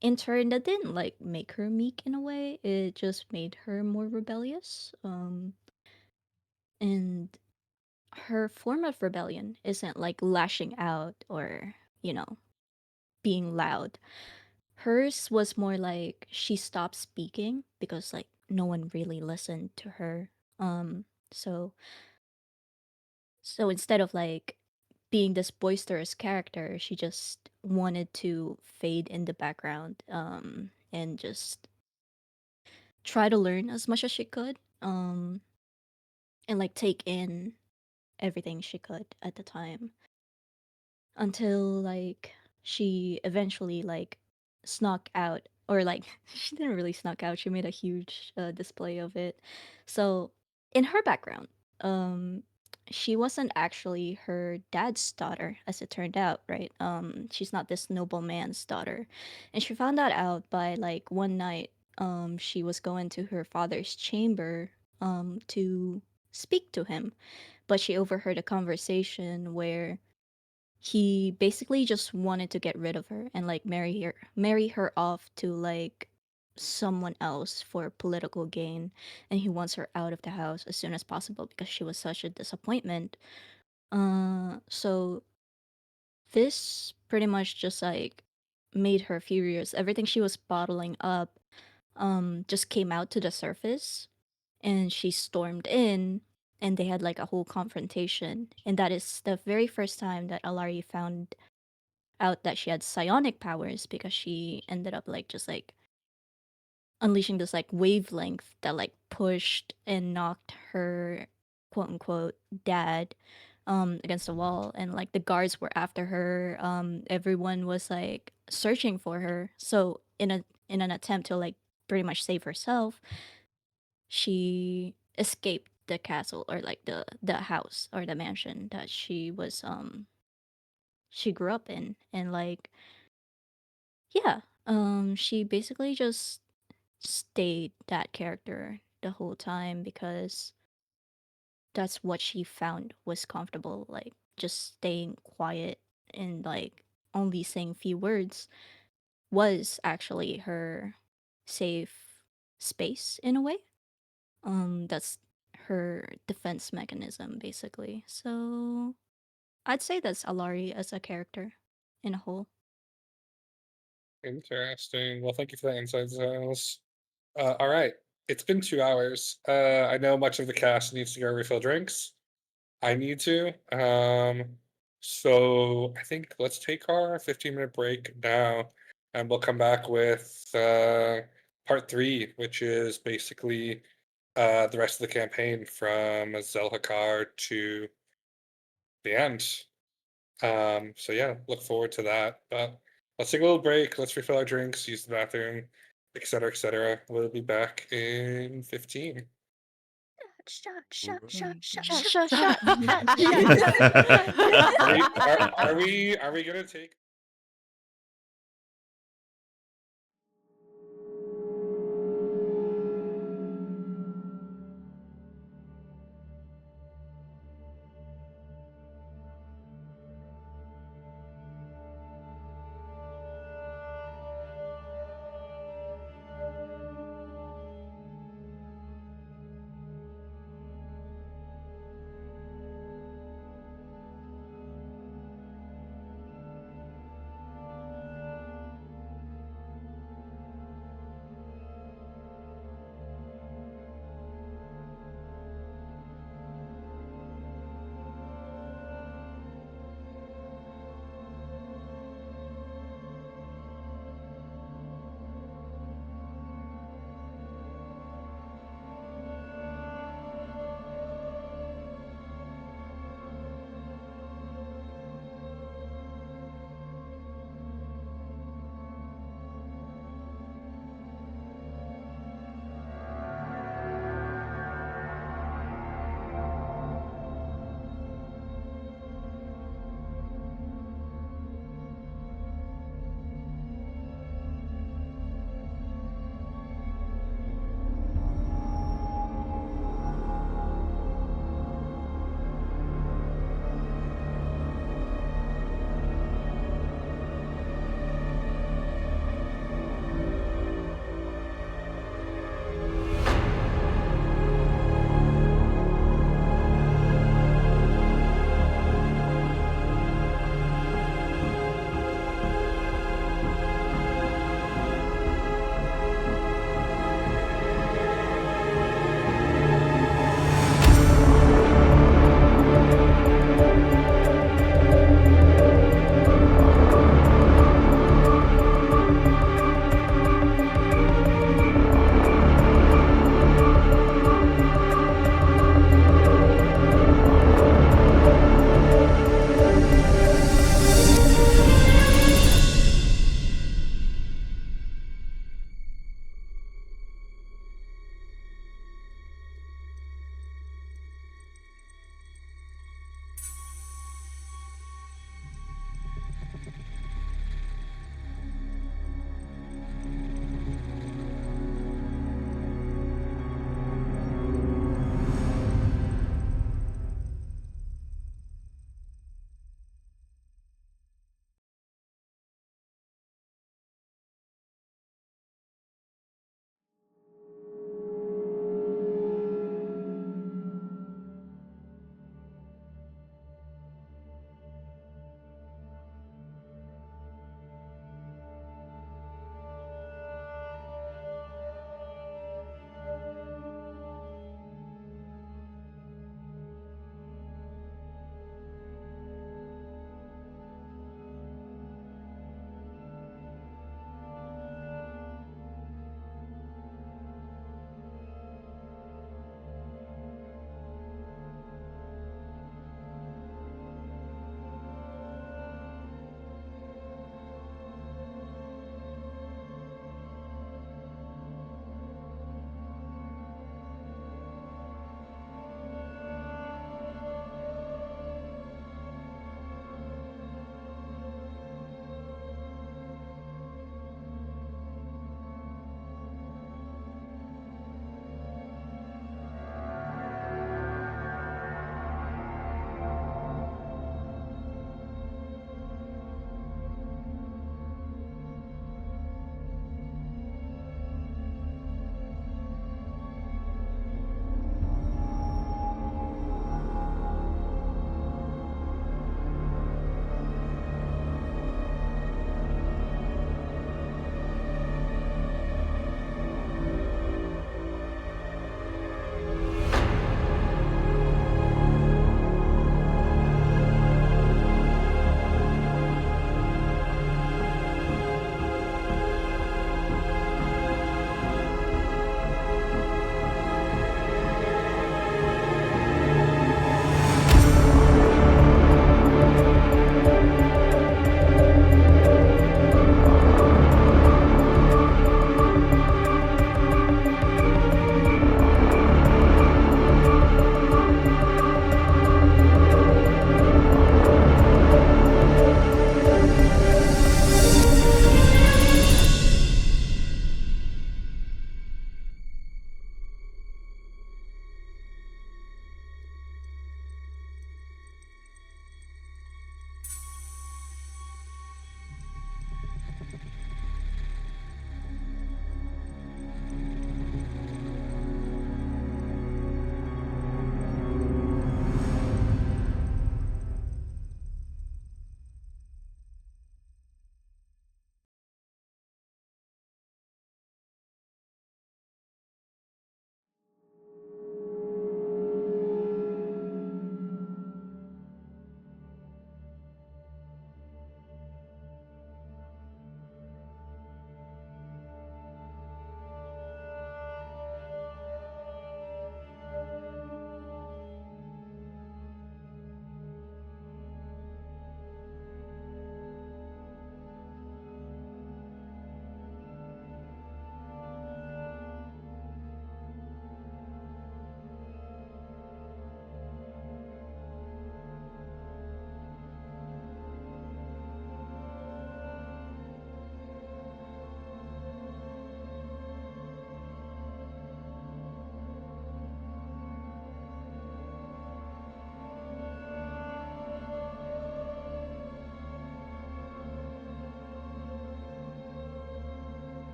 in turn, that didn't like make her meek in a way. It just made her more rebellious. And her form of rebellion isn't like lashing out or, being loud. Hers was more like she stopped speaking because like no one really listened to her. So instead of like being this boisterous character, she just wanted to fade in the background and just try to learn as much as she could and like take in everything she could at the time until like she eventually like snuck out or like she didn't really snuck out, she made a huge display of it. So in her background, um she wasn't actually her dad's daughter, as it turned out, right? She's not this nobleman's daughter, and she found that out by like one night. She was going to her father's chamber to speak to him, but she overheard a conversation where he basically just wanted to get rid of her and like marry her off to like someone else for political gain, and he wants her out of the house as soon as possible because she was such a disappointment. So this pretty much just like made her furious. Everything she was bottling up just came out to the surface, and she stormed in, and they had like a whole confrontation, and that is the very first time that Alari found out that she had psionic powers, because she ended up like just like unleashing this like wavelength that like pushed and knocked her quote unquote dad against the wall, and like the guards were after her. Everyone was like searching for her, so in an attempt to like pretty much save herself, she escaped the castle, or like the house or the mansion that she grew up in. And like, yeah, she basically just stayed that character the whole time because that's what she found was comfortable. Like just staying quiet and like only saying few words was actually her safe space in a way. That's her defense mechanism basically. So I'd say that's Alarie as a character in a whole. Interesting. Well, thank you for that insight, Zales. All right. It's been 2 hours. I know much of the cast needs to go refill drinks. I need to. So I think let's take our 15-minute break now, and we'll come back with part 3, which is basically the rest of the campaign from Zelhakar to the end. So yeah, look forward to that. But let's take a little break. Let's refill our drinks, use the bathroom, etc., etc. We'll be back in 15. Shot, shot, shot, shot, Shut, shot, shut, shut. Are we gonna take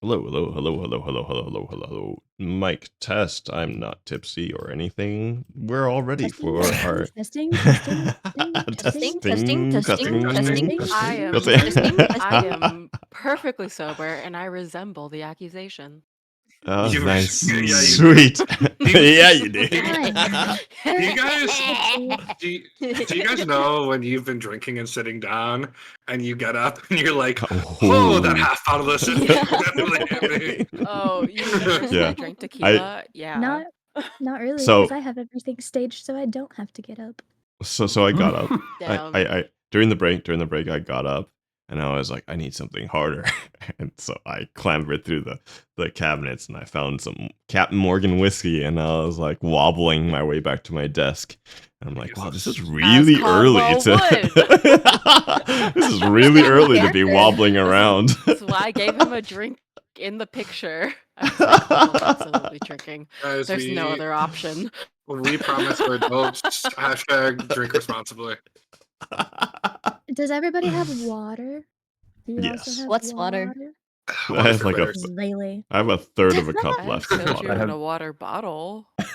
Hello, hello, hello, hello, hello, hello, hello, hello. Mic test. I'm not tipsy or anything. We're all ready for our testing. Testing, testing, testing, testing. I am Testing, I am perfectly sober and I resemble the accusation. Oh, You- nice. yeah, you do. Sweet. yeah, you did. Nice. Do you guys do you guys know when you've been drinking and sitting down and you get up and you're like, oh, that half bottle of cinnamon definitely hit me. Oh, you mean the first time Yeah. I drank tequila? Yeah. Not really, So- because I have everything staged, so I don't have to get up. So I got up. Damn. I during the break I got up and I was like, I need something harder. And so I clambered through the cabinets and I found some Captain Morgan whiskey and I was like wobbling my way back to my desk. And I'm like, wow, this is really early to This is really early to be wobbling around. That's why I gave him a drink in the picture. I was like, Caldwell's absolutely drinking. Guys, There's no other option. we promise we're adults. Hashtag drink responsibly. Does everybody have water? Do you Yes. also have What's water? I have like a Lele. I have a third of a cup I left of filled you water. in a water bottle. I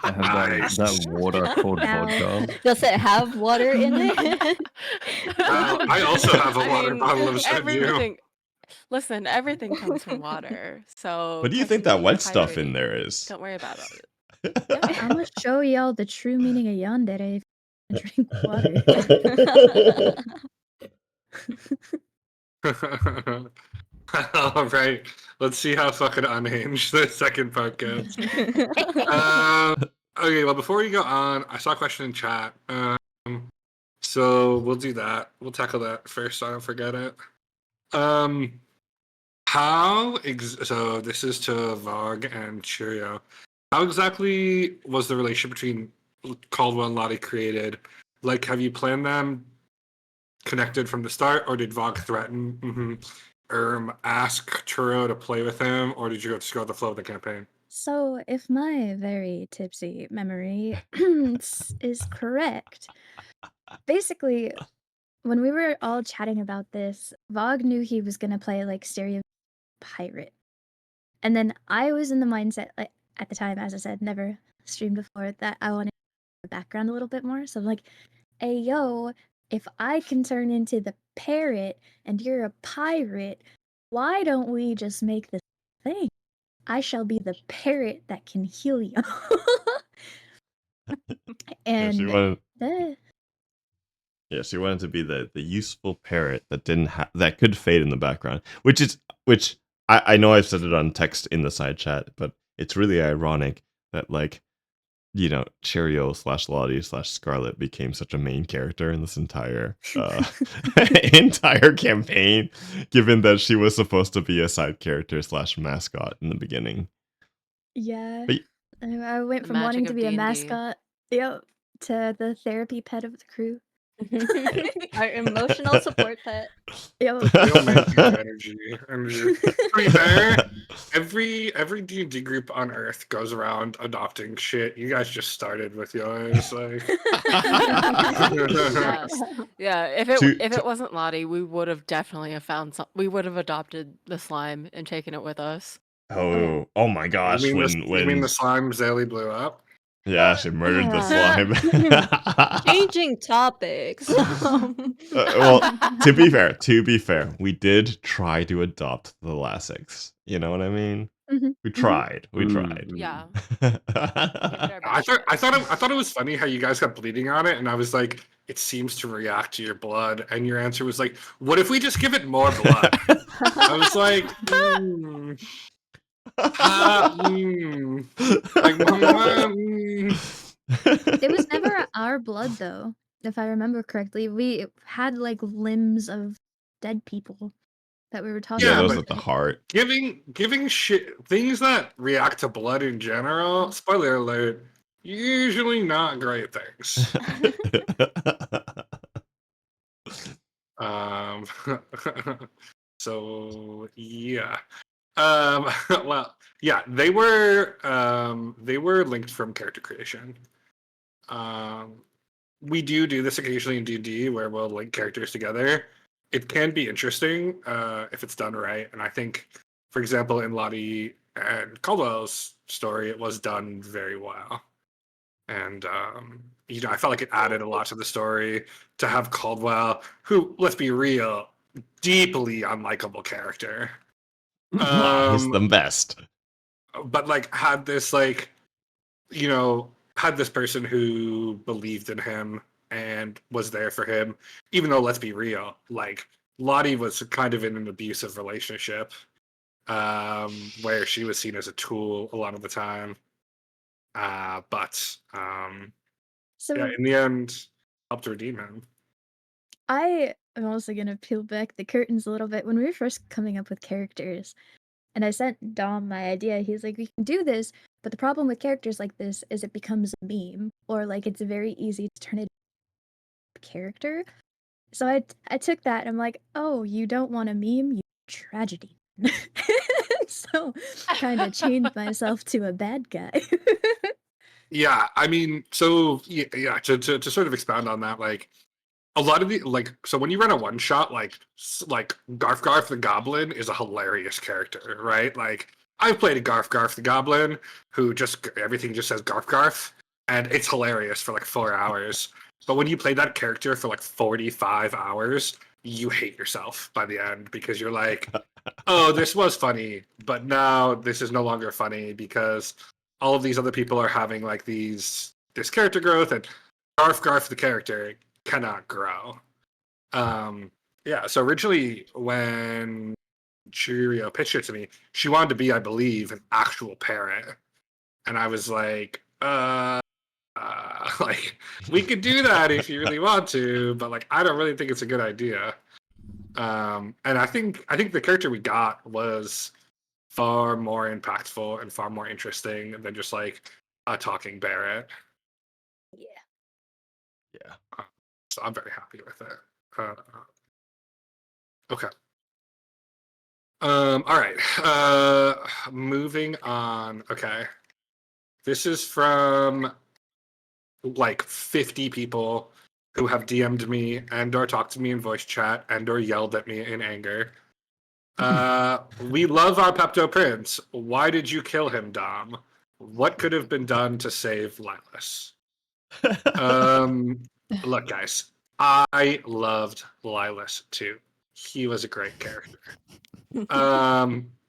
have Nice. that water called Ow. vodka. Does it have water in it? I also have a I water mean, bottle of Shed You. everything. Listen, everything comes from water. So What do you think that technically you're wet stuff in hydrating. there is? Don't worry about it. I'm gonna show y'all the true meaning of yandere if you drink water. All right, let's see how fucking unhinged the second part gets. Okay, well, before we go on, I saw a question in chat. So we'll do that. We'll tackle that first so I don't forget it. So this is to Vog and Chirio. How exactly was the relationship between Caldwell and Lottie created? Like, have you planned them connected from the start, or did Vog threaten, ask Chirio to play with him, or did you just go with the flow of the campaign? So, if my very tipsy memory is correct, basically, when we were all chatting about this, Vog knew he was gonna play like stereo pirate, and then I was in the mindset, like at the time, as I said, never streamed before, that I wanted the background a little bit more. So I'm like, "Hey, yo, if I can turn into the parrot and you're a pirate, why don't we just make this thing? I shall be the parrot that can heal you." Yeah, she And wanted, the she wanted to be the useful parrot that didn't that could fade in the background, which I know I've said it on text in the side chat, but it's really ironic that like Chirio / Lottie / Scarlet became such a main character in this entire entire campaign, given that she was supposed to be a side character / mascot in the beginning. yeah, But I went The from wanting magic to of be a D&D. mascot, yep, to the therapy pet of the crew. Our emotional support pet. Yep. Real man energy. To be fair, every D&D group on Earth goes around adopting shit. You guys just started with yours, like. Yes. Yeah, if To- it wasn't Lottie, we would have definitely have found some. We would have adopted the slime and taken it with us. oh my gosh, you mean when the slime Zaylee blew up? yeah, she murdered the Yeah. slime. Changing topics. Well, to be fair, we did try to adopt the Lassix. You know what I mean? Mhm, We mhm. tried. We Mm, tried. mm. Yeah. We did our I best. thought it was funny how you guys got bleeding on it, and I was like, it seems to react to your blood, and your answer was like, what if we just give it more blood? I was like, like, It was never our blood, though, if I remember correctly. We had like limbs of dead people that we were tossing. Yeah, Yeah, those but at the heart. giving shit things that react to blood in general. Spoiler alert. Usually not great things. Um, so yeah. Well, yeah, they were linked from character creation. We do this occasionally in D&D where we'll link characters together. It can be interesting if it's done right, and I think for example, in Lottie and Caldwell's story, it was done very well. And I felt like it added a lot to the story to have Caldwell, who, let's be real, deeply unlikable character. He's the best. But like had this like, had this person who believed in him and was there for him, even though, let's be real, like Lottie was kind of in an abusive relationship, where she was seen as a tool a lot of the time. But yeah, in the end, helped redeem him. I am also gonna peel back the curtains a little bit. When we were first coming up with characters, and I sent Dom my idea, he's like, "We can do this, but the problem with characters like this is it becomes a meme, or like it's very easy to turn it into a character." So I took that and I'm like, "Oh, you don't want a meme, you tragedy." So kind of chained myself to a bad guy. Yeah, I mean, so yeah, to sort of expound on that, like a lot of the so when you run a one shot, like Garf the Goblin is a hilarious character, right? Like I've played a Garf the Goblin who just everything just says Garf, and it's hilarious for like 4 hours. But when you play that character for like 45 hours, you hate yourself by the end because you're like, oh, this was funny, but now this is no longer funny because all of these other people are having like this character growth, and Garf the character cannot grow. Yeah, so originally when Chirio pitched it to me, she wanted to be, I believe, an actual parrot. And I was like, like, we could do that if you really want to, but like I don't really think it's a good idea. And I think the character we got was far more impactful and far more interesting than just like a talking parrot. Yeah. Yeah. So I'm very happy with it. Okay. All right. Moving on. Okay. This is from like 50 people who have DM'd me and or talked to me in voice chat and or yelled at me in anger. We love our Pepto Prince. Why did you kill him, Dom? What could have been done to save Lilas? Look, guys, I loved Lilas too. He was a great character.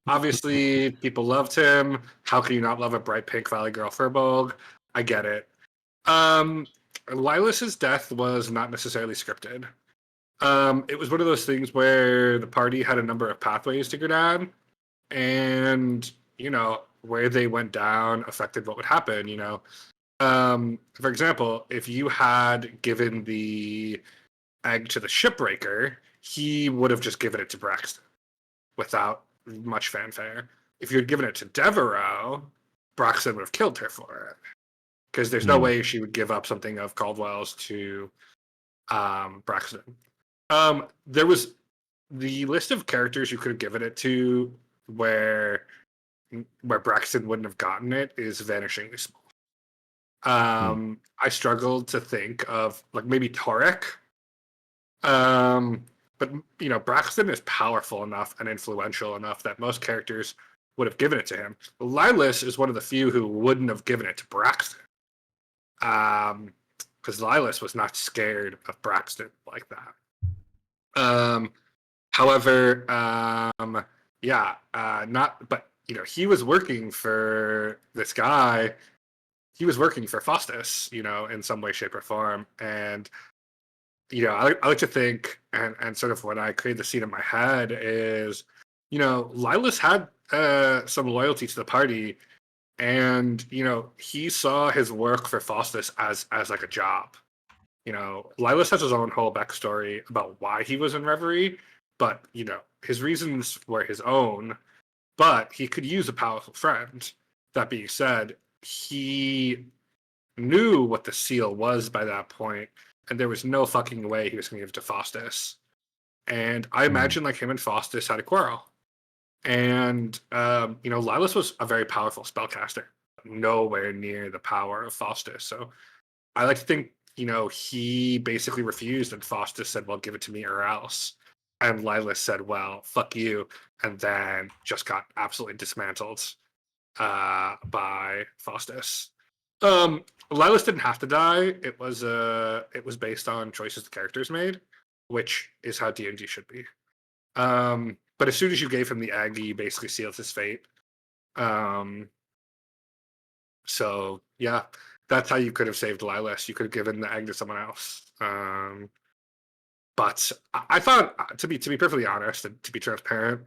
Obviously, people loved him. How can you not love a bright pink Valley Girl Furbolg? I get it. Lilas's death was not necessarily scripted. It was one of those things where the party had a number of pathways to go down, and where they went down affected what would happen. For example, if you had given the egg to the shipbreaker, he would have just given it to Braxton without much fanfare. If you had given it to Devereaux, Braxton would have killed her for it. Because there's no way she would give up something of Caldwell's to Braxton. There was the list of characters you could have given it to where Braxton wouldn't have gotten it is vanishingly small. I struggled to think of like maybe Torek. But Braxton is powerful enough and influential enough that most characters would have given it to him. Lilas is one of the few who wouldn't have given it to Braxton. Because Lilas was not scared of Braxton like that. However, he was working for this guy. He was working for Faustus, in some way, shape, or form. And I like to think, and sort of when I create the scene in my head is, Lilas had some loyalty to the party, and he saw his work for Faustus as like a job. Lilas has his own whole backstory about why he was in Reverie, but his reasons were his own. But he could use a powerful friend. That being said, he knew what the seal was by that point, and there was no fucking way he was going to give it to Faustus. And I imagine like him and Faustus had a quarrel. And Lilas was a very powerful spellcaster, nowhere near the power of Faustus. So I like to think he basically refused, and Faustus said, "Well, give it to me or else." and Lilas said, "Well, fuck you," and then just got absolutely dismantled by Faustus. Lilas didn't have to die. It was based on choices the characters made, which is how D&D should be. But as soon as you gave him the egg, you basically sealed his fate. So yeah, that's how you could have saved Lilas. You could have given the egg to someone else. But I thought, to be perfectly honest and to be transparent,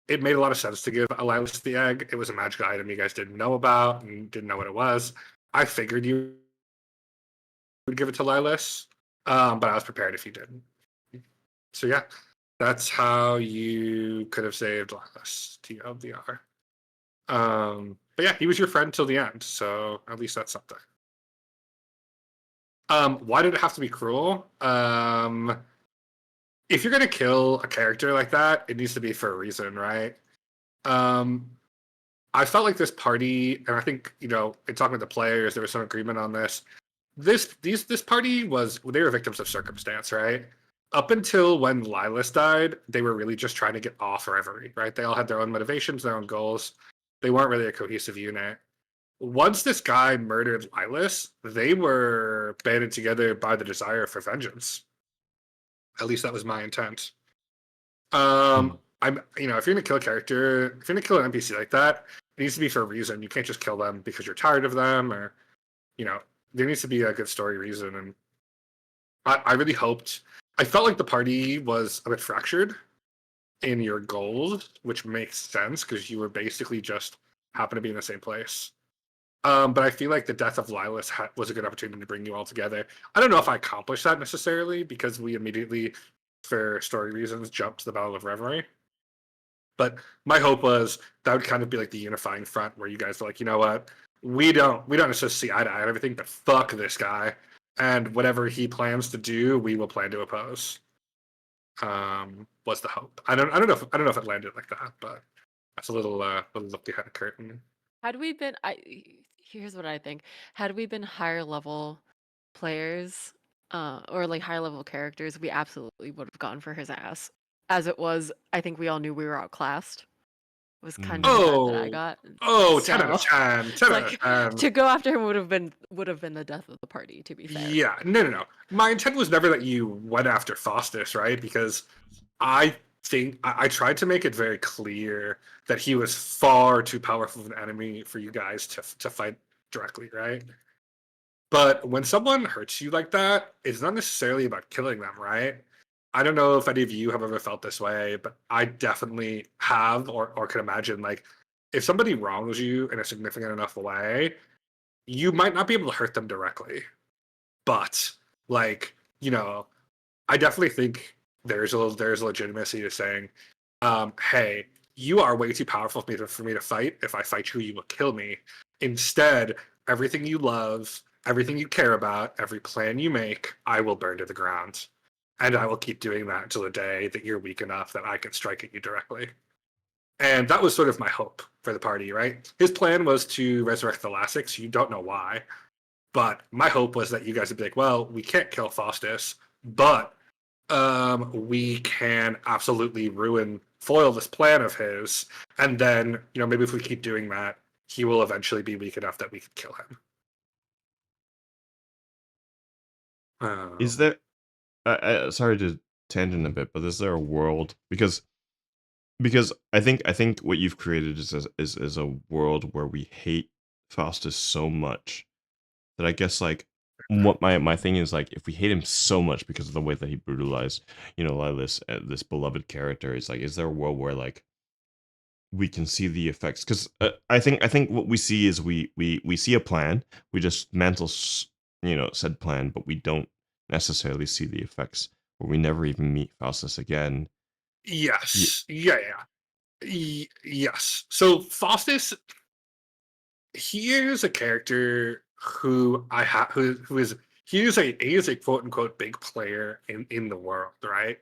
it made a lot of sense to give Lilas the egg. It was a magical item you guys didn't know about and didn't know what it was. I figured you would give it to Lilas, but I was prepared if you didn't. So yeah, that's how you could have saved Lilas, TLDR. But yeah, he was your friend till the end, so at least that's something. Why did it have to be cruel? If you're gonna kill a character like that, it needs to be for a reason, right? I felt like this party, and I think, in talking with the players, there was some agreement on this. This party they were victims of circumstance, right? Up until when Lilas died, they were really just trying to get off Reverie, right? They all had their own motivations, their own goals. They weren't really a cohesive unit. Once this guy murdered Lilas, they were banded together by the desire for vengeance. At least that was my intent. If you're gonna kill a character, if you're gonna kill an NPC like that, it needs to be for a reason. You can't just kill them because you're tired of them, or there needs to be a good story reason. And I really hoped. I felt like the party was a bit fractured in your goals, which makes sense because you were basically just happen to be in the same place. But I feel like the death of Lilas was a good opportunity to bring you all together. I don't know if I accomplished that necessarily because we immediately, for story reasons, jumped to the Battle of Reverie. But my hope was that would kind of be like the unifying front where you guys were like, you know what, we don't necessarily see eye to eye on everything, but fuck this guy, and whatever he plans to do, we will plan to oppose. Was the hope. I don't know if it landed like that, but that's a little look behind the curtain. Had we been, here's what I think. Had we been higher level players, or like higher level characters, we absolutely would have gone for his ass. As it was, I think we all knew we were outclassed. Was kind of the vibe that I got. 10 out of 10. 10 out of 10. To go after him would have been the death of the party, to be fair. Yeah, no. My intent was never that you went after Faustus, right? Because I think I tried to make it very clear that he was far too powerful of an enemy for you guys to fight directly, right? But when someone hurts you like that, it's not necessarily about killing them, right? I don't know if any of you have ever felt this way, but I definitely have or can imagine, like, if somebody wrongs you in a significant enough way, you might not be able to hurt them directly. But, like, I definitely think there's legitimacy to saying, hey, you are way too powerful for me to fight. If I fight you, you will kill me. Instead, everything you love, everything you care about, every plan you make, I will burn to the ground. And I will keep doing that until the day that you're weak enough that I can strike at you directly. And that was sort of my hope for the party, right? His plan was to resurrect the Thalassics. You don't know why. But my hope was that you guys would be like, well, we can't kill Faustus, but we can absolutely foil this plan of his. And then, maybe if we keep doing that, he will eventually be weak enough that we can kill him. Is there... sorry to tangent a bit, but is there a world because I think what you've created is a world where we hate Faustus so much that I guess like what my thing is, like, if we hate him so much because of the way that he brutalized Lilas, this beloved character, is like, is there a world where like we can see the effects? Because I think what we see is we see a plan, we just said plan, but we don't necessarily see the effects, or we never even meet Faustus again. Yes. Yeah. Yes. So Faustus, he is a character who he is a quote unquote big player in the world, right?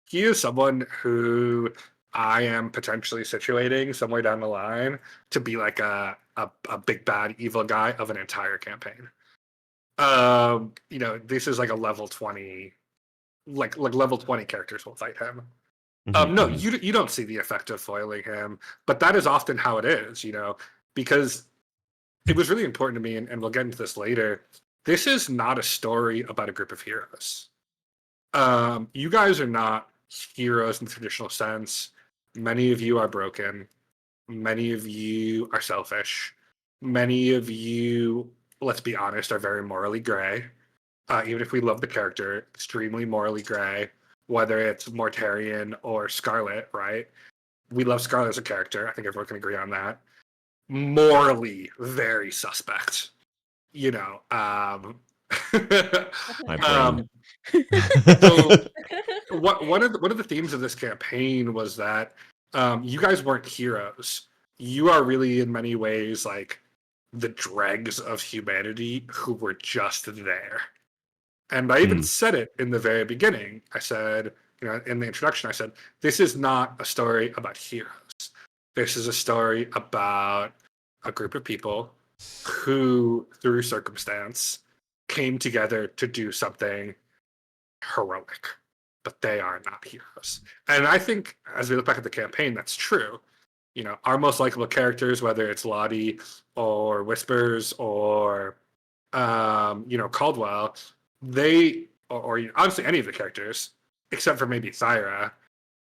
He is someone who I am potentially situating somewhere down the line to be like a big bad evil guy of an entire campaign. This is like a level 20, like level 20 characters will fight him. No, Mhm. you don't see the effect of foiling him, but that is often how it is, because it was really important to me, and we'll get into this later. This is not a story about a group of heroes. You guys are not heroes in the traditional sense. Many of you are broken. Many of you are selfish. Many of you, let's be honest, are very morally gray. Even if we love the character, extremely morally gray, whether it's Mortarian or Scarlet, right? We love Scarlet as a character. I think everyone can agree on that. Morally, very suspect. You know, My um, brain. so one of the themes of this campaign was that you guys weren't heroes. You are really, in many ways, like the dregs of humanity who were just there. And I even said it in the very beginning. I said, in the introduction, I said, this is not a story about heroes. This is a story about a group of people who, through circumstance, came together to do something heroic, but they are not heroes. And I think as we look back at the campaign, that's true. Our most likable characters, whether it's Lottie or Whispers or Caldwell, they or honestly any of the characters, except for maybe Thyra,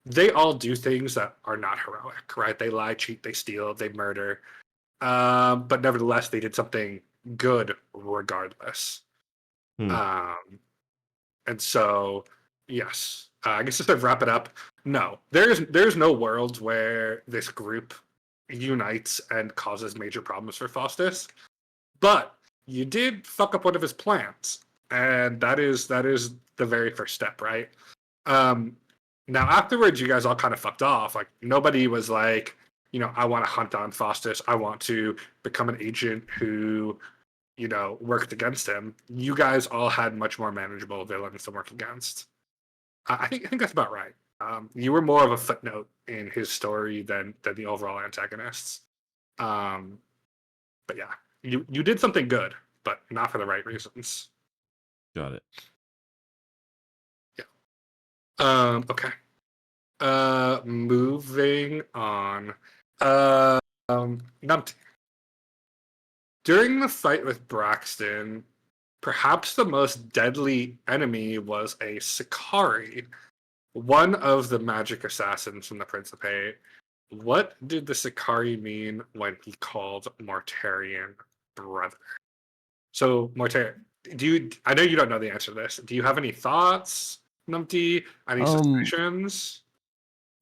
they all do things that are not heroic, right? They lie, cheat, they steal, they murder. But nevertheless, they did something good regardless. Hmm. And so, yes, I guess just to wrap it up, no, there's no world where this group unites and causes major problems for Faustus. But you did fuck up one of his plans, and that is the very first step, right? Now afterwards, you guys all kind of fucked off. Like nobody was like, I want to hunt down Faustus. I want to become an agent who, worked against him. You guys all had much more manageable villains to work against. I think that's about right. You were more of a footnote in his story than the overall antagonists. Um, but yeah, you did something good, but not for the right reasons. Got it. Yeah. Okay. Moving on. Numpty. During the fight with Braxton, perhaps the most deadly enemy was a Sicari, one of the magic assassins from the Principate. What did the Sicari mean when he called Mortarian brother? So, Mortarian, I know you don't know the answer to this. Do you have any thoughts, Numpty? Any suspicions?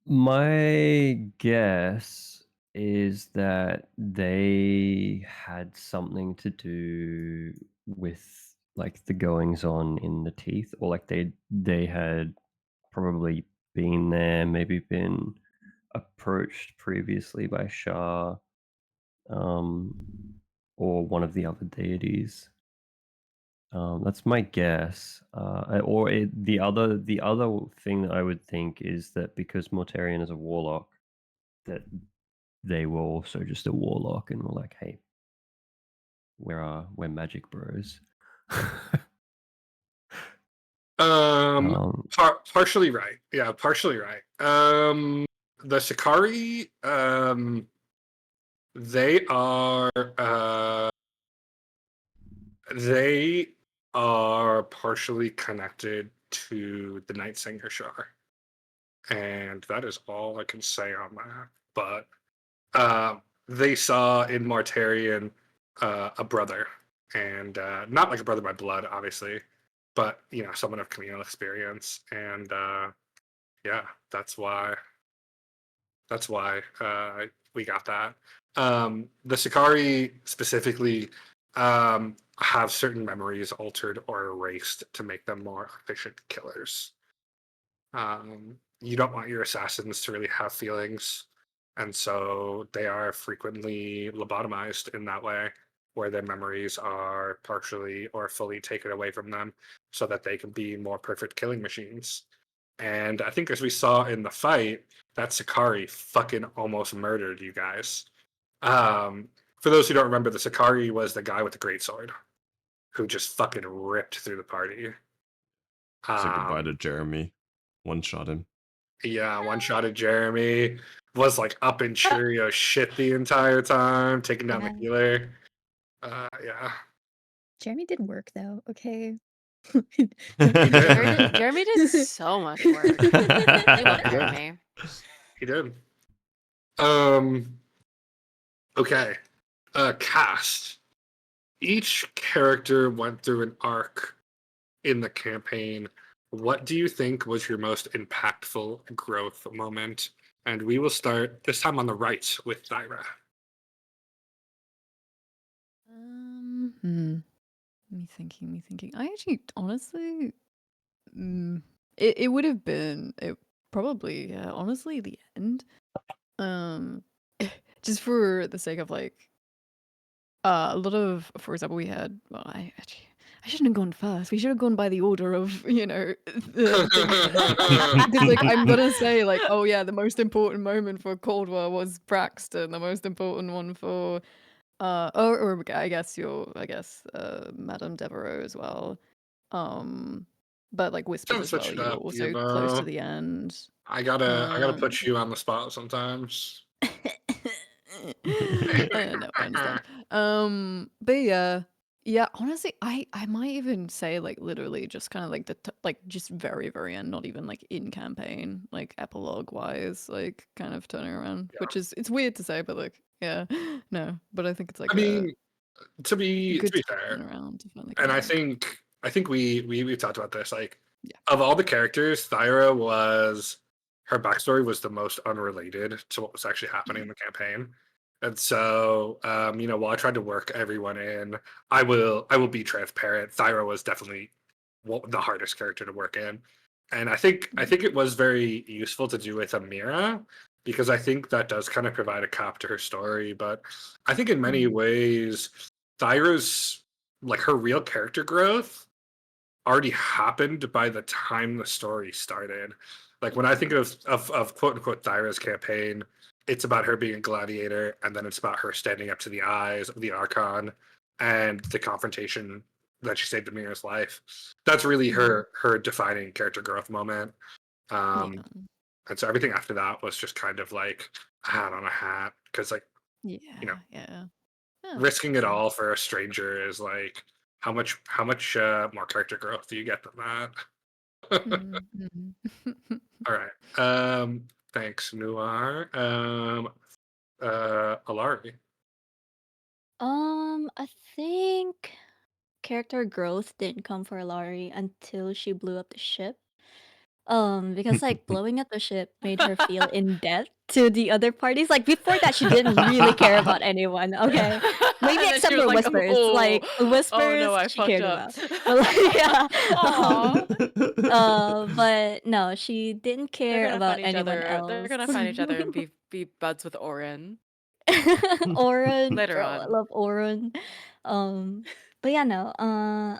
My guess is that they had something to do with like the goings on in the teeth, or like they had probably been there, maybe been approached previously by Shah, or one of the other deities. That's my guess. The other thing that I would think is that because Mortarian is a warlock, that they were also just a warlock and were like, "Hey, we're magic bros." Partially right. Yeah, partially right. The Sicari, they are they are partially connected to the Night Singer Shar, and that is all I can say on that. But they saw in Mortarian a brother, and not like a brother by blood, obviously, but someone of communal experience, and yeah, that's why we got that. The Sicari specifically have certain memories altered or erased to make them more efficient killers. You don't want your assassins to really have feelings, and so they are frequently lobotomized in that way, where their memories are partially or fully taken away from them so that they can be more perfect killing machines. And I think as we saw in the fight, that Sicari fucking almost murdered you guys. For those who don't remember, the Sicari was the guy with the greatsword who just fucking ripped through the party. Say goodbye to Um, Jeremy. One shot him. Yeah, one-shotted Jeremy. Was like up in Chirio shit the entire time, taking down the Yeah. healer. Yeah. Jeremy did work though, okay? Jeremy did so much work. We love He did. Jeremy. He did. Um. Okay. Cast. Each character went through an arc in the campaign. What do you think was your most impactful growth moment? And we will start this time on the right with Thyra. Me thinking. I actually, honestly, it would have been probably, yeah, honestly, the end. Just for the sake of like a lot of, for example, we had. Well, I shouldn't have gone first. We should have gone by the order of, the things. Because like I'm gonna say like, oh yeah, the most important moment for Caldwell was Braxton. The most important one for or I guess Madame Devereaux as well. But like Whispers Don't as switch well. it You were up, also close to Eva. the end. I gotta Um, put you on the spot sometimes. no, I understand. But yeah. Honestly, I might even say like literally just kind of like like just very very end, not even like in campaign, like epilogue wise, like kind of turning around, Yeah. which is it's weird to say, but like yeah, no, but I think it's like I mean, to be good fair, turnaround to finally and come back. I think we've talked about this. Like, Yeah. of all the characters, Thyra was her backstory was the most unrelated to what was actually happening in the campaign. And so, while I tried to work everyone in, I will be transparent. Thyra was definitely the hardest character to work in, and I think it was very useful to do with Amira because I think that does kind of provide a cap to her story. But I think in many ways, Thyra's like her real character growth already happened by the time the story started. Like when I think of quote unquote Thyra's campaign, it's about her being a gladiator, and then it's about her standing up to the eyes of the Archon and the confrontation that she saved Amira's life. That's really her defining character growth moment. Um, Yeah. and so everything after that was just kind of like a hat on a hat because like Yeah. you know Yeah. Oh, risking it fair. all for a stranger is like how much more character growth do you get than that? Mhm. All right. Thanks, Noir. Alarie. I think character growth didn't come for Laurie until she blew up the ship. Because like blowing up the ship made her feel in debt to the other parties. Like before that, she didn't really care about anyone. Okay, maybe And then she except was for like, Whispers. Like oh no, Whispers, I she fucked cared up. about. But like, yeah. Aw. But no, she didn't They're care gonna about find each anyone other. They're else. gonna find each other and be buds with Orin Oren, later bro, I on. love Oren. But yeah, no.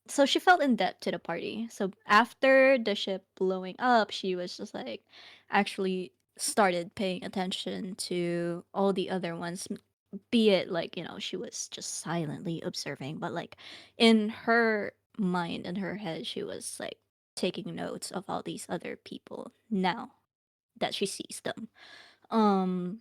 So she felt in debt to the party. So after the ship blowing up, she was just like actually started paying attention to all the other ones. Be it like, she was just silently observing, but like in her mind and her head, she was like taking notes of all these other people now that she sees them. Um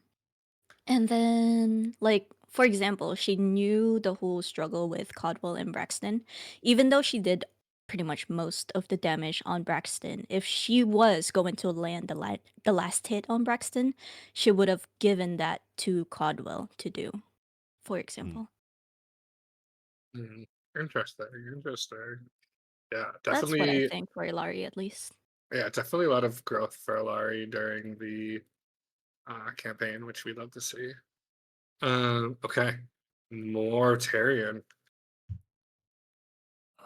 and then, like, for example, she knew the whole struggle with Codwell and Braxton. Even though she did pretty much most of the damage on Braxton, if she was going to land the last hit on Braxton, she would have given that to Codwell to do, for example. Mm, interesting. Interesting. Yeah, That's what I definitely. think for Ilari, at least. Yeah, definitely a lot of growth for Alarie during the campaign, which we love to see. Okay. Mortarian.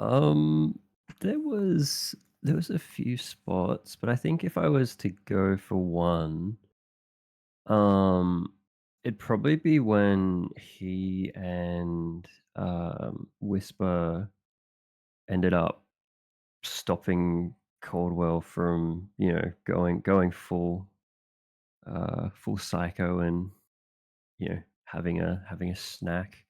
Um, there was a few spots, but I think if I was to go for one, it'd probably be when he and Whisper ended up stopping Caldwell from, going full psycho and, having a snack.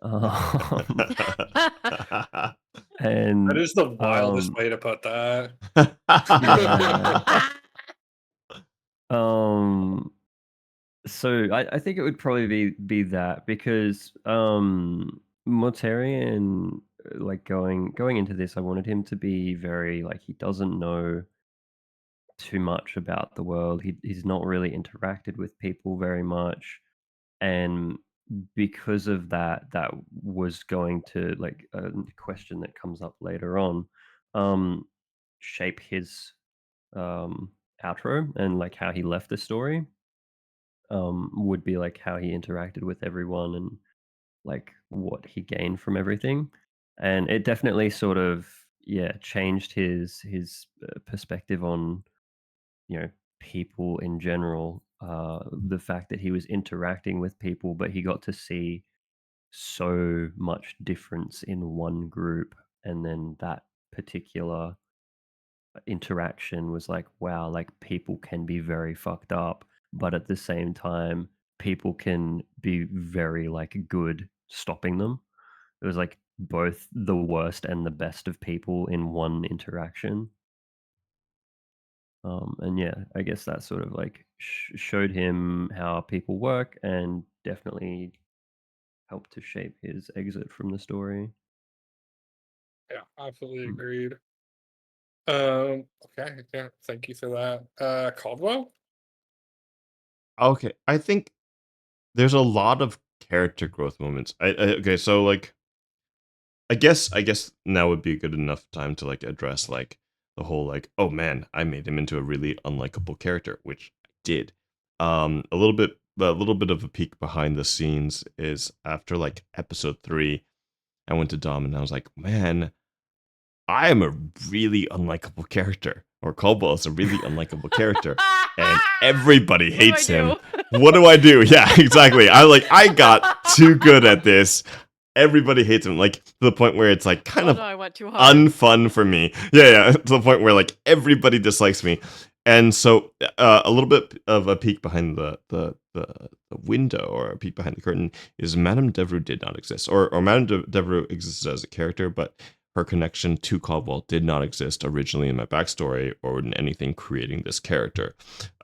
Um, That and is the wildest um way to put that. yeah. So I think it would probably be that because Mortarian, like going into this, I wanted him to be very like he doesn't know too much about the world. He's not really interacted with people very much, and because of that, that was going to like a question that comes up later on, um, shape his um outro and like how he left the story. Would be like how he interacted with everyone and like what he gained from everything. And it definitely sort of yeah changed his perspective on you know people in general. The fact that he was interacting with people, but he got to see so much difference in one group, and then that particular interaction was like, wow, like people can be very fucked up, but at the same time, people can be very like good stopping them. It was like both the worst and the best of people in one interaction. And yeah, I guess that sort of like showed him how people work and definitely helped to shape his exit from the story. Yeah, absolutely Mm. agreed. Okay, yeah, thank you for that. Caldwell? Okay, I think there's a lot of character growth moments. Okay, so like I guess now would be a good enough time to like address like the whole like, oh man, I made him into a really unlikable character, which I did. A little bit of a peek behind the scenes is after like episode 3, I went to Dom and I was like, man, I am a really unlikable character, or Caldwell is a really unlikable character, and everybody What do I hates him. do? What do I do? Yeah, exactly. I got too good at this. Everybody hates him, like to the point where it's like kind Oh of no, I went too hard. unfun for me. Yeah, to the point where like everybody dislikes me. And so a little bit of a peek behind the window, or a peek behind the curtain, is Madame Devereux did not exist, or Madame Devereux existed as a character, but her connection to Caldwell did not exist originally in my backstory or in anything creating this character.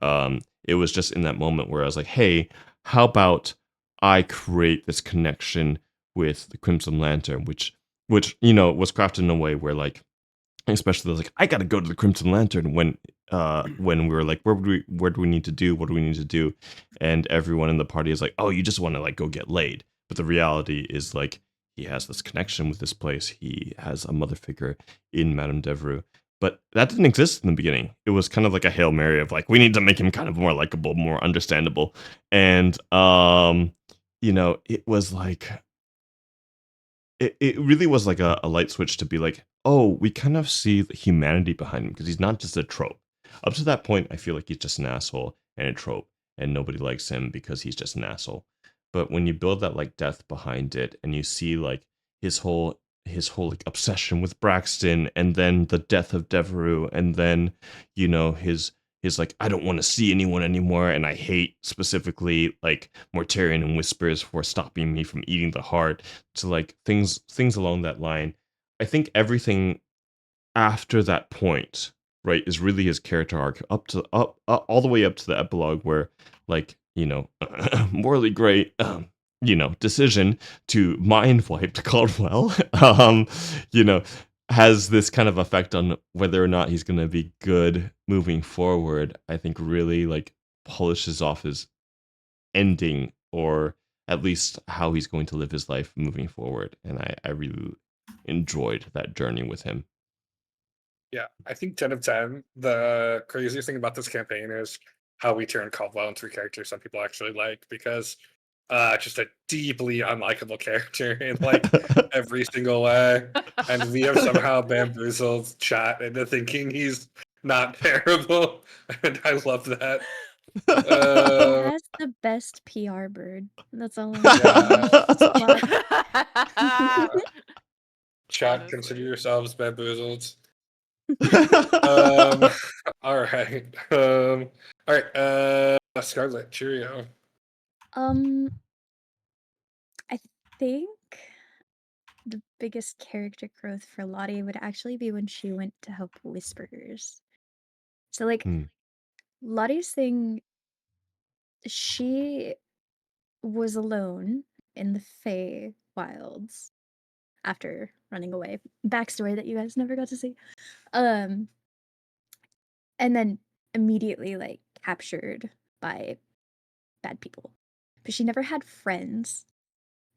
It was just in that moment where I was like, hey, how about I create this connection with the Crimson Lantern, which was crafted in a way where like, especially like, I gotta go to the Crimson Lantern when we were like, where do we need to do, what do we need to do, and everyone in the party is like, oh, you just want to like go get laid. But the reality is like, he has this connection with this place, he has a mother figure in Madame Devereux, but that didn't exist in the beginning. It was kind of like a Hail Mary of like, we need to make him kind of more likable, more understandable. And it was like, it really was like a light switch to be like, oh, we kind of see the humanity behind him, because he's not just a trope. Up to that point, I feel like he's just an asshole and a trope, and nobody likes him because he's just an asshole. But when you build that like depth behind it, and you see like his whole like obsession with Braxton, and then the death of Devereux, and then his like, I don't want to see anyone anymore, and I hate specifically like Mortarian and Whispers for stopping me from eating the heart, to like things along that line. I think everything after that point, right, is really his character arc all the way up to the epilogue, where like, morally great decision to mind wipe Caldwell um you know has this kind of effect on whether or not he's going to be good moving forward. I think really like polishes off his ending, or at least how he's going to live his life moving forward. And I really enjoyed that journey with him. Yeah, I think 10 of 10. The craziest thing about this campaign is how we turn Caldwell into a character some people actually like, because just a deeply unlikable character in like every single way. And we have somehow bamboozled chat into thinking he's not terrible. And I love that. He Uh, has the best PR bird. That's all I'm yeah, saying. Clap. chat, consider Honestly. yourselves bamboozled. Um, all right. All right. Scarlet, Cheerio. Um, I think the biggest character growth for Lottie would actually be when she went to help Whispers. So like Hmm. Lottie's thing, she was alone in the Fey Wilds after running away. Backstory that you guys never got to see. Um, and then immediately like captured by bad people. But she never had friends.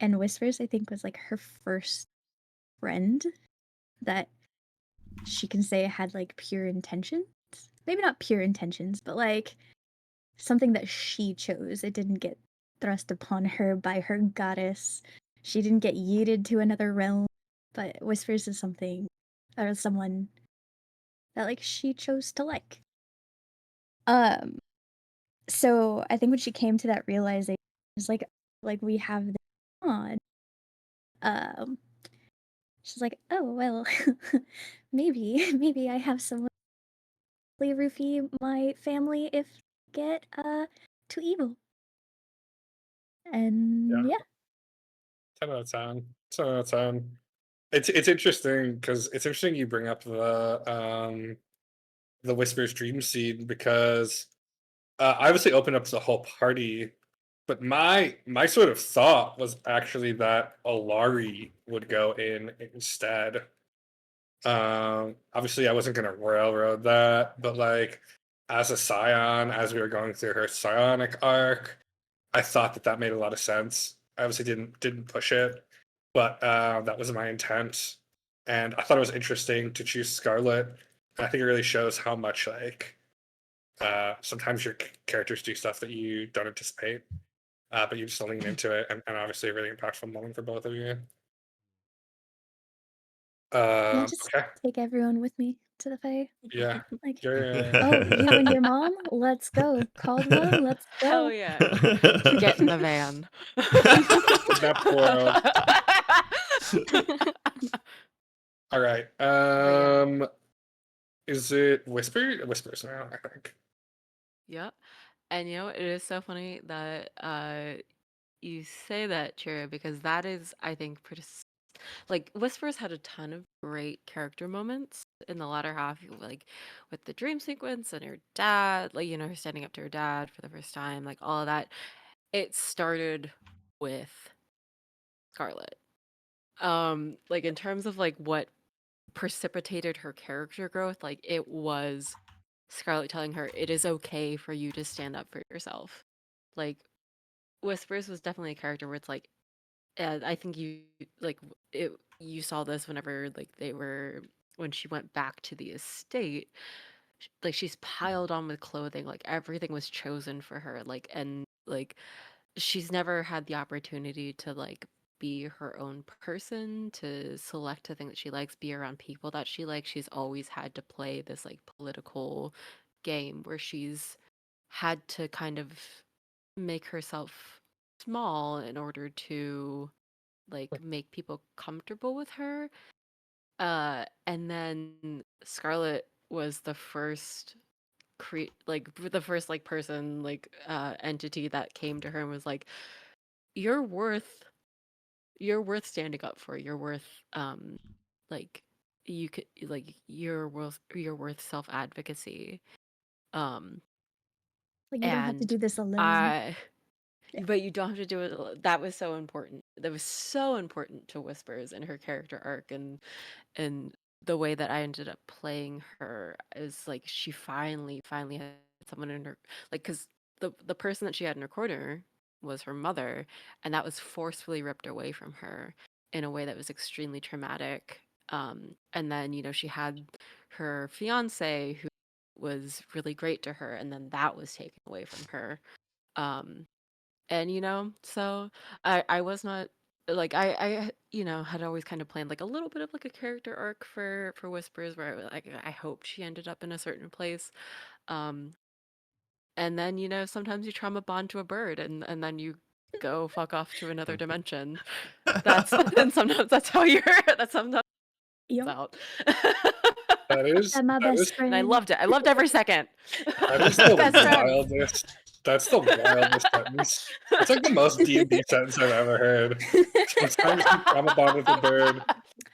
And Whispers, I think, was like her first friend that she can say had like pure intentions. Maybe not pure intentions, but like something that she chose. It didn't get thrust upon her by her goddess. She didn't get yeeted to another realm. But Whispers is something or someone that like she chose to like. Um so I think when she came to that realization, it's like we have this on. Um she's like, oh well, maybe I have someone roofie my family if get too evil. And Yeah. yeah. 10 out of 10. 10 out of 10. It's interesting because it's interesting you bring up the Whispers dream scene because I obviously opened up the whole party, but my sort of thought was actually that Alarie would go in instead. Obviously I wasn't gonna railroad that, but like as a scion, as we were going through her psionic arc, I thought that that made a lot of sense. I obviously didn't push it, but that was my intent, and I thought it was interesting to choose Scarlet. And I think it really shows how much like sometimes your characters do stuff that you don't anticipate, but you just lean into it, and obviously a really impactful moment for both of you. Can I just Okay, take everyone with me to the Fae? yeah, Like, yeah. oh, you and your mom? Let's go. Caldwell, let's Hell go. yeah. Get in the van. Kidnap the world. All right. Is it Whispers now? I think. Yep. And it is so funny that you say that, Chirio, because that is, I think, like Whispers had a ton of great character moments in the latter half, like with the dream sequence and her dad, like her standing up to her dad for the first time, like all of that. It started with Scarlet. Like in terms of like what precipitated her character growth, like it was Scarlet telling her it is okay for you to stand up for yourself. Like Whispers was definitely a character where it's like, I think you saw this whenever like when she went back to the estate, like she's piled on with clothing, like everything was chosen for her, like and like she's never had the opportunity to like be her own person, to select the thing that she likes, be around people that she likes. She's always had to play this like political game where she's had to kind of make herself small in order to like make people comfortable with her. And then Scarlet was the first the first like person like entity that came to her and was like, you're worth standing up for. You're worth like you could like you're worth self advocacy. Um Like, you don't have to and do this alone. I Yeah. But you don't have to do it that was so important. That was so important to Whispers and her character arc, and the way that I ended up playing her is like she finally had someone in her, like, because the person that she had in her corner was her mother, and that was forcefully ripped away from her in a way that was extremely traumatic. And then she had her fiance who was really great to her, and then that was taken away from her. Um, and so I was not like I had always kind of planned like a little bit of like a character arc for Whispers, where I hoped she ended up in a certain place. Um and then sometimes you trauma bond to a bird, and then you go fuck off to another dimension. And sometimes that's how that's sometimes it's Yo, out. That is that my that best is And I friend. loved it. I loved every second. that is the Best friends. wildest. That's the wildest sentence. It's like the most D&D sentence I've ever heard. Sometimes you trauma bond with a bird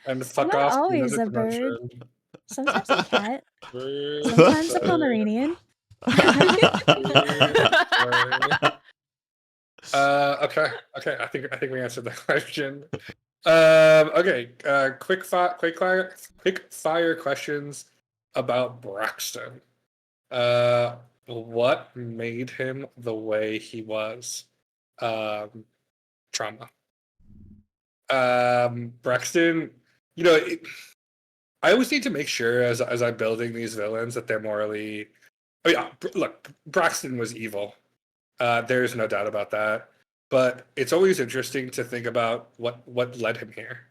and fuck Not off to always another a bird. dimension. Sometimes a cat. Bird, Sometimes a bird. Pomeranian. Okay. I think we answered the question. Okay. Quick fire questions about Braxton. What made him the way he was? Trauma. Braxton. I always need to make sure as I'm building these villains that they're morally. Oh yeah, look, Braxton was evil. There's no doubt about that. But it's always interesting to think about what led him here.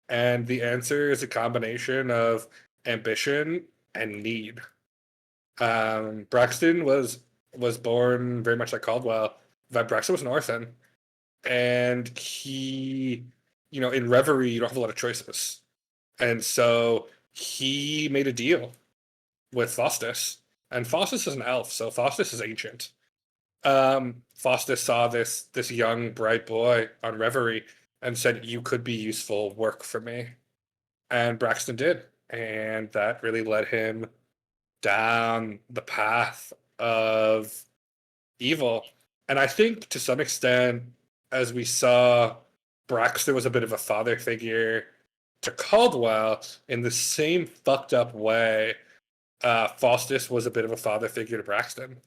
And the answer is a combination of ambition and need. Braxton was born very much like Caldwell. But Braxton was an orphan. And he, in Reverie, you don't have a lot of choices. And so he made a deal with Faustus. And Faustus is an elf, so Faustus is ancient. Faustus saw this young bright boy on Reverie and said, "You could be useful work for me," and Braxton did, and that really led him down the path of evil. And I think to some extent, as we saw, Braxton was a bit of a father figure to Caldwell in the same fucked up way. Faustus was a bit of a father figure to Braxton.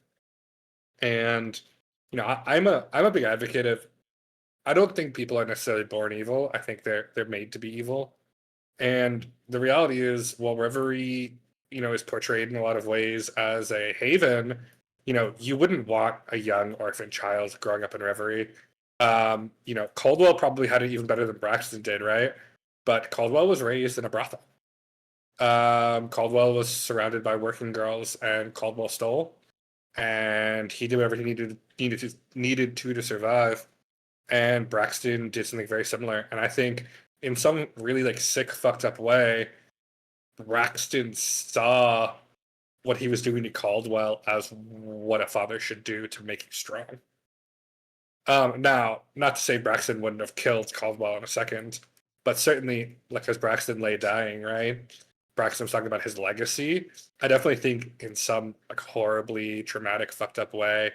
And I'm a big advocate of. I don't think people are necessarily born evil. I think they're made to be evil. And the reality is, while Reverie, is portrayed in a lot of ways as a haven, you wouldn't want a young orphan child growing up in Reverie. Caldwell probably had it even better than Braxton did, right? But Caldwell was raised in a brothel. Caldwell was surrounded by working girls, and Caldwell stole, and he did whatever he needed to survive. And Braxton did something very similar. And I think in some really like sick, fucked up way, Braxton saw what he was doing to Caldwell as what a father should do to make him strong. Now, not to say Braxton wouldn't have killed Caldwell in a second, but certainly, like as Braxton lay dying, right? Braxton was talking about his legacy. I definitely think in some like horribly traumatic, fucked up way,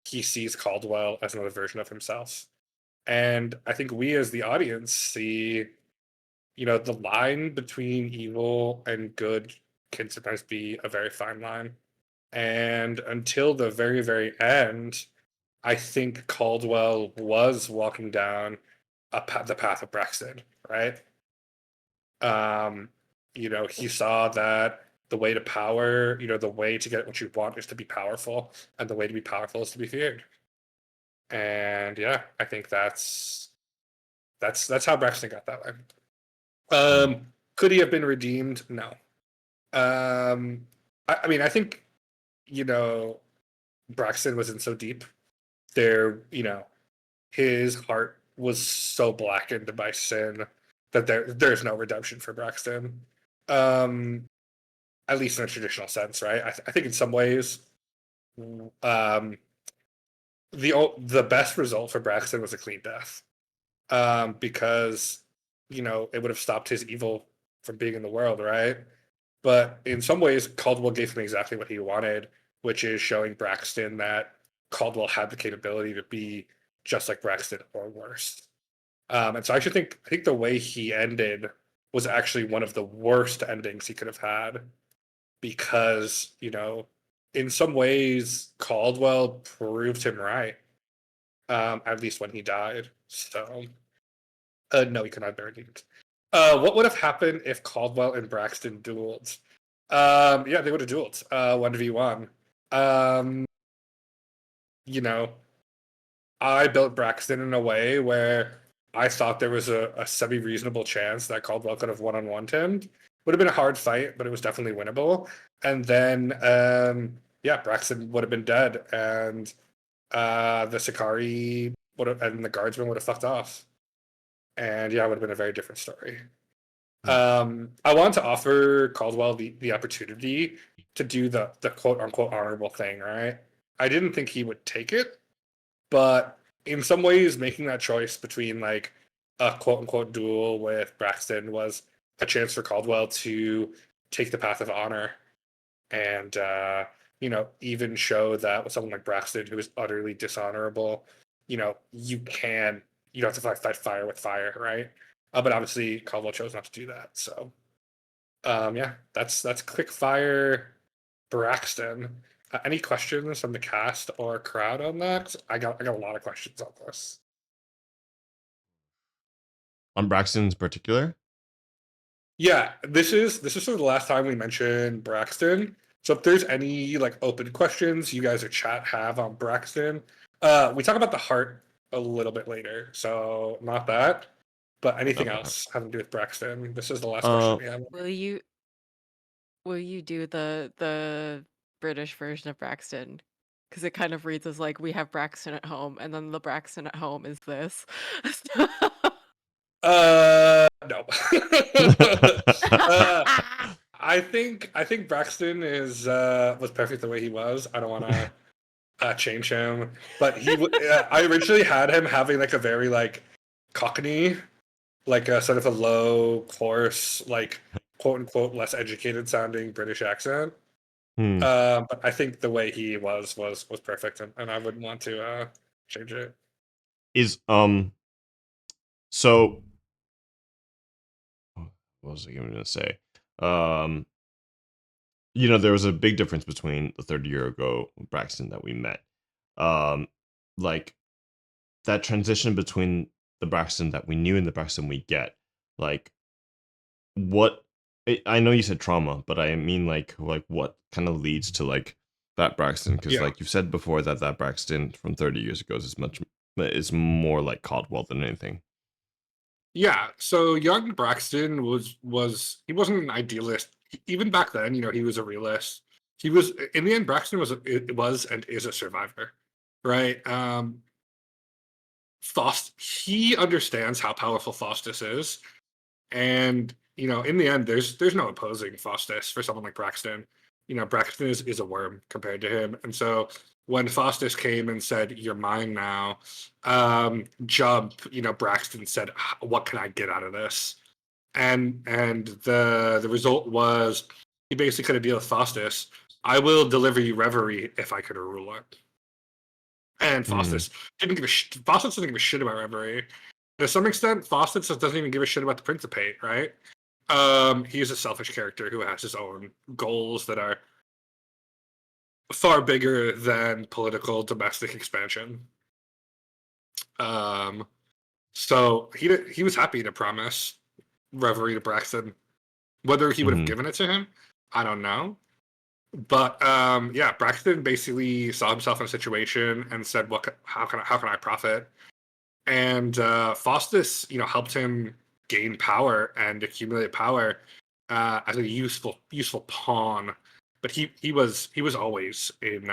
he sees Caldwell as another version of himself. And I think we as the audience see, the line between evil and good can sometimes be a very fine line. And until the very, very end, I think Caldwell was walking down the path of Braxton, right? He saw that the way to power, the way to get what you want is to be powerful, and the way to be powerful is to be feared. And yeah, I think that's how Braxton got that way. Could he have been redeemed? No. I mean, I think Braxton was in so deep. His heart was so blackened by sin that there's no redemption for Braxton. At least in a traditional sense, right? I think in some ways, the best result for Braxton was a clean death. Because it would have stopped his evil from being in the world, right? But in some ways, Caldwell gave him exactly what he wanted, which is showing Braxton that Caldwell had the capability to be just like Braxton or worse. And so I think the way he ended was actually one of the worst endings he could have had, because in some ways Caldwell proved him right. At least when he died. So no, he could not be redeemed. What would have happened if Caldwell and Braxton dueled? Yeah, they would have dueled 1v1. I built Braxton in a way where I thought there was a semi-reasonable chance that Caldwell could have one-on-one him. Would have been a hard fight, but it was definitely winnable. And then, Braxton would have been dead, and the Sakari and the guardsmen would have fucked off. And yeah, it would have been a very different story. I want to offer Caldwell the opportunity to do the quote unquote honorable thing, right? I didn't think he would take it, but in some ways, making that choice between like a quote unquote duel with Braxton was a chance for Caldwell to take the path of honor. And even show that with someone like Braxton, who is utterly dishonorable, you don't have to fight fire with fire, right? But obviously Caldwell chose not to do that. So yeah, that's quick fire Braxton. Any questions from the cast or crowd on that? 'Cause I got a lot of questions on this. On Braxton's particular? Yeah, this is sort of the last time we mention Braxton. So if there's any like open questions you guys or chat have on Braxton, we talk about the heart a little bit later, so not that, but anything Not the heart. else having to do with Braxton. This is the last question we have. Will you do the British version of Braxton? Because it kind of reads as like we have Braxton at home, and then the Braxton at home is this. No. I think Braxton is was perfect the way he was. I don't want to change him, but I originally had him having like a very like Cockney, like a sort of a low, coarse, like quote unquote less educated sounding British accent. But I think the way he was perfect, and I wouldn't want to change it. Is so what was I going to say? There was a big difference between the 30-year ago Braxton that we met. Like that transition between the Braxton that we knew and the Braxton we get. Like what I know you said trauma, but I mean like what kind of leads to like that Braxton? Because Yeah. like you've said before that Braxton from 30 years ago is more like Caldwell than anything. Yeah, so young Braxton was he wasn't an idealist. Even back then, he was a realist. He was in the end Braxton was and is a survivor, right? He understands how powerful Faustus is, and in the end there's no opposing Faustus for someone like Braxton. Braxton is a worm compared to him, and so when Faustus came and said, "You're mine now," jump, Braxton said, "What can I get out of this?" And the result was he basically cut a deal with Faustus. I will deliver you Reverie if I could rule it. And Faustus Faustus doesn't give a shit about Reverie. To some extent, Faustus doesn't even give a shit about the Principate, right? He's a selfish character who has his own goals that are far bigger than political domestic expansion. So he was happy to promise Reverie to Braxton. Whether he would have given it to him, I don't know. But yeah, Braxton basically saw himself in a situation and said, how can I profit?" And Faustus, helped him gain power and accumulate power as a useful pawn. But he was always in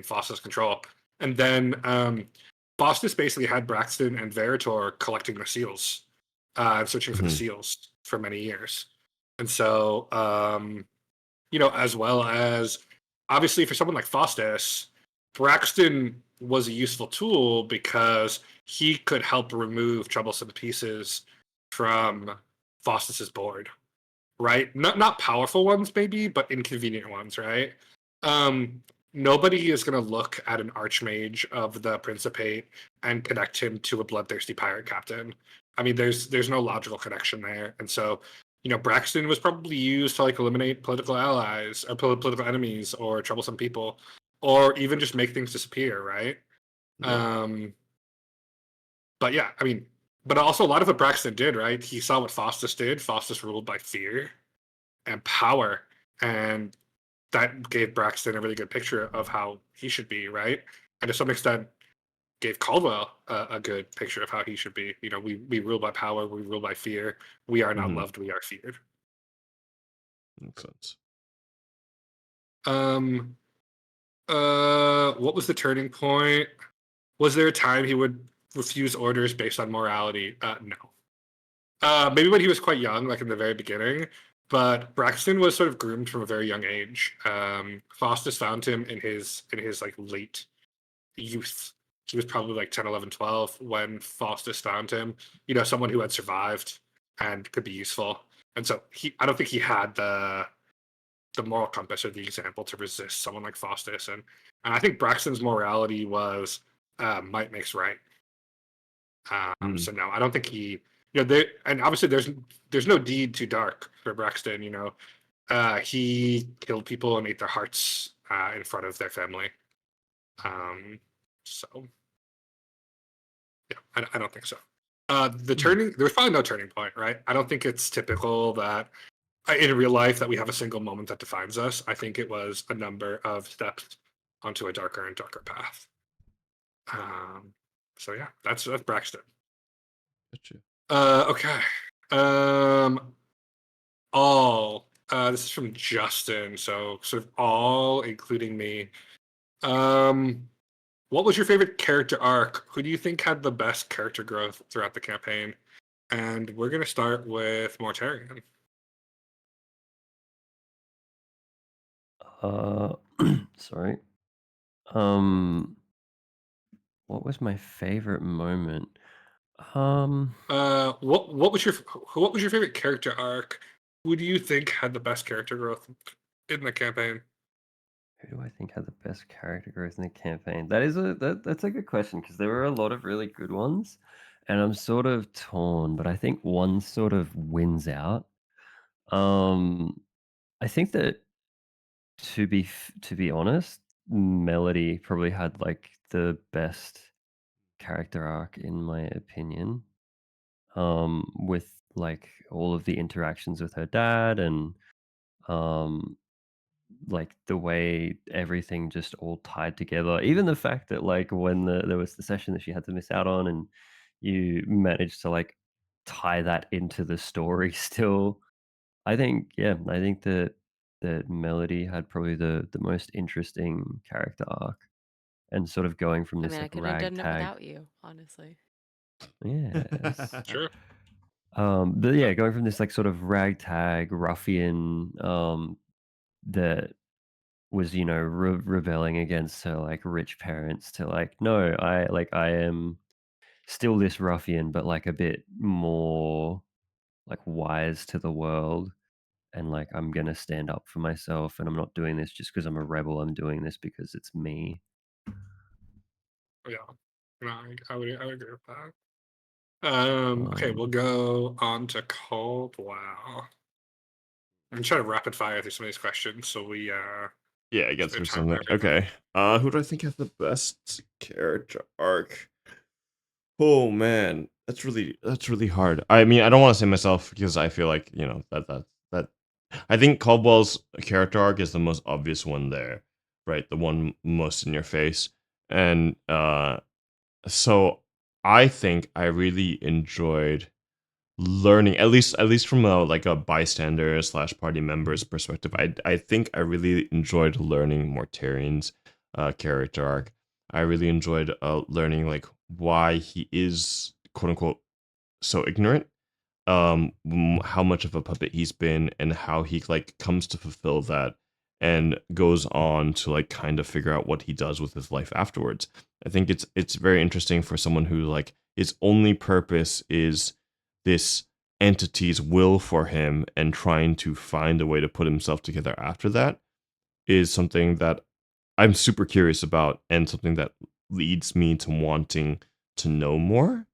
Faustus' control. And then Faustus basically had Braxton and Veritor collecting the seals and searching for the seals for many years. And so as well as obviously for someone like Faustus, Braxton was a useful tool because he could help remove troublesome pieces from Faustus's board, right? Not powerful ones, maybe, but inconvenient ones, right? Nobody is going to look at an archmage of the Principate and connect him to a bloodthirsty pirate captain. I mean, there's no logical connection there, and so Braxton was probably used to like eliminate political allies or political enemies or troublesome people, or even just make things disappear, right? Yeah. But yeah, I mean, but also a lot of what Braxton did, right? He saw what Faustus did. Faustus ruled by fear and power, and that gave Braxton a really good picture of how he should be, right? And to some extent, gave Caldwell a good picture of how he should be. We rule by power, we rule by fear. We are not loved, we are feared. Makes sense. What was the turning point? Was there a time he would refuse orders based on morality? No. Maybe when he was quite young, like in the very beginning, but Braxton was sort of groomed from a very young age. Faustus found him in his like late youth. He was probably like 10, 11, 12 when Faustus found him, someone who had survived and could be useful. And so I don't think he had the the moral compass or the example to resist someone like Faustus, and I think Braxton's morality was might makes right. Mm. So no, I don't think he. There and obviously there's no deed too dark for Braxton. He killed people and ate their hearts in front of their family. So yeah, I don't think so. There's probably no turning point, right? I don't think it's typical that in real life that we have a single moment that defines us. I think it was a number of steps onto a darker and darker path. So yeah, that's Braxton. Gotcha. Okay. Um, all. This is from Justin. So sort of all, including me. What was your favorite character arc? Who do you think had the best character growth throughout the campaign? And we're gonna start with Mortarian. Sorry. What was my favorite moment? What was your favorite character arc? Who do you think had the best character growth in the campaign? Who do I think had the best character growth in the campaign? That's a good question because there were a lot of really good ones, and I'm sort of torn, but I think one sort of wins out. I think that to be honest, Melody probably had like the best character arc in my opinion. With like all of the interactions with her dad and um like the way everything just all tied together. Even the fact that like when there was the session that she had to miss out on, and you managed to like tie that into the story still. I think that Melody had probably the most interesting character arc, and sort of going from I this mean, I like couldn't have done it ragtag. without you, honestly. Yes. Sure. Yeah, going from this like sort of ragtag ruffian that was, rebelling against her like rich parents to like, no, I am still this ruffian, but like a bit more like wise to the world, and like I'm gonna stand up for myself, and I'm not doing this just because I'm a rebel. I'm doing this because it's me. Yeah. No, I would agree with that. Okay, Um, we'll go on to Caldwell. I'm trying to rapid fire through some of these questions, so we Yeah, get we have through time for something. everybody. Okay. Who do I think has the best character arc? Oh man, that's really hard. I mean, I don't want to say myself because I feel like that. I think Caldwell's character arc is the most obvious one there, right? The one most in your face, and so I think I really enjoyed learning at least from a like a bystander slash party member's perspective. I think I really enjoyed learning Mortarian's character arc. I really enjoyed learning like why he is quote unquote so ignorant, how much of a puppet he's been, and how he like comes to fulfill that and goes on to like kind of figure out what he does with his life afterwards. I think it's very interesting for someone who like his only purpose is this entity's will for him, and trying to find a way to put himself together after that is something that I'm super curious about, and something that leads me to wanting to know more.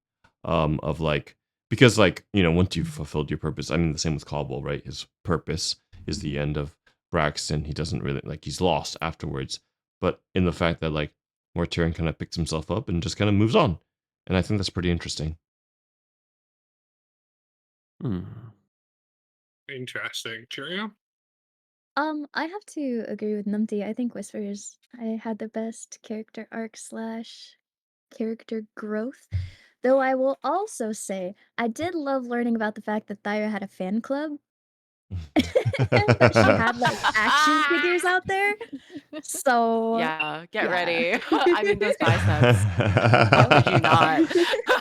Of like, because like once you've fulfilled your purpose, I mean the same with Caldwell, right? His purpose is the end of Braxton. He doesn't really like, he's lost afterwards, but in the fact that like Mortarian kind of picks himself up and just kind of moves on, and I think that's pretty interesting. hmm. Interesting. Chirio? I have to agree with Numpty. I think Whispers I had the best character arc slash character growth. Though I will also say I did love learning about the fact that Thyra had a fan club. That she had like action figures out there. So Yeah, get yeah. ready. I mean, those biceps. How could you not?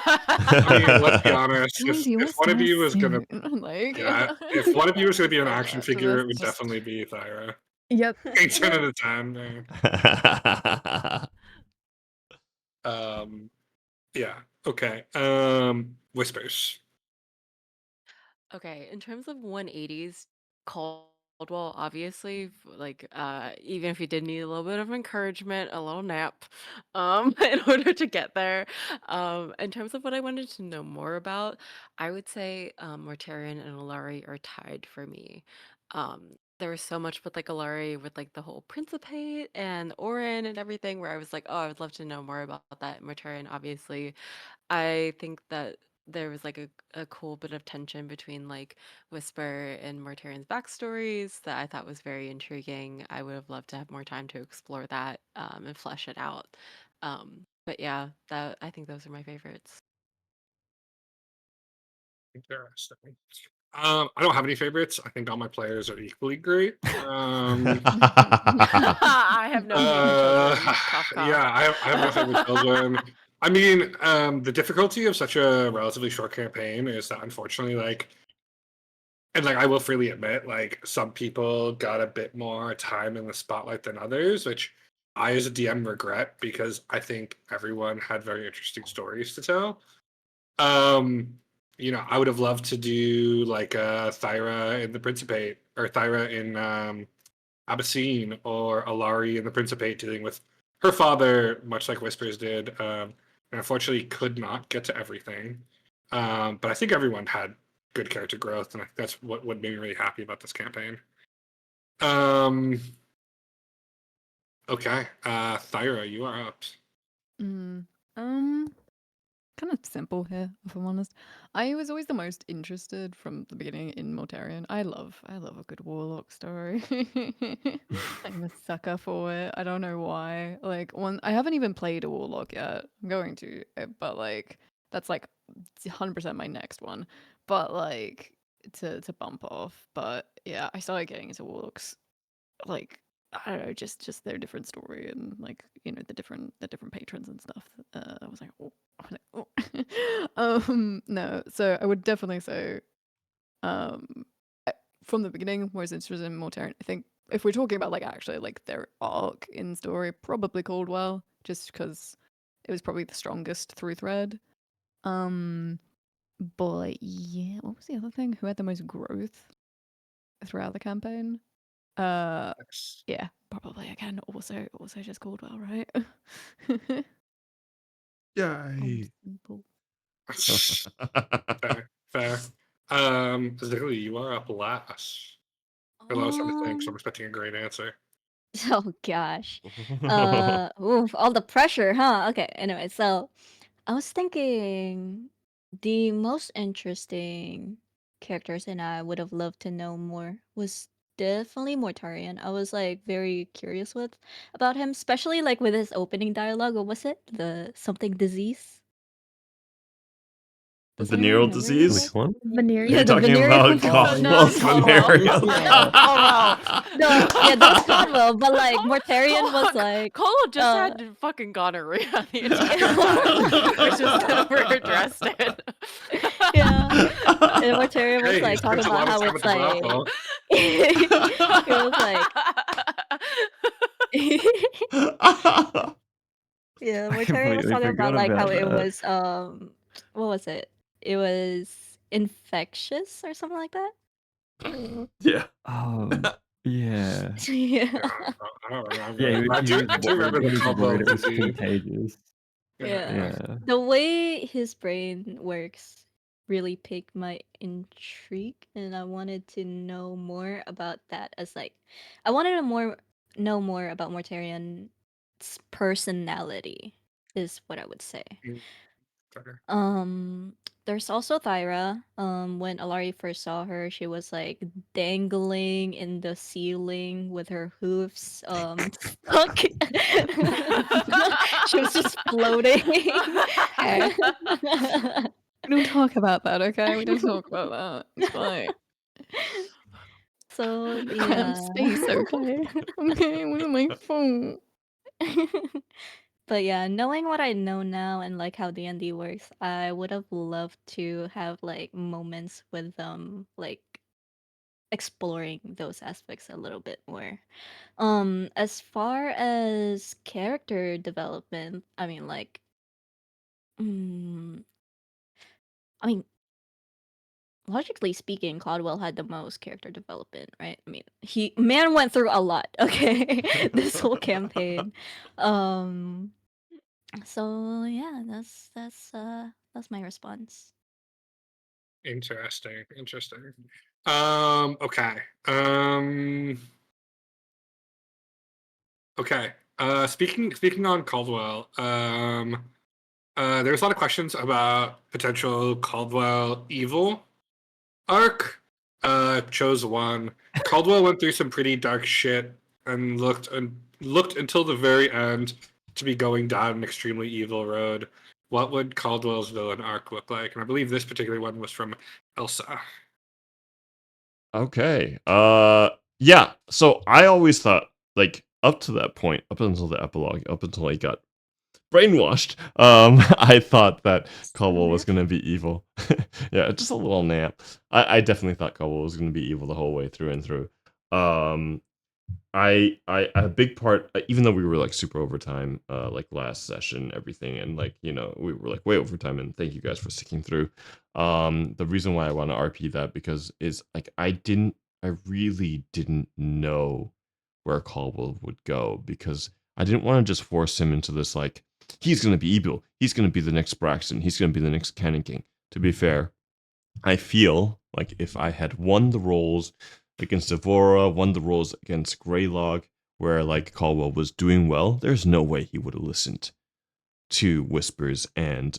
I mean, let's be honest. If Jonesy, if what's one of that you was gonna, suit? Like, yeah, if one of you was gonna be an so action much. figure, it That's would just definitely be Thyra. Yep. 8 out of 10. Um, yeah. Okay. Whispers. Okay, in terms of 180s, Caldwell, obviously, like, even if he did need a little bit of encouragement, a little nap, in order to get there. In terms of what I wanted to know more about, I would say, Mortarion and Alarie are tied for me. There was so much with like Alarie with like the whole Principate and Orin and everything where I was like, oh, I would love to know more about that. Mortarion, obviously, I think that there was like a cool bit of tension between like Whisper and Mortarion's backstories that I thought was very intriguing. I would have loved to have more time to explore that and flesh it out. But yeah, that I think those are my favorites. Interesting. I don't have any favorites. I think all my players are equally great. I have no favorite children. Cough, cough. Yeah, I have no favorite children. I mean, the difficulty of such a relatively short campaign is that unfortunately, like, and like I will freely admit, like some people got a bit more time in the spotlight than others, which I as a DM regret because I think everyone had very interesting stories to tell. Um, I would have loved to do like Thyra in the Principate or Thyra in Abyssine or Alarie in the Principate dealing with her father, much like Whispers did. And unfortunately could not get to everything. But I think everyone had good character growth, and I think that's what made me really happy about this campaign. Um, okay, Thyra, you are up. Mm, kind of simple here, if I'm honest. I was always the most interested from the beginning in Mortarion. I love a good warlock story. I'm a sucker for it. I don't know why. Like I haven't even played a warlock yet. I'm going to, but like that's like 100% my next one. But like to bump off. But yeah, I started getting into warlocks like I don't know, just their different story and like the different patrons and stuff. I was like, oh, no. So I would definitely say, um, from the beginning, was interested in Mortarion. I think if we're talking about like actually like their arc in story, probably Caldwell, just because it was probably the strongest through thread. Um, but yeah, what was the other thing? Who had the most growth throughout the campaign? Uh, yeah, probably again. Also just Caldwell, right? Yay. Simple. Fair, fair. Zilly, you are up last. Because I was trying to think, so I'm expecting a great answer. Oh gosh. Oof, all the pressure, huh? Okay, anyway, so I was thinking the most interesting characters and I would have loved to know more was definitely Mortarion. I was like very curious with about him, especially like with his opening dialogue. What was it? The something disease? Does anyone Venereal remember what it disease? was? Which one? Yeah, You're the talking venereal about disease. Oh, Caldwell's Not Caldwell. venereal. yeah. Caldwell. No, yeah, that's Caldwell, but like Mortarion was like Caldwell just uh had fucking gonorrhea the entire time. We just never addressed it. yeah. And Mortarion was Hey, he like talking spends a about lot of how time at it's the like brothel. it was like yeah, I Mortarion was completely talking about forgot like how about it that. was what was it? It was infectious or something like that. Yeah. Yeah. Yeah. Yeah, I don't Yeah, remember. I do, I do remember the he was Caldwell worried it was disease. contagious. Yeah. Yeah. Yeah. The way his brain works really piqued my intrigue and I wanted to know more about that as like I wanted to know more about Mortarion's personality is what I would say. Mm, fair. Um there's also Thyra. When Alarie first saw her, she was like dangling in the ceiling with her hoofs stuck. She was just floating. Okay. We don't talk about that, okay? We don't talk about that. It's fine. So Cramp yeah. space, okay? Okay, it wasn't my fault. But yeah, knowing what I know now and like how D&D works, I would have loved to have like moments with them like exploring those aspects a little bit more. As far as character development, I mean like mm, I mean logically speaking, Caldwell had the most character development, right? I mean, man went through a lot, okay, this whole campaign. So yeah, that's my response. Interesting. Okay. Okay. Speaking on Caldwell, there's a lot of questions about potential Caldwell evil arc. Chose one. Caldwell went through some pretty dark shit and looked until the very end to be going down an extremely evil road. What would Caldwell's villain arc look like? And I believe this particular one was from Elsa. Okay. Yeah. So I always thought, like, up to that point, up until the epilogue, up until he got brainwashed, I thought that Caldwell was gonna be evil. Yeah, just a little nap. I definitely thought Caldwell was gonna be evil the whole way through and through. Um, I a big part, even though we were like super overtime, like last session, everything, and like we were like way overtime, and thank you guys for sticking through. The reason why I want to RP that because is like I really didn't know where Caldwell would go because I didn't want to just force him into this like he's gonna be evil, he's gonna be the next Braxton, he's gonna be the next Cannon King. To be fair, I feel like if I had won the roles against Devora, won the roles against Greylog, where like Caldwell was doing well, there's no way he would have listened to Whispers and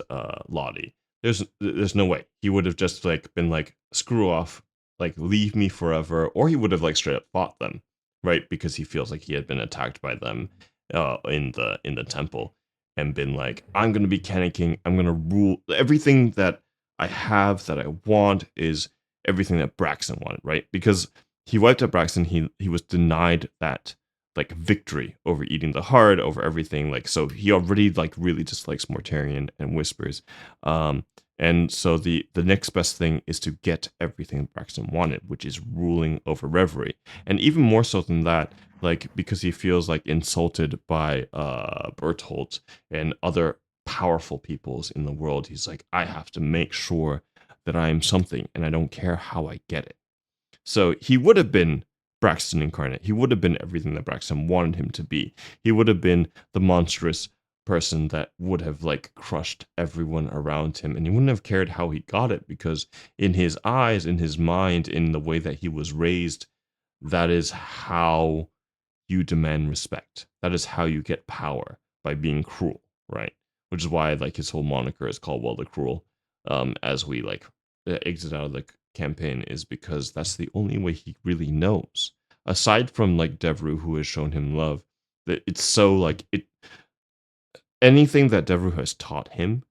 Lottie. There's no way he would have just like been like screw off, like leave me forever, or he would have like straight up fought them, right? Because he feels like he had been attacked by them in the temple and been like, I'm gonna be Cannon King. I'm gonna rule everything that I have that I want is everything that Braxton wanted, right? Because he wiped out Braxton. He was denied that like victory over eating the heart, over everything. Like so he already like really dislikes Mortarian and Whispers. And so the next best thing is to get everything Braxton wanted, which is ruling over Reverie. And even more so than that, like because he feels like insulted by Bertolt and other powerful peoples in the world, he's like, I have to make sure that I am something and I don't care how I get it. So he would have been Braxton incarnate. He would have been everything that Braxton wanted him to be. He would have been the monstrous person that would have like crushed everyone around him, and he wouldn't have cared how he got it because in his eyes, in his mind, in the way that he was raised, that is how you demand respect. That is how you get power, by being cruel, right? Which is why like his whole moniker is called Well the Cruel. As we like exit out of the campaign is because that's the only way he really knows. Aside from like Devru, who has shown him love, that it's so like it. Anything that Devru has taught him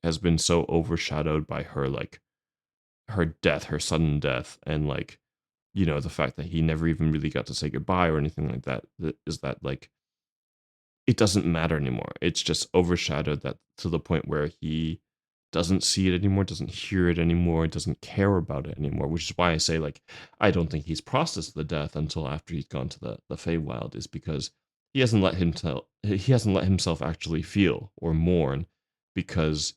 has been so overshadowed by her like her death, her sudden death, and like the fact that he never even really got to say goodbye or anything like that. Is that like it doesn't matter anymore. It's just overshadowed that to the point where he doesn't see it anymore, doesn't hear it anymore, doesn't care about it anymore. Which is why I say like I don't think he's processed the death until after he's gone to the Feywild, is because he hasn't let himself actually feel or mourn, because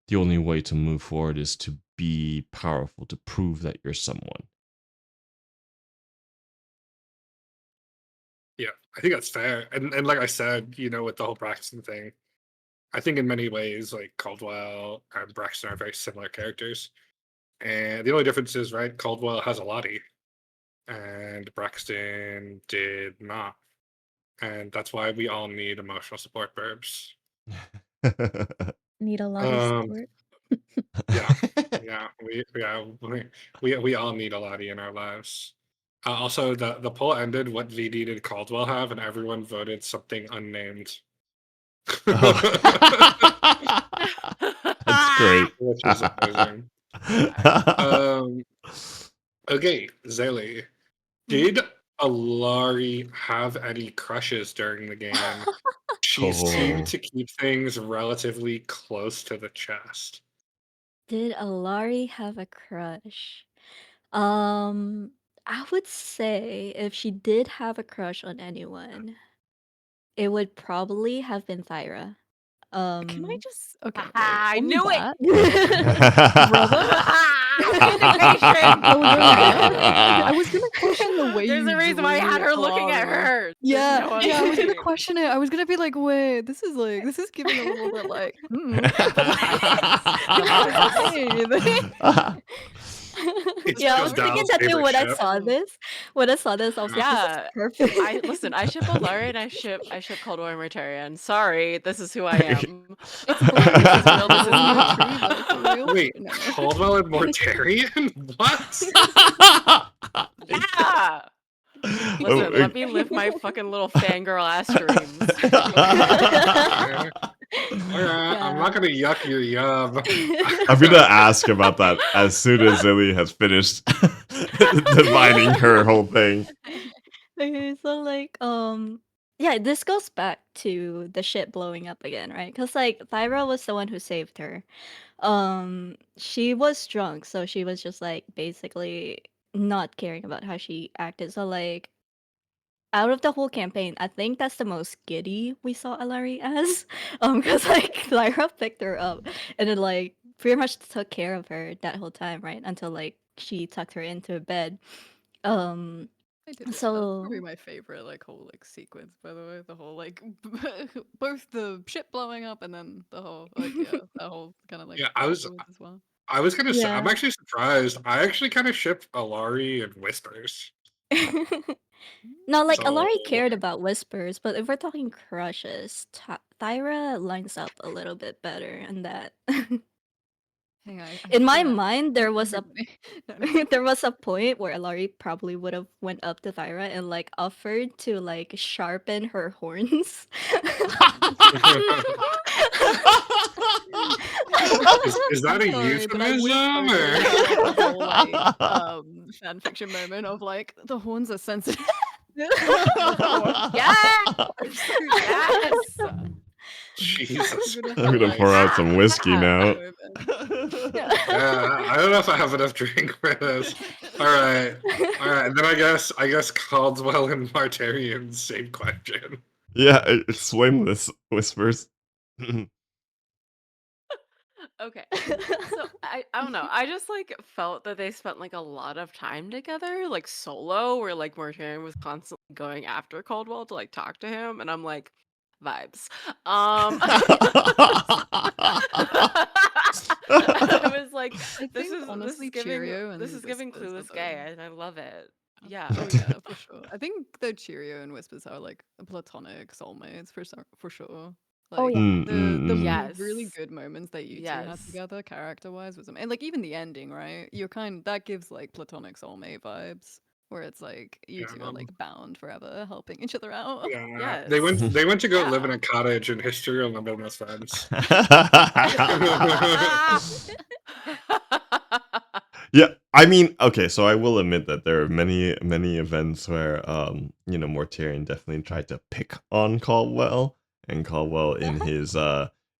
the only way to move forward is to be powerful, to prove that you're someone. Yeah, I think that's fair. And like I said, with the whole Braxton thing, I think in many ways, like Caldwell and Braxton are very similar characters. And the only difference is, right, Caldwell has a Lottie and Braxton did not. And that's why we all need emotional support verbs. Need a lot of Um, support. yeah, we all need a Lottie in our lives. Also, the poll ended, what VD did Caldwell have? And everyone voted something unnamed. Oh. That's great. Which is amazing. Um, okay, Zaylee. Did Alarie have any crushes during the game? She seemed Oh. to keep things relatively close to the chest. Did Alari have a crush? Um, I would say if she did have a crush on anyone, it would probably have been Thyra. Can I just okay? I on knew that, Brother? Negation! I was gonna question the way There's you a reason why I had drew her looking at Alarie. her. There's Yeah, no other yeah, I was gonna reason. question it. I was gonna be like, wait, this is giving a little bit like, but like, It's Yeah, I just was thinking Dal's that too favorite when I ship. saw this. When I saw this, I was like, "This is Yeah. perfect." I listen, I ship Alarie and I ship Cold War and Mortarian. Sorry, this is who I am. it's blue. This is real, this is Golden not. retriever for real. Wait, No. Caldwell and Mortarian? What? Yeah! Listen, let me live my fucking little fangirl ass dreams. I'm not gonna yuck your yum. I'm gonna ask about that as soon as Zilly has finished dividing her whole thing. Okay, so like, yeah, this goes back to the ship blowing up again, right? Because like Thyra was the one who saved her. She was drunk, so she was just like basically not caring about how she acted. So like, out of the whole campaign, I think that's the most giddy we saw Alarie as. Because like Lyra picked her up and then like pretty much took care of her that whole time, right? Until like she tucked her into bed. Um, I did. That's so probably my favorite like whole like sequence. By the way, the whole like both the ship blowing up and then the whole like that whole kind of like Yeah, afterwards as well. I was gonna say, I'm yeah. actually surprised. I actually kind of ship Alarie and Whispers. No, like So Alarie cared about whispers, but if we're talking crushes, Thyra lines up a little bit better in that. Hang on, I In my think mind, there was a everybody. No. there was a point where Alarie probably would have went up to Thyra and like offered to like sharpen her horns. is that a Sorry, but I wish euphemism? OJ Or? had like a whole like fan fiction moment of like the horns are sensitive. Yes! Yes! Jesus. I'm gonna pour out some whiskey now. Yeah, I don't know if I have enough drink for this. All right. Then I guess Caldwell and Martarian, same question. Yeah, it's Swainless Whispers. Okay. So I don't know. I just like felt that they spent like a lot of time together, like solo, where like Mortarian was constantly going after Caldwell to like talk to him, and I'm like, vibes. I was like, I this think is honestly Chirio and giving Whispers are Clueless gay, the and I love it. Yeah. oh yeah, for sure. I think the Chirio and Whispers are like platonic soulmates for sure. Oh Like yeah. the really Yes. good moments that you two had Yes. together, character wise, was and like even the ending, right? You're that gives like platonic soulmate vibes, where it's like you two are like bound forever, helping each other out. Yeah. Yes. They went to go live in Yeah. a cottage, and history will never miss friends. Yeah, I mean, okay, so I will admit that there are many events where Mortarian definitely tried to pick on Caldwell, and Caldwell in his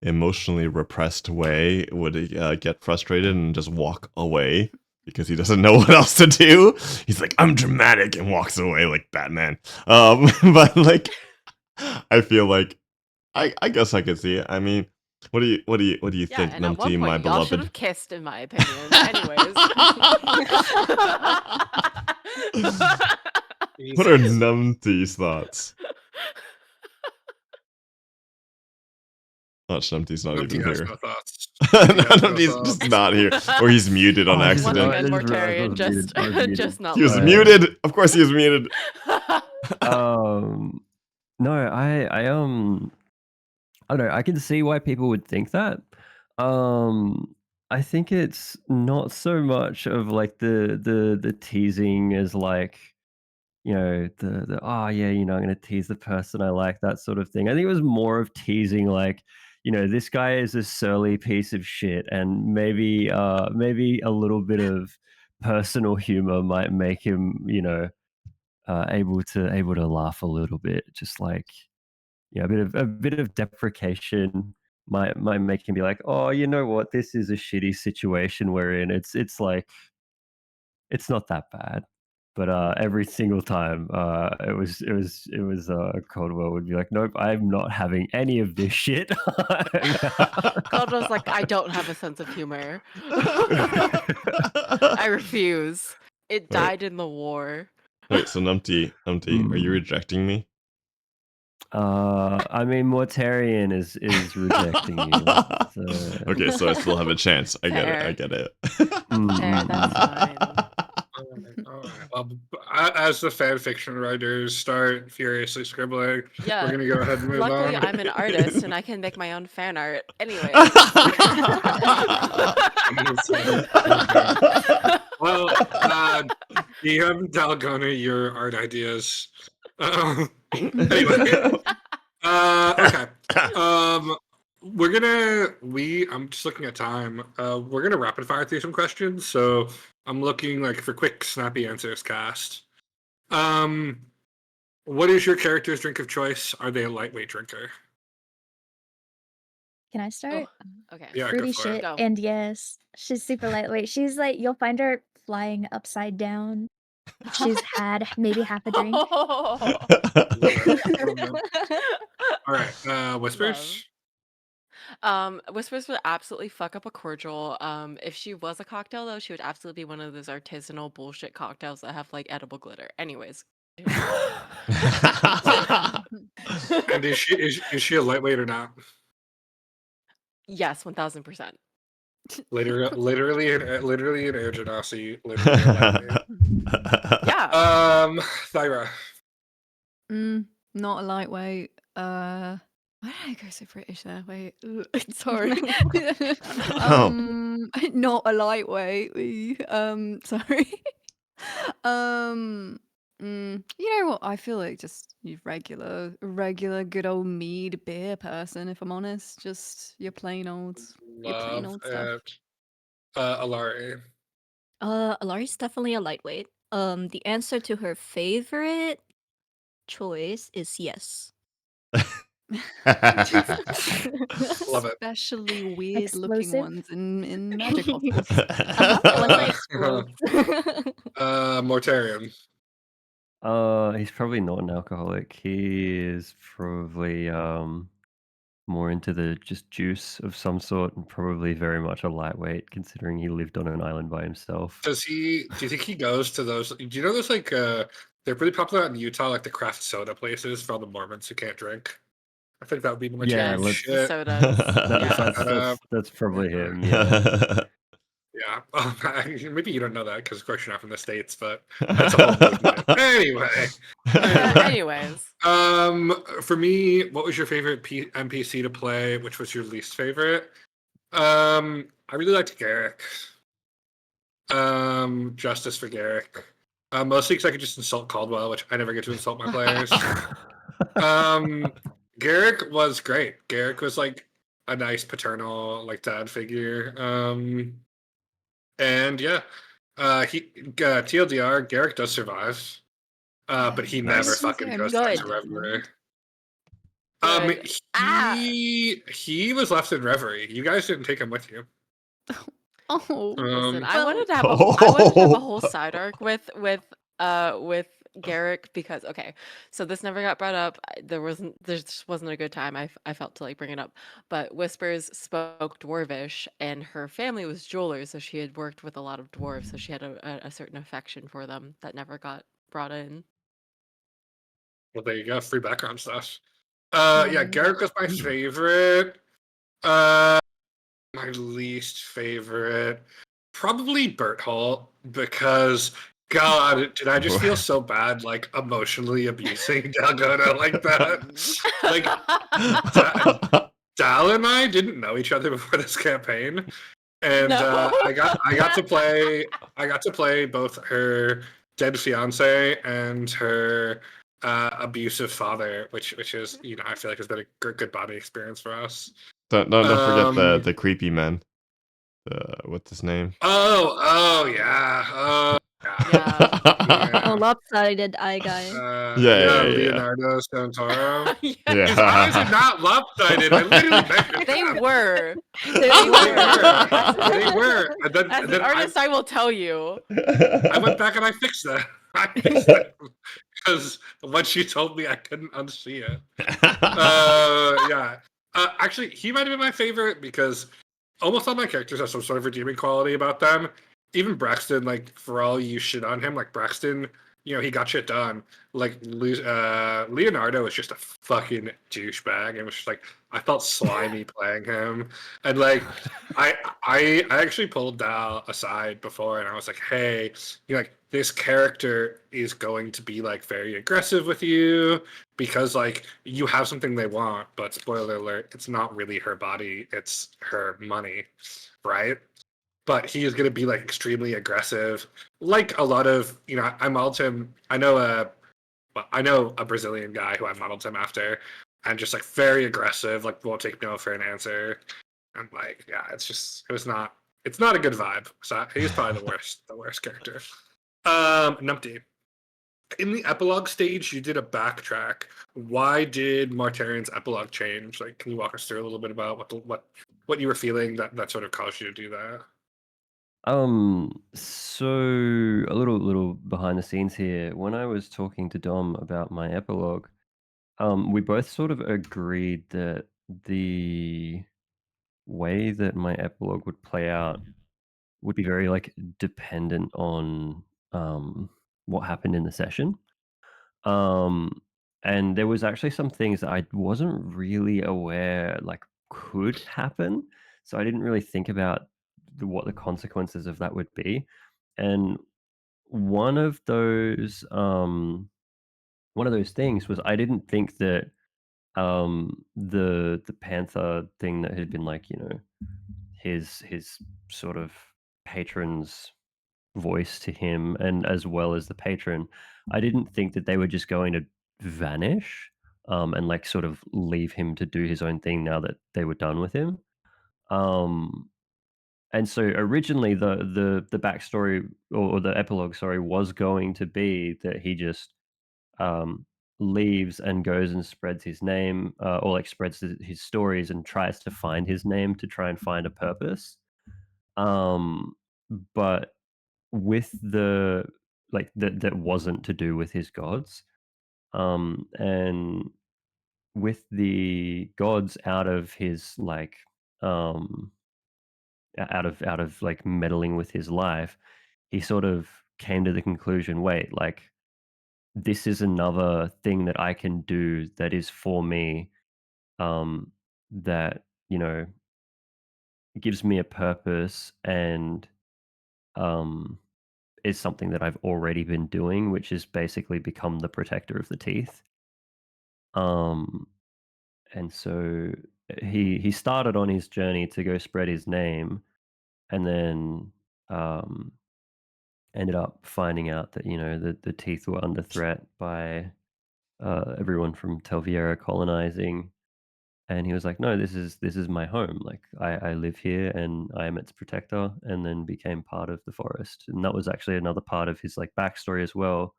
emotionally repressed way would get frustrated and just walk away because he doesn't know what else to do. He's like, I'm dramatic, and walks away like Batman. But like I feel like I guess I could see it. I mean, what do you Yeah, think, and at one Numpty, my point, y'all should beloved? have kissed, in my opinion. Anyways. What are Jesus. Numpty's thoughts? Not Numpty's not Numpty even has here. no thoughts. Numpty has no Numpty's thoughts. just not here, or he's muted on Oh, Once accident. I again, just realized I Mortarian, was muted. I was muted. just not He was listening. muted. Of course, he was muted. No, I don't know. I can see why people would think that. I think it's not so much of like the teasing as like the oh yeah, I'm gonna tease the person I like, that sort of thing. I think it was more of teasing like this guy is a surly piece of shit, and maybe a little bit of personal humor might make him able to laugh a little bit, just like a bit of deprecation might make him be like, oh, you know what, this is a shitty situation we're in. It's like it's not that bad. But every single time, it was Caldwell would be like, "Nope, I'm not having any of this shit." Caldwell's like, I don't have a sense of humor. I refuse. It Wait. died in the war. Wait, so Numpty, are you Mm. rejecting me? I mean, Mortarian is rejecting you. So... Okay, so I still have a chance. I get Fair. it. Fair, that's fine. Alright, well, as the fan fiction writers start furiously scribbling, Yeah. we're gonna go ahead and move Luckily, on. I'm an artist and I can make my own fan art. Anyway. Well, DM Dalgona, your art ideas. Anyway, okay. I'm just looking at time. We're gonna rapid fire through some questions, so I'm looking like for quick, snappy answers. Cast. What is your character's drink of choice? Are they a lightweight drinker? Can I start? Okay. Yeah, Fruity go for it. shit. Go. And yes, she's super lightweight. She's like, you'll find her flying upside down. She's had maybe half a drink. All right, whispers. Whispers would absolutely fuck up a cordial. If she was a cocktail though, she would absolutely be one of those artisanal bullshit cocktails that have like edible glitter. Anyways. And is she a lightweight or not? Yes, 1000%. Literally an Air Genasi. Literally a lightweight. Yeah. Thyra. Not a lightweight. Why did I go so British there? Wait, sorry. Not a lightweight. Sorry. You know what? I feel like just you regular, good old mead beer person. If I'm honest, just your plain old stuff. It. Alarie. Alarie's definitely a lightweight. The answer to her favorite choice is yes. Love it. Especially weird looking Explosive? ones in magic bottles. When I explode. Mortarian. He's probably not an alcoholic. He is probably more into the just juice of some sort, and probably very much a lightweight, considering he lived on an island by himself. Do you think he goes to those? Do you know those like they're pretty popular out in Utah, like the craft soda places for all the Mormons who can't drink? I think that would be more Yeah, Yes, shit. the sodas. That's probably him. Yeah. Yeah. Maybe you don't know that because of course you're not from the States, but that's a whole movement. Anyway. Anyways. For me, what was your favorite NPC to play? Which was your least favorite? I really liked Garrick. Justice for Garrick. Mostly because I could just insult Caldwell, which I never get to insult my players. Garrick was great. Garrick was like a nice paternal, like dad figure. And yeah, TLDR, Garrick does survive, but he never fucking goes back to Reverie. He was left in Reverie. You guys didn't take him with you. Oh, Listen, I Well- wanted to have a whole side arc with Garrick because okay, so this never got brought up. There just wasn't a good time. I felt to like bring it up, but Whispers spoke Dwarvish, and her family was jewelers, so she had worked with a lot of dwarves, so she had a certain affection for them that never got brought in. Well, there you go, free background stuff. Yeah, Garrick was my favorite. My least favorite, probably Bert Holt, because God, did I just feel so bad, like emotionally abusing Dalgona like that? Like, Dal and I didn't know each other before this campaign, and I got to play both her dead fiance and her abusive father, which is I feel like has been a good bonding experience for us. Don't forget the creepy man. What's his name? Oh yeah. Yeah. Oh, lopsided eye guy. Yeah. Leonardo Santoro. Yeah. His eyes are not lopsided. I literally measured They them. were. They were. And then As an artist, I will tell you. I went back and I fixed that. Because when she told me, I couldn't unsee it. Yeah. Actually, he might have been my favorite because almost all my characters have some sort of redeeming quality about them. Even Braxton, like for all you shit on him, like Braxton, he got shit done. Like Leonardo is just a fucking douchebag, and was just like I felt slimy playing him, and like I actually pulled Dal aside before, and I was like, hey, like this character is going to be like very aggressive with you because like you have something they want, but spoiler alert, it's not really her body, it's her money, right? But he is going to be like extremely aggressive, like a lot of I modeled him. I know a Brazilian guy who I modeled him after, and just like very aggressive, like won't take no for an answer, and like yeah, it's not a good vibe. So he's probably the worst character. Numpty. In the epilogue stage, you did a backtrack. Why did Mortarian's epilogue change? Like, can you walk us through a little bit about what you were feeling that sort of caused you to do that? So a little behind the scenes here. When I was talking to Dom about my epilogue, we both sort of agreed that the way that my epilogue would play out would be very like dependent on what happened in the session. Um, and there was actually some things that I wasn't really aware like could happen, so I didn't really think about what the consequences of that would be. And one of those things was I didn't think that the panther thing that had been like his sort of patron's voice to him, and as well as the patron, I didn't think that they were just going to vanish and like sort of leave him to do his own thing now that they were done with him. Um, and so originally the backstory or the epilogue, sorry, was going to be that he just um, leaves and goes and spreads his name, or like spreads his stories and tries to find his name to try and find a purpose. Um, but with the like that wasn't to do with his gods. And with the gods out of his like um out of like meddling with his life, he sort of came to the conclusion, wait, like this is another thing that I can do that is for me, that gives me a purpose and um is something that I've already been doing, which is basically become the protector of the teeth. Um, and so he started on his journey to go spread his name, and then um, ended up finding out that the teeth were under threat by everyone from Telviera colonizing. And he was like, "No, this is my home. Like I live here, and I am its protector." And then became part of the forest. And that was actually another part of his like backstory as well.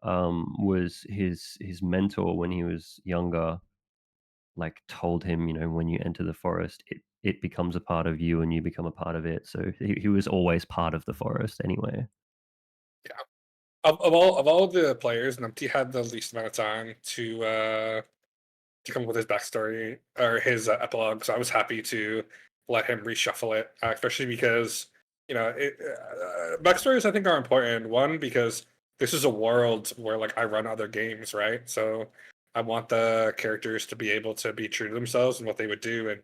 Was his mentor when he was younger, like told him, when you enter the forest, it becomes a part of you, and you become a part of it. So he was always part of the forest anyway. Yeah. Of all the players, Numpty had the least amount of time to come up with his backstory or his epilogue. So I was happy to let him reshuffle it, especially because backstories I think are important. One, because this is a world where like I run other games, right? So I want the characters to be able to be true to themselves and what they would do, and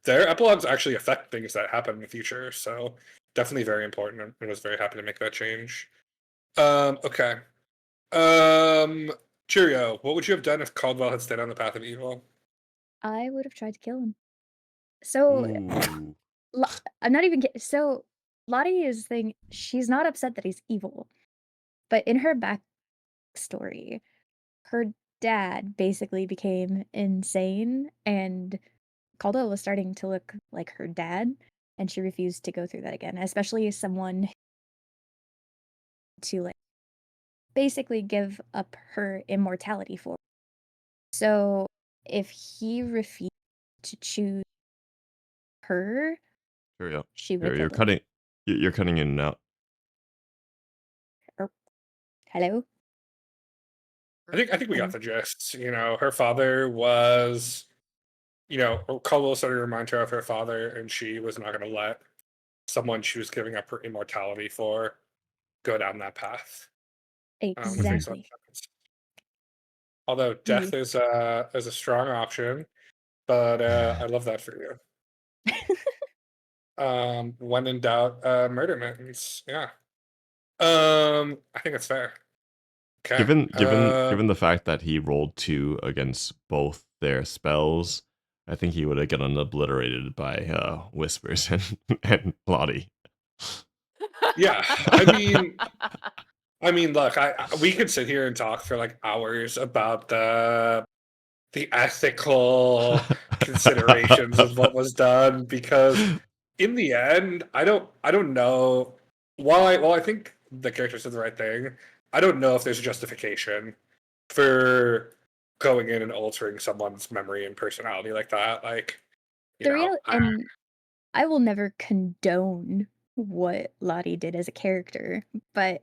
their epilogues actually affect things that happen in the future. So definitely very important. I was very happy to make that change. Okay. Um, Chirio, what would you have done if Caldwell had stayed on the path of evil? I would have tried to kill him. So Ooh. I'm not even kidding. So Lottie is thing. She's not upset that he's evil, but in her backstory, her dad basically became insane, and Caldwell was starting to look like her dad, and she refused to go through that again. Especially as someone to like basically give up her immortality for. So if he refused to choose her, Hurry up. she would You're, have you're killed him. cutting. You're cutting in and out. Or Hello? I think we got the gist. You know, her father was, you know, Caldwell started to remind her of her father, and she was not going to let someone she was giving up her immortality for go down that path, which makes a lot Exactly. of sense. Although Yeah. death is a strong option, but I love that for you. When in doubt, murder mittens. Yeah. I think it's fair. Okay. Given the fact that he rolled 2 against both their spells, I think he would have gotten obliterated by Whispers and Lottie. Yeah. I mean, look, we could sit here and talk for like hours about the ethical considerations of what was done, because in the end, I don't know. While I think the characters did the right thing, I don't know if there's justification for going in and altering someone's memory and personality like that. Like, you The know, real and I will never condone what Lottie did as a character, but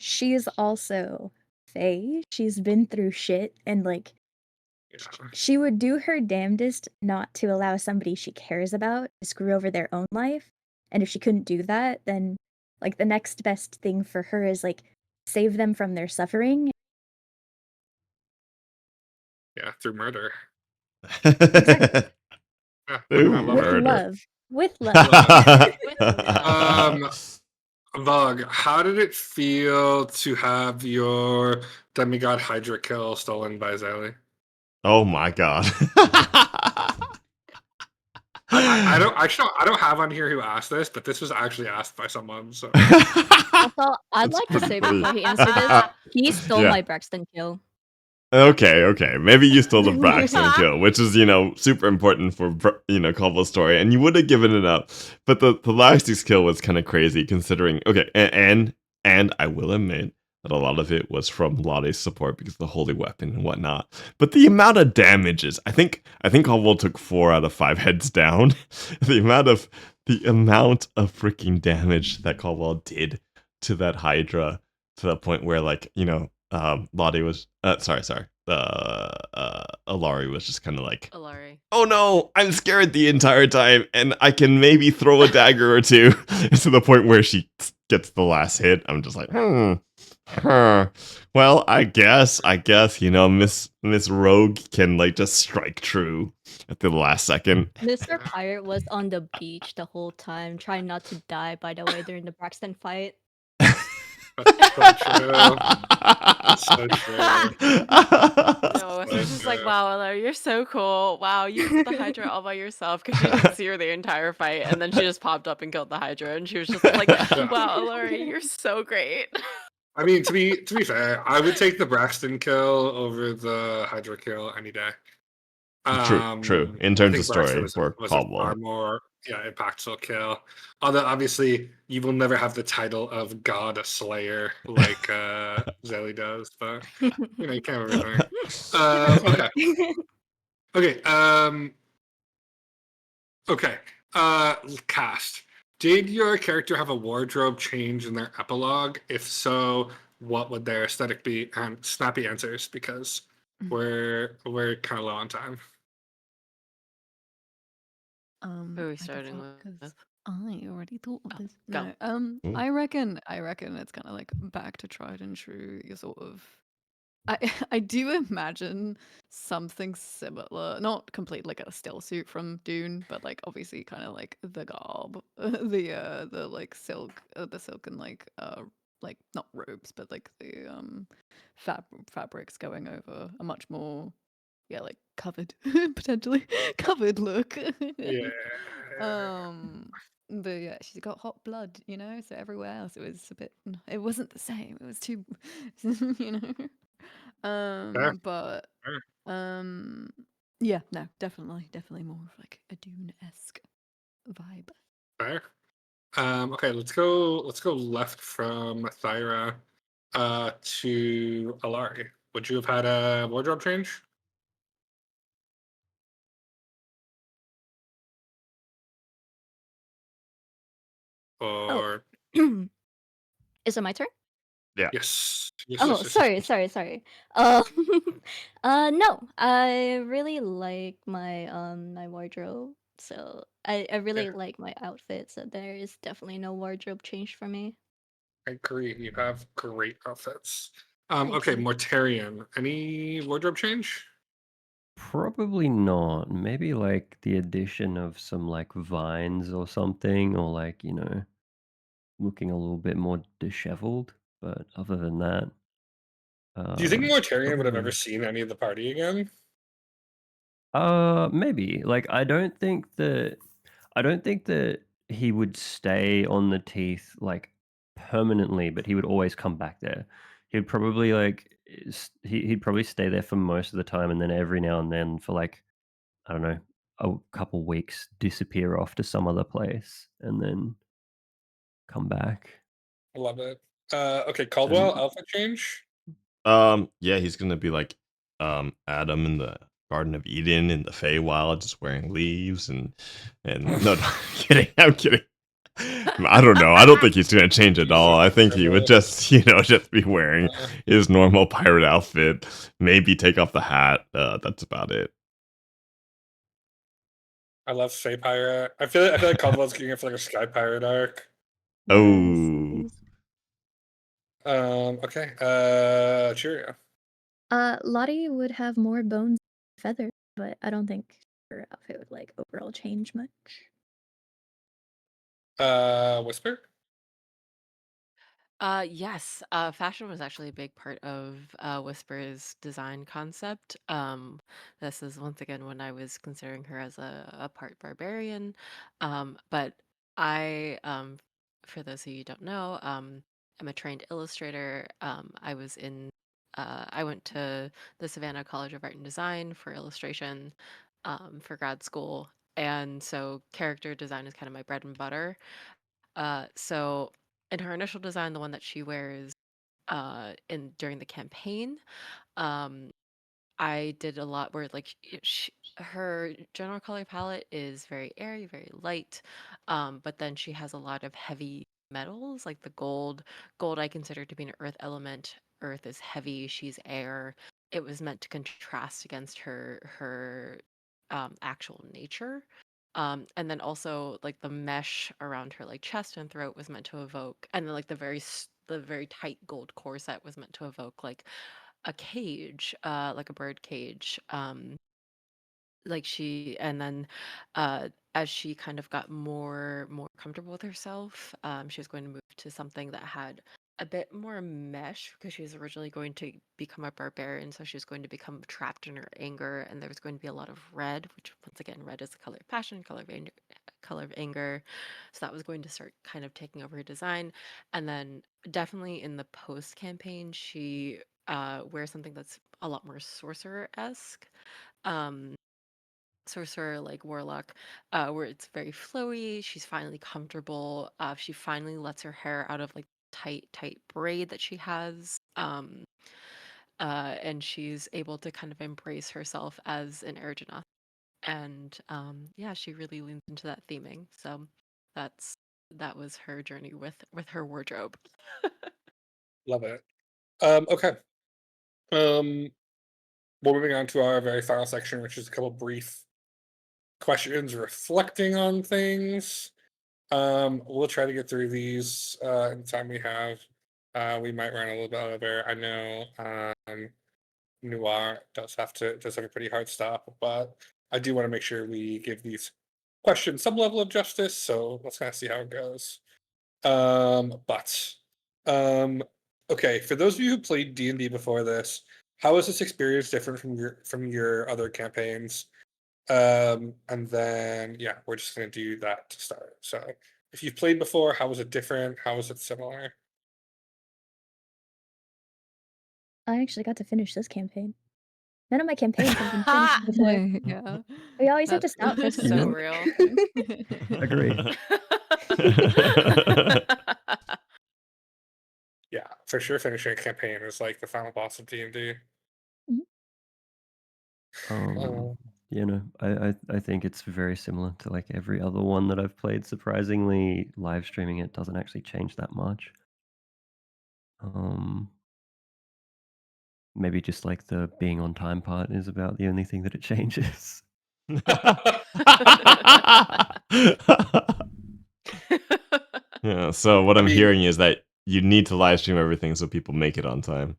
she is also Faye. She's been through shit, and like she would do her damnedest not to allow somebody she cares about to screw over their own life. And if she couldn't do that, then like the next best thing for her is like save them from their suffering. yeah, through murder. Exactly. Yeah, Through I love With it. murder. love. With love. Bug, how did it feel to have your demigod Hydra kill stolen by Zelly? Oh my god. I don't have on here who asked this, but this was actually asked by someone. So Also, I'd That's like to pretty say funny. before he answered this, he stole Yeah. my Braxton kill. Okay. Maybe you stole the Braxton kill, which is, super important for, Caldwell's story, and you would have given it up. But the Larry's kill was kind of crazy considering, okay, and I will admit that a lot of it was from Lottie's support because of the holy weapon and whatnot. But the amount of damages, I think Caldwell took 4 out of 5 heads down. the amount of freaking damage that Caldwell did to that Hydra, to the point where, like, Lottie was sorry, Alarie was just kind of like, Alarie. oh no, I'm scared the entire time, and I can maybe throw a dagger or two. To the point where she gets the last hit, I'm just like, well, I guess, Miss Rogue can like just strike true at the last second. Mr. Pirate was on the beach the whole time, trying not to die, by the way, during the Braxton fight. that's so true. That's so true. No, it's So just like, true. wow, Alarie, you're so cool. Wow, you killed the Hydra all by yourself, because she didn't see her the entire fight, and then she just popped up and killed the Hydra, and she was just like, wow, Alarie, you're so great. I mean, to be fair, I would take the Braxton kill over the Hydra kill any day. True. In I terms think of story Braxton for was a far Caldwell. more impactful kill. Although obviously you will never have the title of God Slayer like Zelly does, but you can't have everything. Okay. Okay. Okay. Cast. Did your character have a wardrobe change in their epilogue? If so, what would their aesthetic be? And snappy answers, because we're kind of low on time. Who are we I can starting start with? 'cause I already thought of Oh, this. go. No, Ooh. I reckon it's kind of like back to tried and true. You sort of, I I do imagine something similar, not complete like a still suit from Dune, but like obviously kind of like the garb, the like silk, the silken like not robes, but like the fabrics going over a much more like covered potentially covered look. Yeah. But yeah, she's got hot blood, so everywhere else it was a bit it wasn't the same. It was too you know. Fair. But Fair. yeah, no, definitely more of like a Dune-esque vibe. Fair. Okay, let's go left from Thyra to Alarie. Would you have had a wardrobe change? Oh. Or Is it my turn? Yeah. Yes. Yes, Oh, yes, yes, yes, yes. sorry. Um, no, I really like my wardrobe. So I Yeah, really like my outfit. So there is definitely no wardrobe change for me. I agree. You have great outfits. Thank Okay, you. Mortarian. Any wardrobe change? Probably not. Maybe like the addition of some like vines or something, or like, looking a little bit more disheveled. But other than that, Do you think Mortarian would have ever probably seen any of the party again? maybe. Like I don't think that he would stay on the teeth like permanently, but he would always come back there. He'd probably like he'd probably stay there for most of the time, and then every now and then for like I don't know a couple weeks disappear off to some other place and then come back. I love it. Okay, Caldwell, And outfit change? Yeah, he's gonna be like Adam in the Garden of Eden in the Feywild, just wearing leaves and no, no, I'm kidding. I'm kidding. I don't know. I don't think he's gonna change at all. I think he would just, just be wearing Uh, his normal pirate outfit. Maybe take off the hat. That's about it. I love Fey Pirate. I feel like Caldwell's getting it for like a Sky Pirate arc. Yes, Oh, please. Okay, Chirio. Lottie would have more bones and feathers, but I don't think her outfit would like overall change much. Whisper? Yes, fashion was actually a big part of Whisper's design concept. This is once again when I was considering her as a part barbarian. But for those of you who don't know, I'm a trained illustrator. I went to the Savannah College of Art and Design for illustration, for grad school, and so character design is kind of my bread and butter. So in her initial design, the one that she wears in during the campaign, um, I did a lot where like her general color palette is very airy, very light, but then she has a lot of heavy metals, like the gold. Gold I consider to be an earth element. Earth is heavy, she's air. It was meant to contrast against her actual nature. And then also like the mesh around her like chest and throat was meant to evoke, and then like the very tight gold corset was meant to evoke like a cage, like a bird cage. And then as she kind of got more comfortable with herself, she was going to move to something that had a bit more mesh because she was originally going to become a barbarian, so she was going to become trapped in her anger, and there was going to be a lot of red, which once again, red is the color of passion, color of anger. So that was going to start kind of taking over her design. And then definitely in the post campaign, she wears something that's a lot more sorcerer-esque. Um, Sorcerer, like warlock, where it's very flowy. She's finally comfortable. She finally lets her hair out of like tight braid that she has. And she's able to kind of embrace herself as an Air Genasi. And yeah, she really leans into that theming. So that's that was her journey with her wardrobe. Love it. Okay. Um, we're moving on to our very final section, which is a couple brief questions reflecting on things. We'll try to get through these in the time we have. We might run a little bit over. I know Noir does have a pretty hard stop, but I do want to make sure we give these questions some level of justice. So let's kind of see how it goes. But um, okay, for those of you who played D&D before this, how is this experience different from your other campaigns? And then yeah, we're just gonna do that to start. So if you've played before, how was it different? How was it similar? I actually got to finish this campaign. None of my campaigns have been finished before. Yeah. We always have to That's stop for You so know, something. real. agree. Yeah, for sure. Finishing a campaign is like the final boss of D&D. Mhm. Um, Uh, I think it's very similar to like every other one that I've played. Surprisingly, live streaming it doesn't actually change that much. Um, maybe just like the being on time part is about the only thing that it changes. Yeah, so what I I'm mean, hearing is that you need to live stream everything so people make it on time.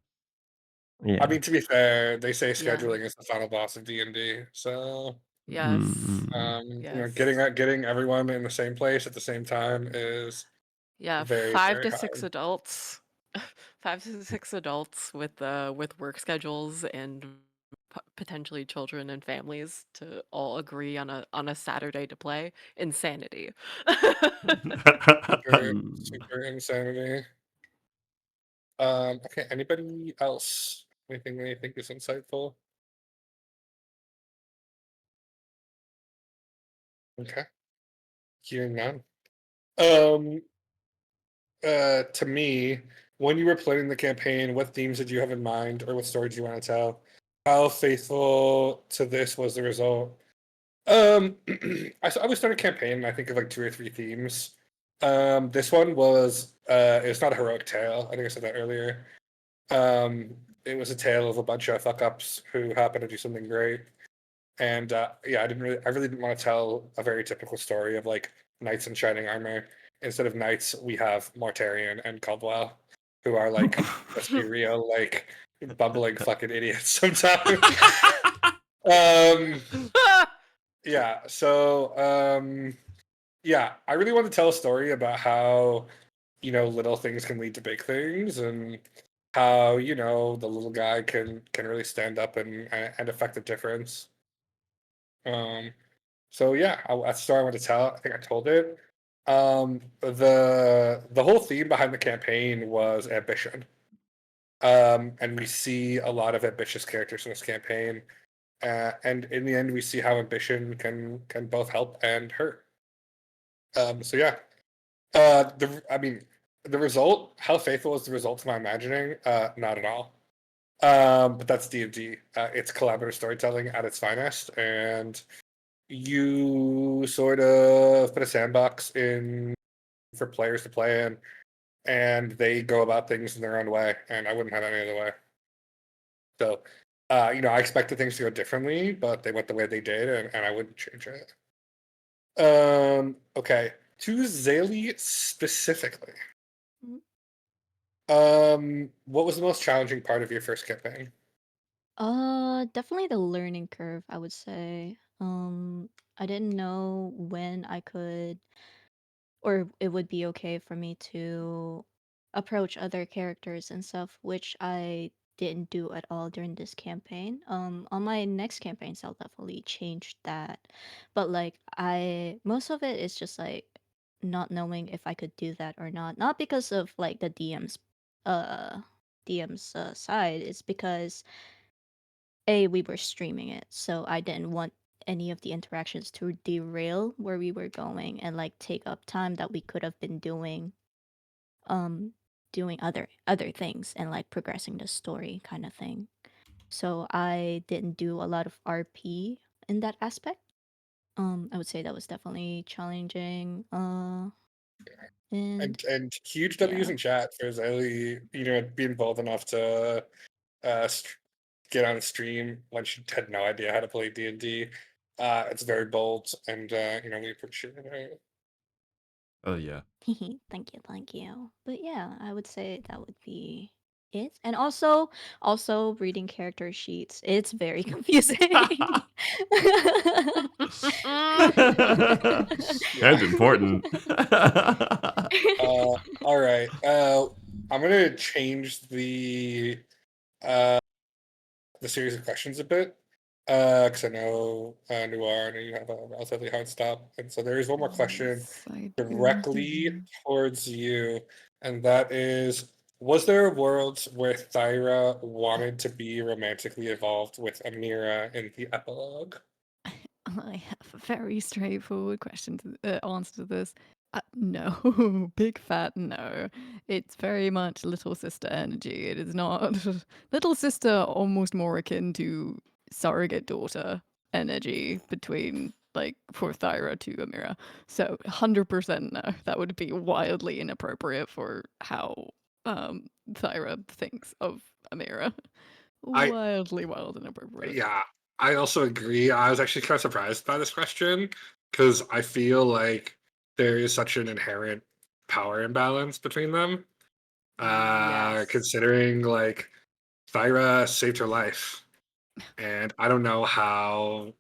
Yeah. to be fair, they say Yeah. scheduling is the final boss of D&D. So, Yes. getting Yes. getting everyone in the same place at the same time is Yeah, very, 5 very to 6 hard. adults. 5 to 6 adults with work schedules and potentially children and families to all agree on a Saturday to play. Insanity. Super, Mm. super insanity. Okay, anybody else? Anything that you think is insightful? Okay, hearing none. Um, to me, when you were planning the campaign, what themes did you have in mind, or what story do you want to tell? How faithful to this was the result? I would start a campaign, and I think of like 2 or 3 themes. This one was it's not a heroic tale. I think I said that earlier. It was a tale of a bunch of fuck ups who happened to do something great. And yeah, I really didn't want to tell a very typical story of like knights in shining armor. Instead of knights, we have Mortarian and Caldwell, who are like, let's be real, like bumbling fucking idiots sometimes. um, yeah, so yeah, I really want to tell a story about how little things can lead to big things, and how the little guy can really stand up and affect a difference. Um, so yeah, that's the story I want to tell. I think I told it. The whole theme behind the campaign was ambition. And we see a lot of ambitious characters in this campaign. And in the end, we see how ambition can both help and hurt. So yeah, the result. How faithful is the result to my imagining? Not at all. But that's D&D. It's collaborative storytelling at its finest, and you sort of put a sandbox in for players to play in, and they go about things in their own way, and I wouldn't have any other way. So, I expected things to go differently, but they went the way they did, and I wouldn't change it. Okay. To Zaylee specifically, what was the most challenging part of your first campaign? Definitely the learning curve, I would say. I didn't know when I could or it would be okay for me to approach other characters and stuff, which I didn't do at all during this campaign. On my next campaigns, I'll definitely change that. But like, most of it is just like not knowing if I could do that or not. Not because of like the uh, DM's side. It's because we were streaming it, so I didn't want any of the interactions to derail where we were going and like take up time that we could have been um doing other things and like progressing the story kind of thing. So I didn't do a lot of RP in that aspect. I would say that was definitely challenging. And And huge W's yeah. in chat for Zaylee, being bold enough to uh, st- get on a stream when she had no idea how to play D&D. It's very bold, and we appreciate it. Oh yeah. Thank you. But yeah, I would say that would be it. And also reading character sheets. It's very confusing. Yeah. That's important. All right. I'm gonna change uh the series of questions a bit. Because I know Noir, I know you have a relatively hard stop, and so there is one more question Yes, I do. directly towards you, and that is: was there a world where Thyra wanted to be romantically involved with Amira in the epilogue? I have a very straightforward answer to this. No, big fat no. It's very much little sister energy. It is not little sister, almost more akin to surrogate daughter energy between like for Thyra to Amira. So 100% no. That would be wildly inappropriate for how Thyra thinks of Amira. I Wildly wild and inappropriate. Yeah, I also agree. I was actually kind of surprised by this question because I feel like there is such an inherent power imbalance between them. Yes. Considering like Thyra saved her life, and I don't know how.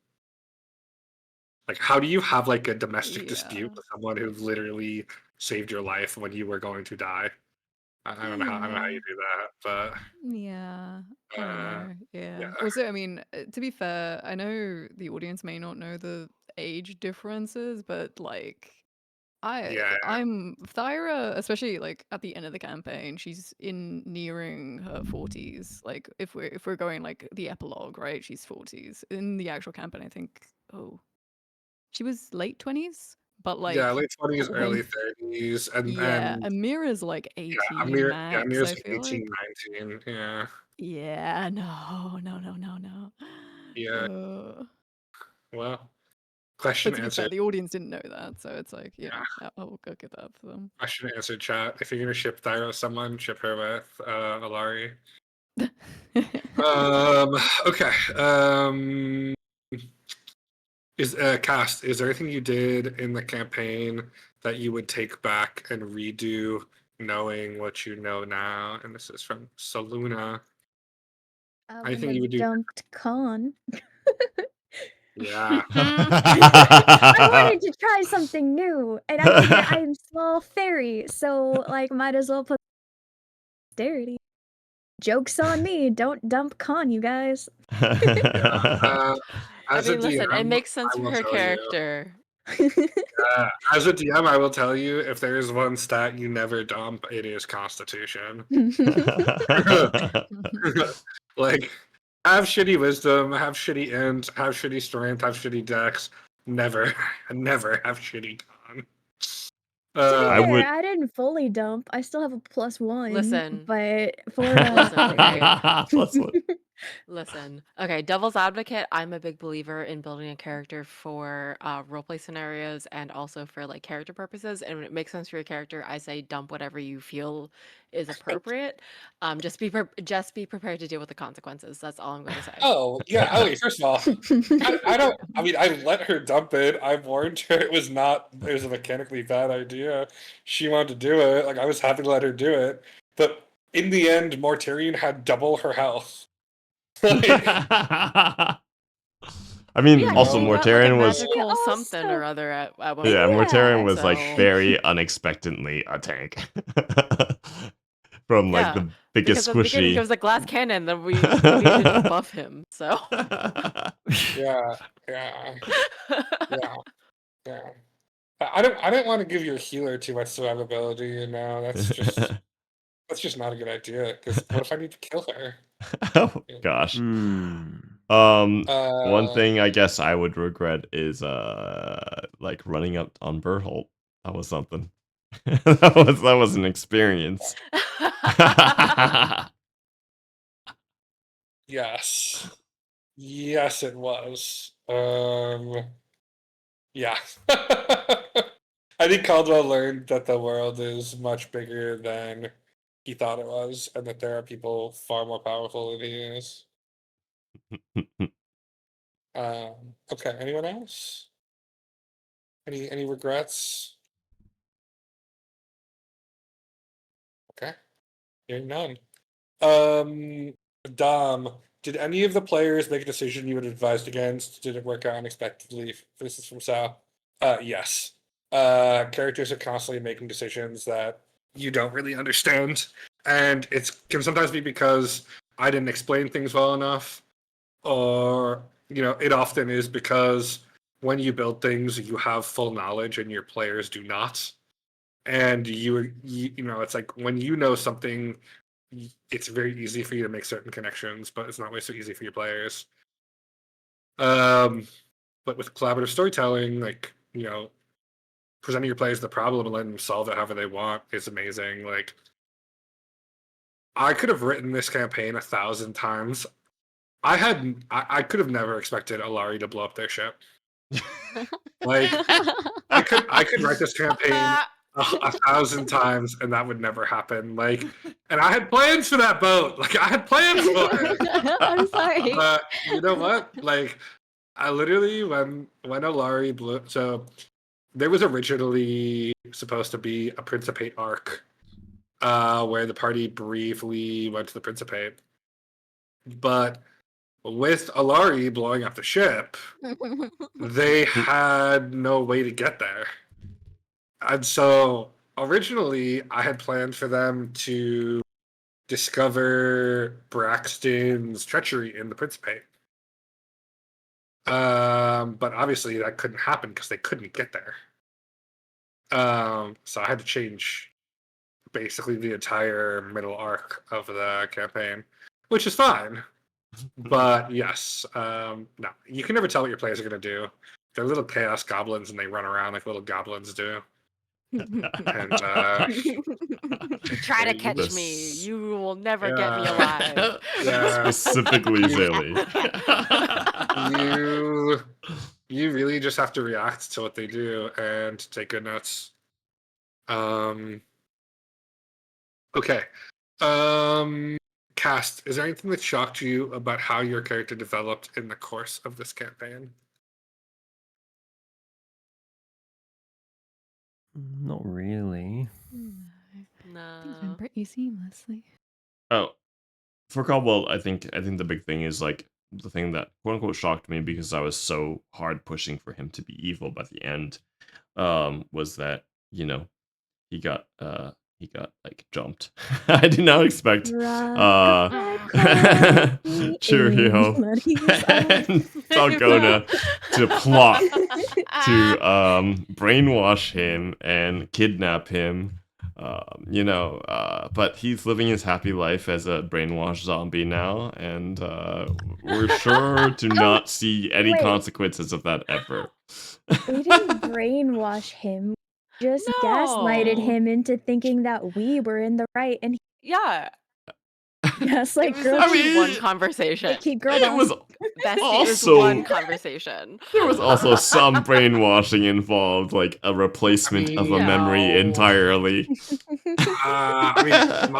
Like, how do you have like a domestic dispute Yeah. with someone who literally saved your life when you were going to die? I don't know how. I don't know how you do that, Yeah, I don't know. Yeah. yeah, Also, I mean, to be fair, I know the audience may not know the age differences, but like, yeah, I'm Thyra, especially like at the end of the campaign. She's in nearing her 40s. Like, if we're going like the epilogue, right? She's 40s in the actual campaign. I think. Oh, she was late 20s, but yeah. like Late 20s, when early 30s, and yeah, Amira's like yeah, 18 max. Amir's I like feel 18, like. 19. Yeah, Yeah, no, no, no, no, no. yeah. Well, But question to be fair, answered. the audience didn't know that, so it's like, Yeah, I'll go get that for them. question answered. Chat. If you're gonna ship Thyra with someone, ship her with Alarie. Okay. Is cast? Is there anything you did in the campaign that you would take back and redo, knowing what you know now? And this is from Saluna. When Anything they you would do? dumped Khan. Yeah. I wanted to try something new, and I figure I'm small fairy, so like might as well put dexterity. Joke's on me. Don't dump Khan, you guys. Uh, I as a mean, listen, it DM, makes sense I for will her tell you. character. As a DM, I will tell you if there is one stat you never dump, it is Constitution. Like, have shitty wisdom, have shitty int, have shitty strength, have shitty dex. Never, never have shitty con. To be I fair, would. I didn't fully dump. I still have a +1, Listen. but for Listen, okay. Plus one. Listen, okay, devil's advocate, I'm a big believer in building a character for roleplay scenarios and also for like character purposes. And when it makes sense for your character, I say dump whatever you feel is appropriate. Just be prepared to deal with the consequences. That's all I'm going to say. Oh, yeah. Oh, first of all, I don't. I mean, I let her dump it. I warned her it was a mechanically bad idea. She wanted to do it. Like, I was happy to let her do it. But in the end, Mortarian had double her health. Like, I mean, Yeah, because also he got like a Mortarian was. He magical something or also other at one Yeah, point. Mortarian yeah. was like So, very unexpectedly a tank. From like yeah, the biggest because at the beginning he squishy. was a glass cannon, then we needed to buff him. So, yeah, yeah, yeah, yeah. I don't want to give your healer too much survivability. You know, that's just not a good idea. Because what if I need to kill her? Oh gosh. Hmm. One Uh, thing I guess I would regret is like running up on Berthold. That was something. that was an experience. yes, yes, it was. Yeah. I think Caldwell learned that the world is much bigger than he thought it was, and that there are people far more powerful than he is. Okay, anyone else? Any regrets? Okay, hearing none. Dom, did any of the players make a decision you would advised against? Did it work out unexpectedly? This is from Sal. Yes. Characters are constantly making decisions that you don't really understand, and it can sometimes be because I didn't explain things well enough, or it often is because when you build things, you have full knowledge and your players do not. And it's like when you know something, it's very easy for you to make certain connections, but it's not always so easy for your players. But with collaborative storytelling, like, presenting your players the problem and letting them solve it however they want is amazing. Like, I could have written this campaign 1,000 times. I could have never expected Alarie to blow up their ship. Like, I could write this campaign 1,000 times, and that would never happen. Like, and I had plans for that boat. Like, I had plans for it. I'm sorry. But you know what? Like, I literally when Alarie blew, so there was originally supposed to be a Principate arc, where the party briefly went to the Principate, but with Alarie blowing up the ship, they had no way to get there. And so originally I had planned for them to discover Braxton's treachery in the Principate. But obviously that couldn't happen because they couldn't get there. So I had to change basically the entire middle arc of the campaign, which is fine. But yes, no, you can never tell what your players are going to do. They're little chaos goblins and they run around like little goblins do. And Try to you catch just- me. You will never get me Yeah. alive. Yeah. Specifically, Zaylee. you really just have to react to what they do and take good notes. Okay. Cast, is there anything that shocked you about how your character developed in the course of this campaign? Not really. Things went No. pretty seamlessly. Oh, for Caldwell, I think the big thing is like the thing that quote unquote shocked me because I was so hard pushing for him to be evil by the end, was that he got like jumped. I did not expect Rock me Chirio in Lottie's arms. and Falcona to plot to brainwash him and kidnap him. But he's living his happy life as a brainwashed zombie now, and we're sure to not see any wait. consequences of that ever. We didn't brainwash him. We just gaslighted No. him into thinking that we were in the right, and Yeah. yes, It like was girl, literally one mean, conversation. keep girl It down. was Bestie, it was also- one conversation. there was also some brainwashing involved, like a replacement of a memory No. entirely. I mean,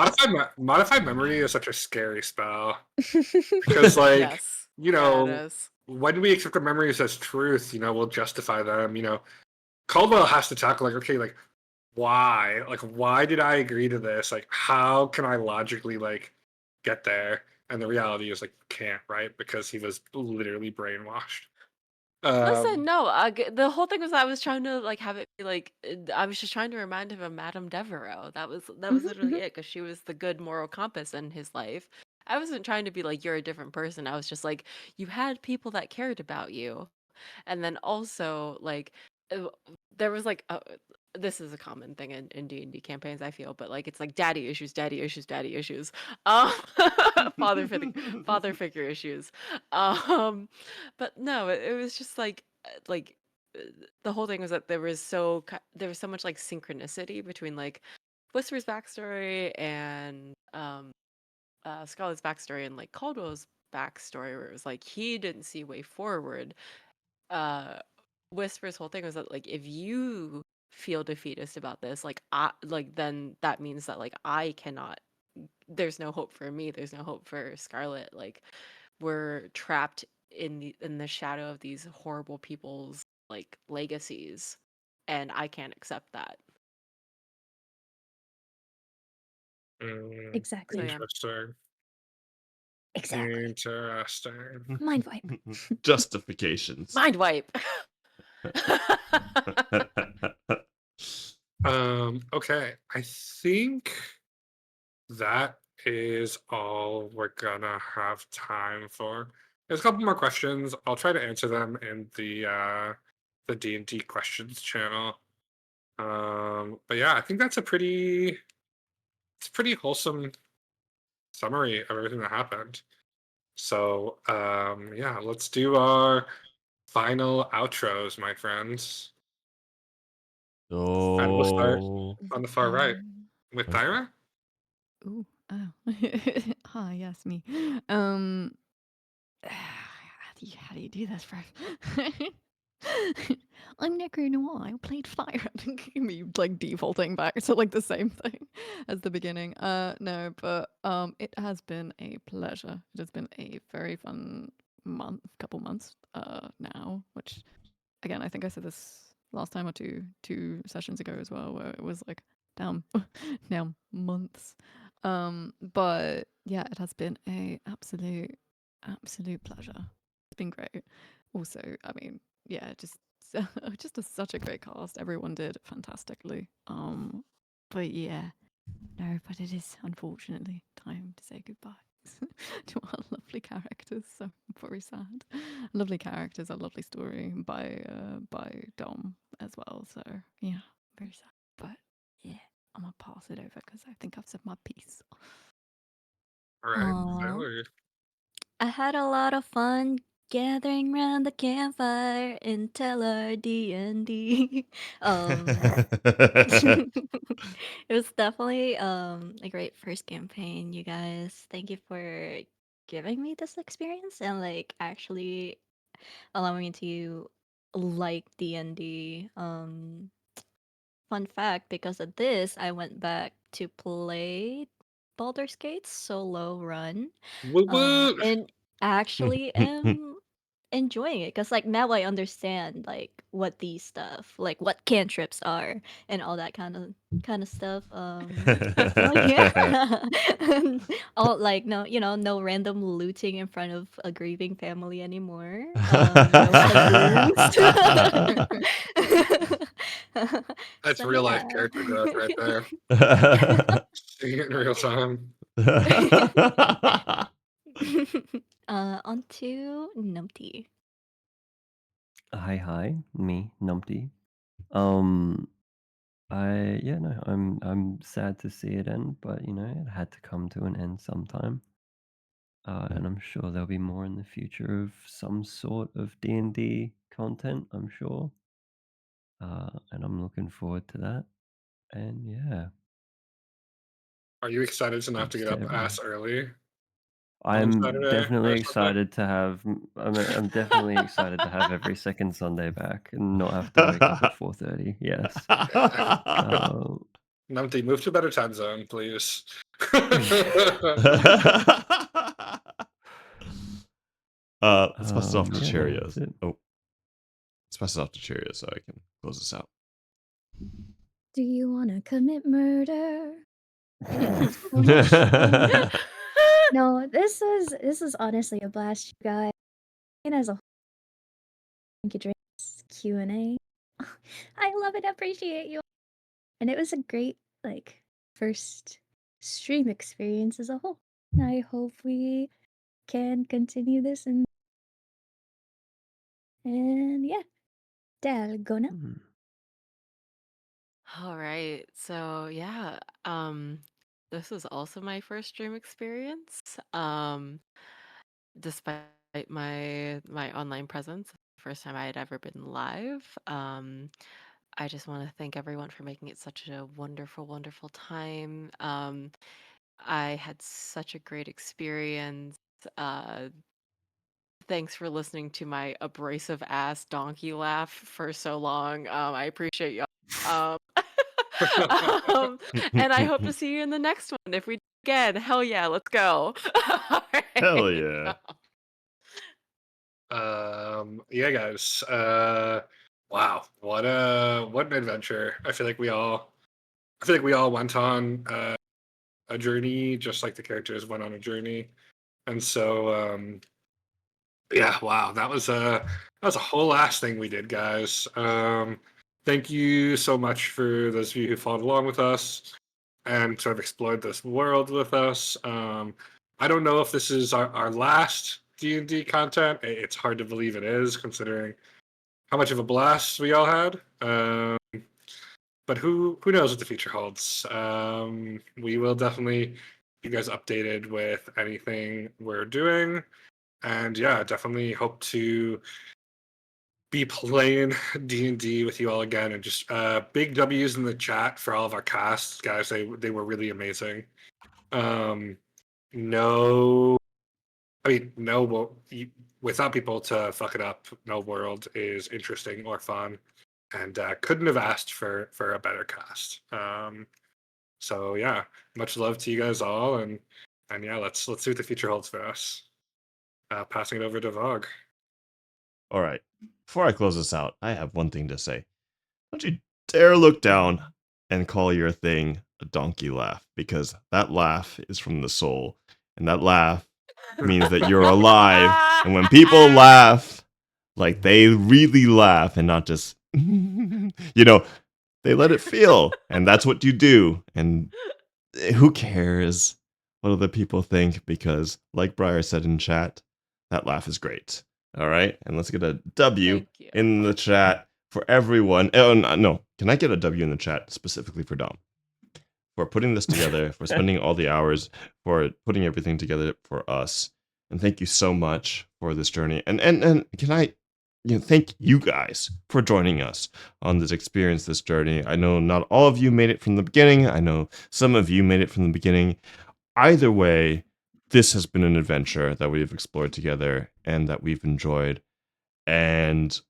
modified memory is such a scary spell because, like, Yes. you Yeah, know, it is. when we accept the memories as truth, we'll justify them. Caldwell has to tackle, like, okay, like, why? Like, why did I agree to this? Like, how can I logically, like, get there? And the reality is, like, you can't, right? Because he was literally brainwashed. Listen, no, the whole thing was I was trying to like have it be like I was just trying to remind him of Madame Devereaux. That was literally it because she was the good moral compass in his life. I wasn't trying to be like you're a different person. I was just like you had people that cared about you, and then also like there was like this is a common thing in D&D campaigns I feel, but like it's like daddy issues, daddy issues, daddy issues, um, father figure issues, but no, it was just like the whole thing was that there was there was so much like synchronicity between like Whisper's backstory and Scarlett's backstory and like Caldwell's backstory, where it was like he didn't see way forward. Whisper's whole thing was that like if you feel defeatist about this, like then that means that like I cannot. There's no hope for me. There's no hope for Scarlett. Like we're trapped in the shadow of these horrible people's like legacies, and I can't accept that. Exactly. So, yeah. Interesting. Exactly. Interesting. Mind wipe. Justifications. Mind wipe. Okay. I think that is all we're gonna have time for. There's a couple more questions. I'll try to answer them in the D&D questions channel. But yeah, I think that's it's a pretty wholesome summary of everything that happened. So yeah, let's do our final outros, my friends. And we'll start Oh. on the far right with Thyra. Ooh, oh. Ah, yes, me. How do you do this, Fred? I'm Necro Noir. I played fire. Me like defaulting back to like the same thing as the beginning. No, but it has been a pleasure. It has been a very fun couple months now. Which again, I think I said this last time or two sessions ago as well, where it was like, damn, now months. But yeah, it has been a absolute pleasure. It's been great. Also, I mean, yeah, just such a great cast. Everyone did fantastically. But yeah, no, but it is unfortunately time to say goodbye to our lovely characters. So very sad. Lovely characters, a lovely story by Dom as well. So yeah, very sad. But yeah, I'm gonna pass it over because I think I've said my piece. All right, Aw. Valerie. I had a lot of fun gathering round the campfire and tell our D&D. It was definitely a great first campaign, you guys. Thank you for giving me this experience and like actually allowing me to like D&D. Fun fact, because of this, I went back to play Baldur's Gate solo run. Woo woo. And actually am enjoying it because like now I understand like what these stuff, like what cantrips are and all that kind of stuff. So yeah. And all like no, no random looting in front of a grieving family anymore. No saloons. That's So real life yeah. character growth right there. Seeing it in real time. On to Numpty. Hi, me, Numpty. Um, I'm sad to see it end, but it had to come to an end sometime. And I'm sure there'll be more in the future of some sort of D&D content, I'm sure. And I'm looking forward to that. And yeah, Are you excited enough to thanks get to up everyone. ass early on I'm Saturday definitely or Sunday? excited to have. I'm definitely excited to have every second Sunday back and not have to wake up at 4:30. Yes. Um, Numpty, move to a better time zone, please. Let's pass it off to yeah, no, that's Cheerios. it. Oh, let's pass it off to Cheerios so I can close this out. Do you want to commit murder? Donation? No, this is honestly a blast, you guys. And as a whole, thank you, drinks, Q&A. I love and appreciate you. And it was a great like first stream experience as a whole. I hope we can continue this and yeah, dalgona. All right. So yeah, this was also my first stream experience. Despite my online presence, the first time I had ever been live. I just want to thank everyone for making it such a wonderful, wonderful time. I had such a great experience. Uh, Thanks for listening to my abrasive ass donkey laugh for so long. I appreciate y'all. Um, and I hope to see you in the next one. If we do again, hell yeah, let's go. Hell yeah. Yeah, guys. Wow, what an adventure! I feel like we all went on a journey, just like the characters went on a journey, and so yeah, wow, that was a whole ass thing we did, guys. Thank you so much for those of you who followed along with us and sort of explored this world with us. I don't know if this is our last D&D content. It's hard to believe it is, considering how much of a blast we all had. But who knows what the future holds? We will definitely keep you guys updated with anything we're doing. And yeah, definitely hope to be playing D&D with you all again, and just big W's in the chat for all of our casts, guys. They were really amazing. No I mean, no, without people to fuck it up, no world is interesting or fun, and couldn't have asked for a better cast. So yeah, much love to you guys all, and yeah, let's see what the future holds for us. Passing it over to Vogue. All right. Before I close this out, I have one thing to say. Don't you dare look down and call your thing a donkey laugh, because that laugh is from the soul, and that laugh means that you're alive. And when people laugh, like they really laugh and not just, they let it feel. And that's what you do. And who cares what other people think? Because, like Briar said in chat, that laugh is great. All right. And let's get a W Thank you. in the chat for everyone. Oh, no. Can I get a W in the chat specifically for Dom? For putting this together, for spending all the hours, for putting everything together for us. And thank you so much for this journey. And can I thank you guys for joining us on this experience, this journey. I know not all of you made it from the beginning. I know some of you made it from the beginning. Either way, this has been an adventure that we've explored together and that we've enjoyed. And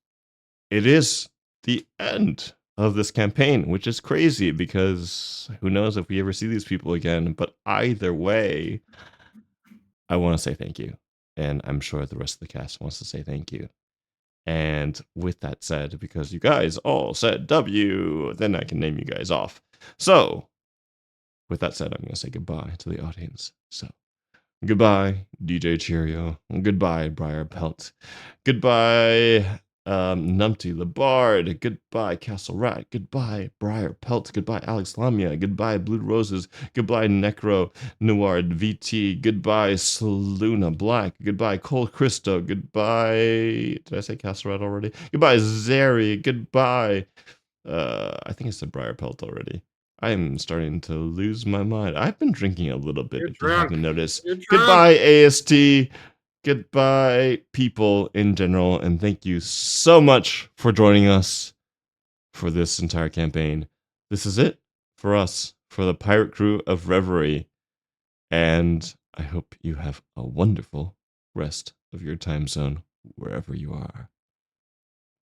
it is the end of this campaign, which is crazy because who knows if we ever see these people again. But either way, I want to say thank you. And I'm sure the rest of the cast wants to say thank you. And with that said, because you guys all said W, then I can name you guys off. So, with that said, I'm going to say goodbye to the audience. So, goodbye, DJ Chirio. Goodbye, Briar Pelt. Goodbye, Numpty the Bard. Goodbye, Castle Rat. Goodbye, Briar Pelt. Goodbye, Alex Lamia. Goodbye, Blue Roses. Goodbye, Necro Noir VT. Goodbye, Saluna Black. Goodbye, Cole Christo. Goodbye. Did I say Castle Rat already? Goodbye, Zeri. Goodbye. I think I said Briar Pelt already. I'm starting to lose my mind. I've been drinking a little bit, You're if you drunk. haven't noticed. You're drunk. Goodbye, AST. Goodbye, people in general. And thank you so much for joining us for this entire campaign. This is it for us, for the pirate crew of Reverie. And I hope you have a wonderful rest of your time zone, wherever you are.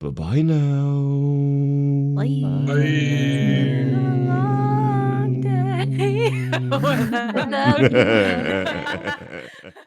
Bye-bye now. Bye. Long day without you.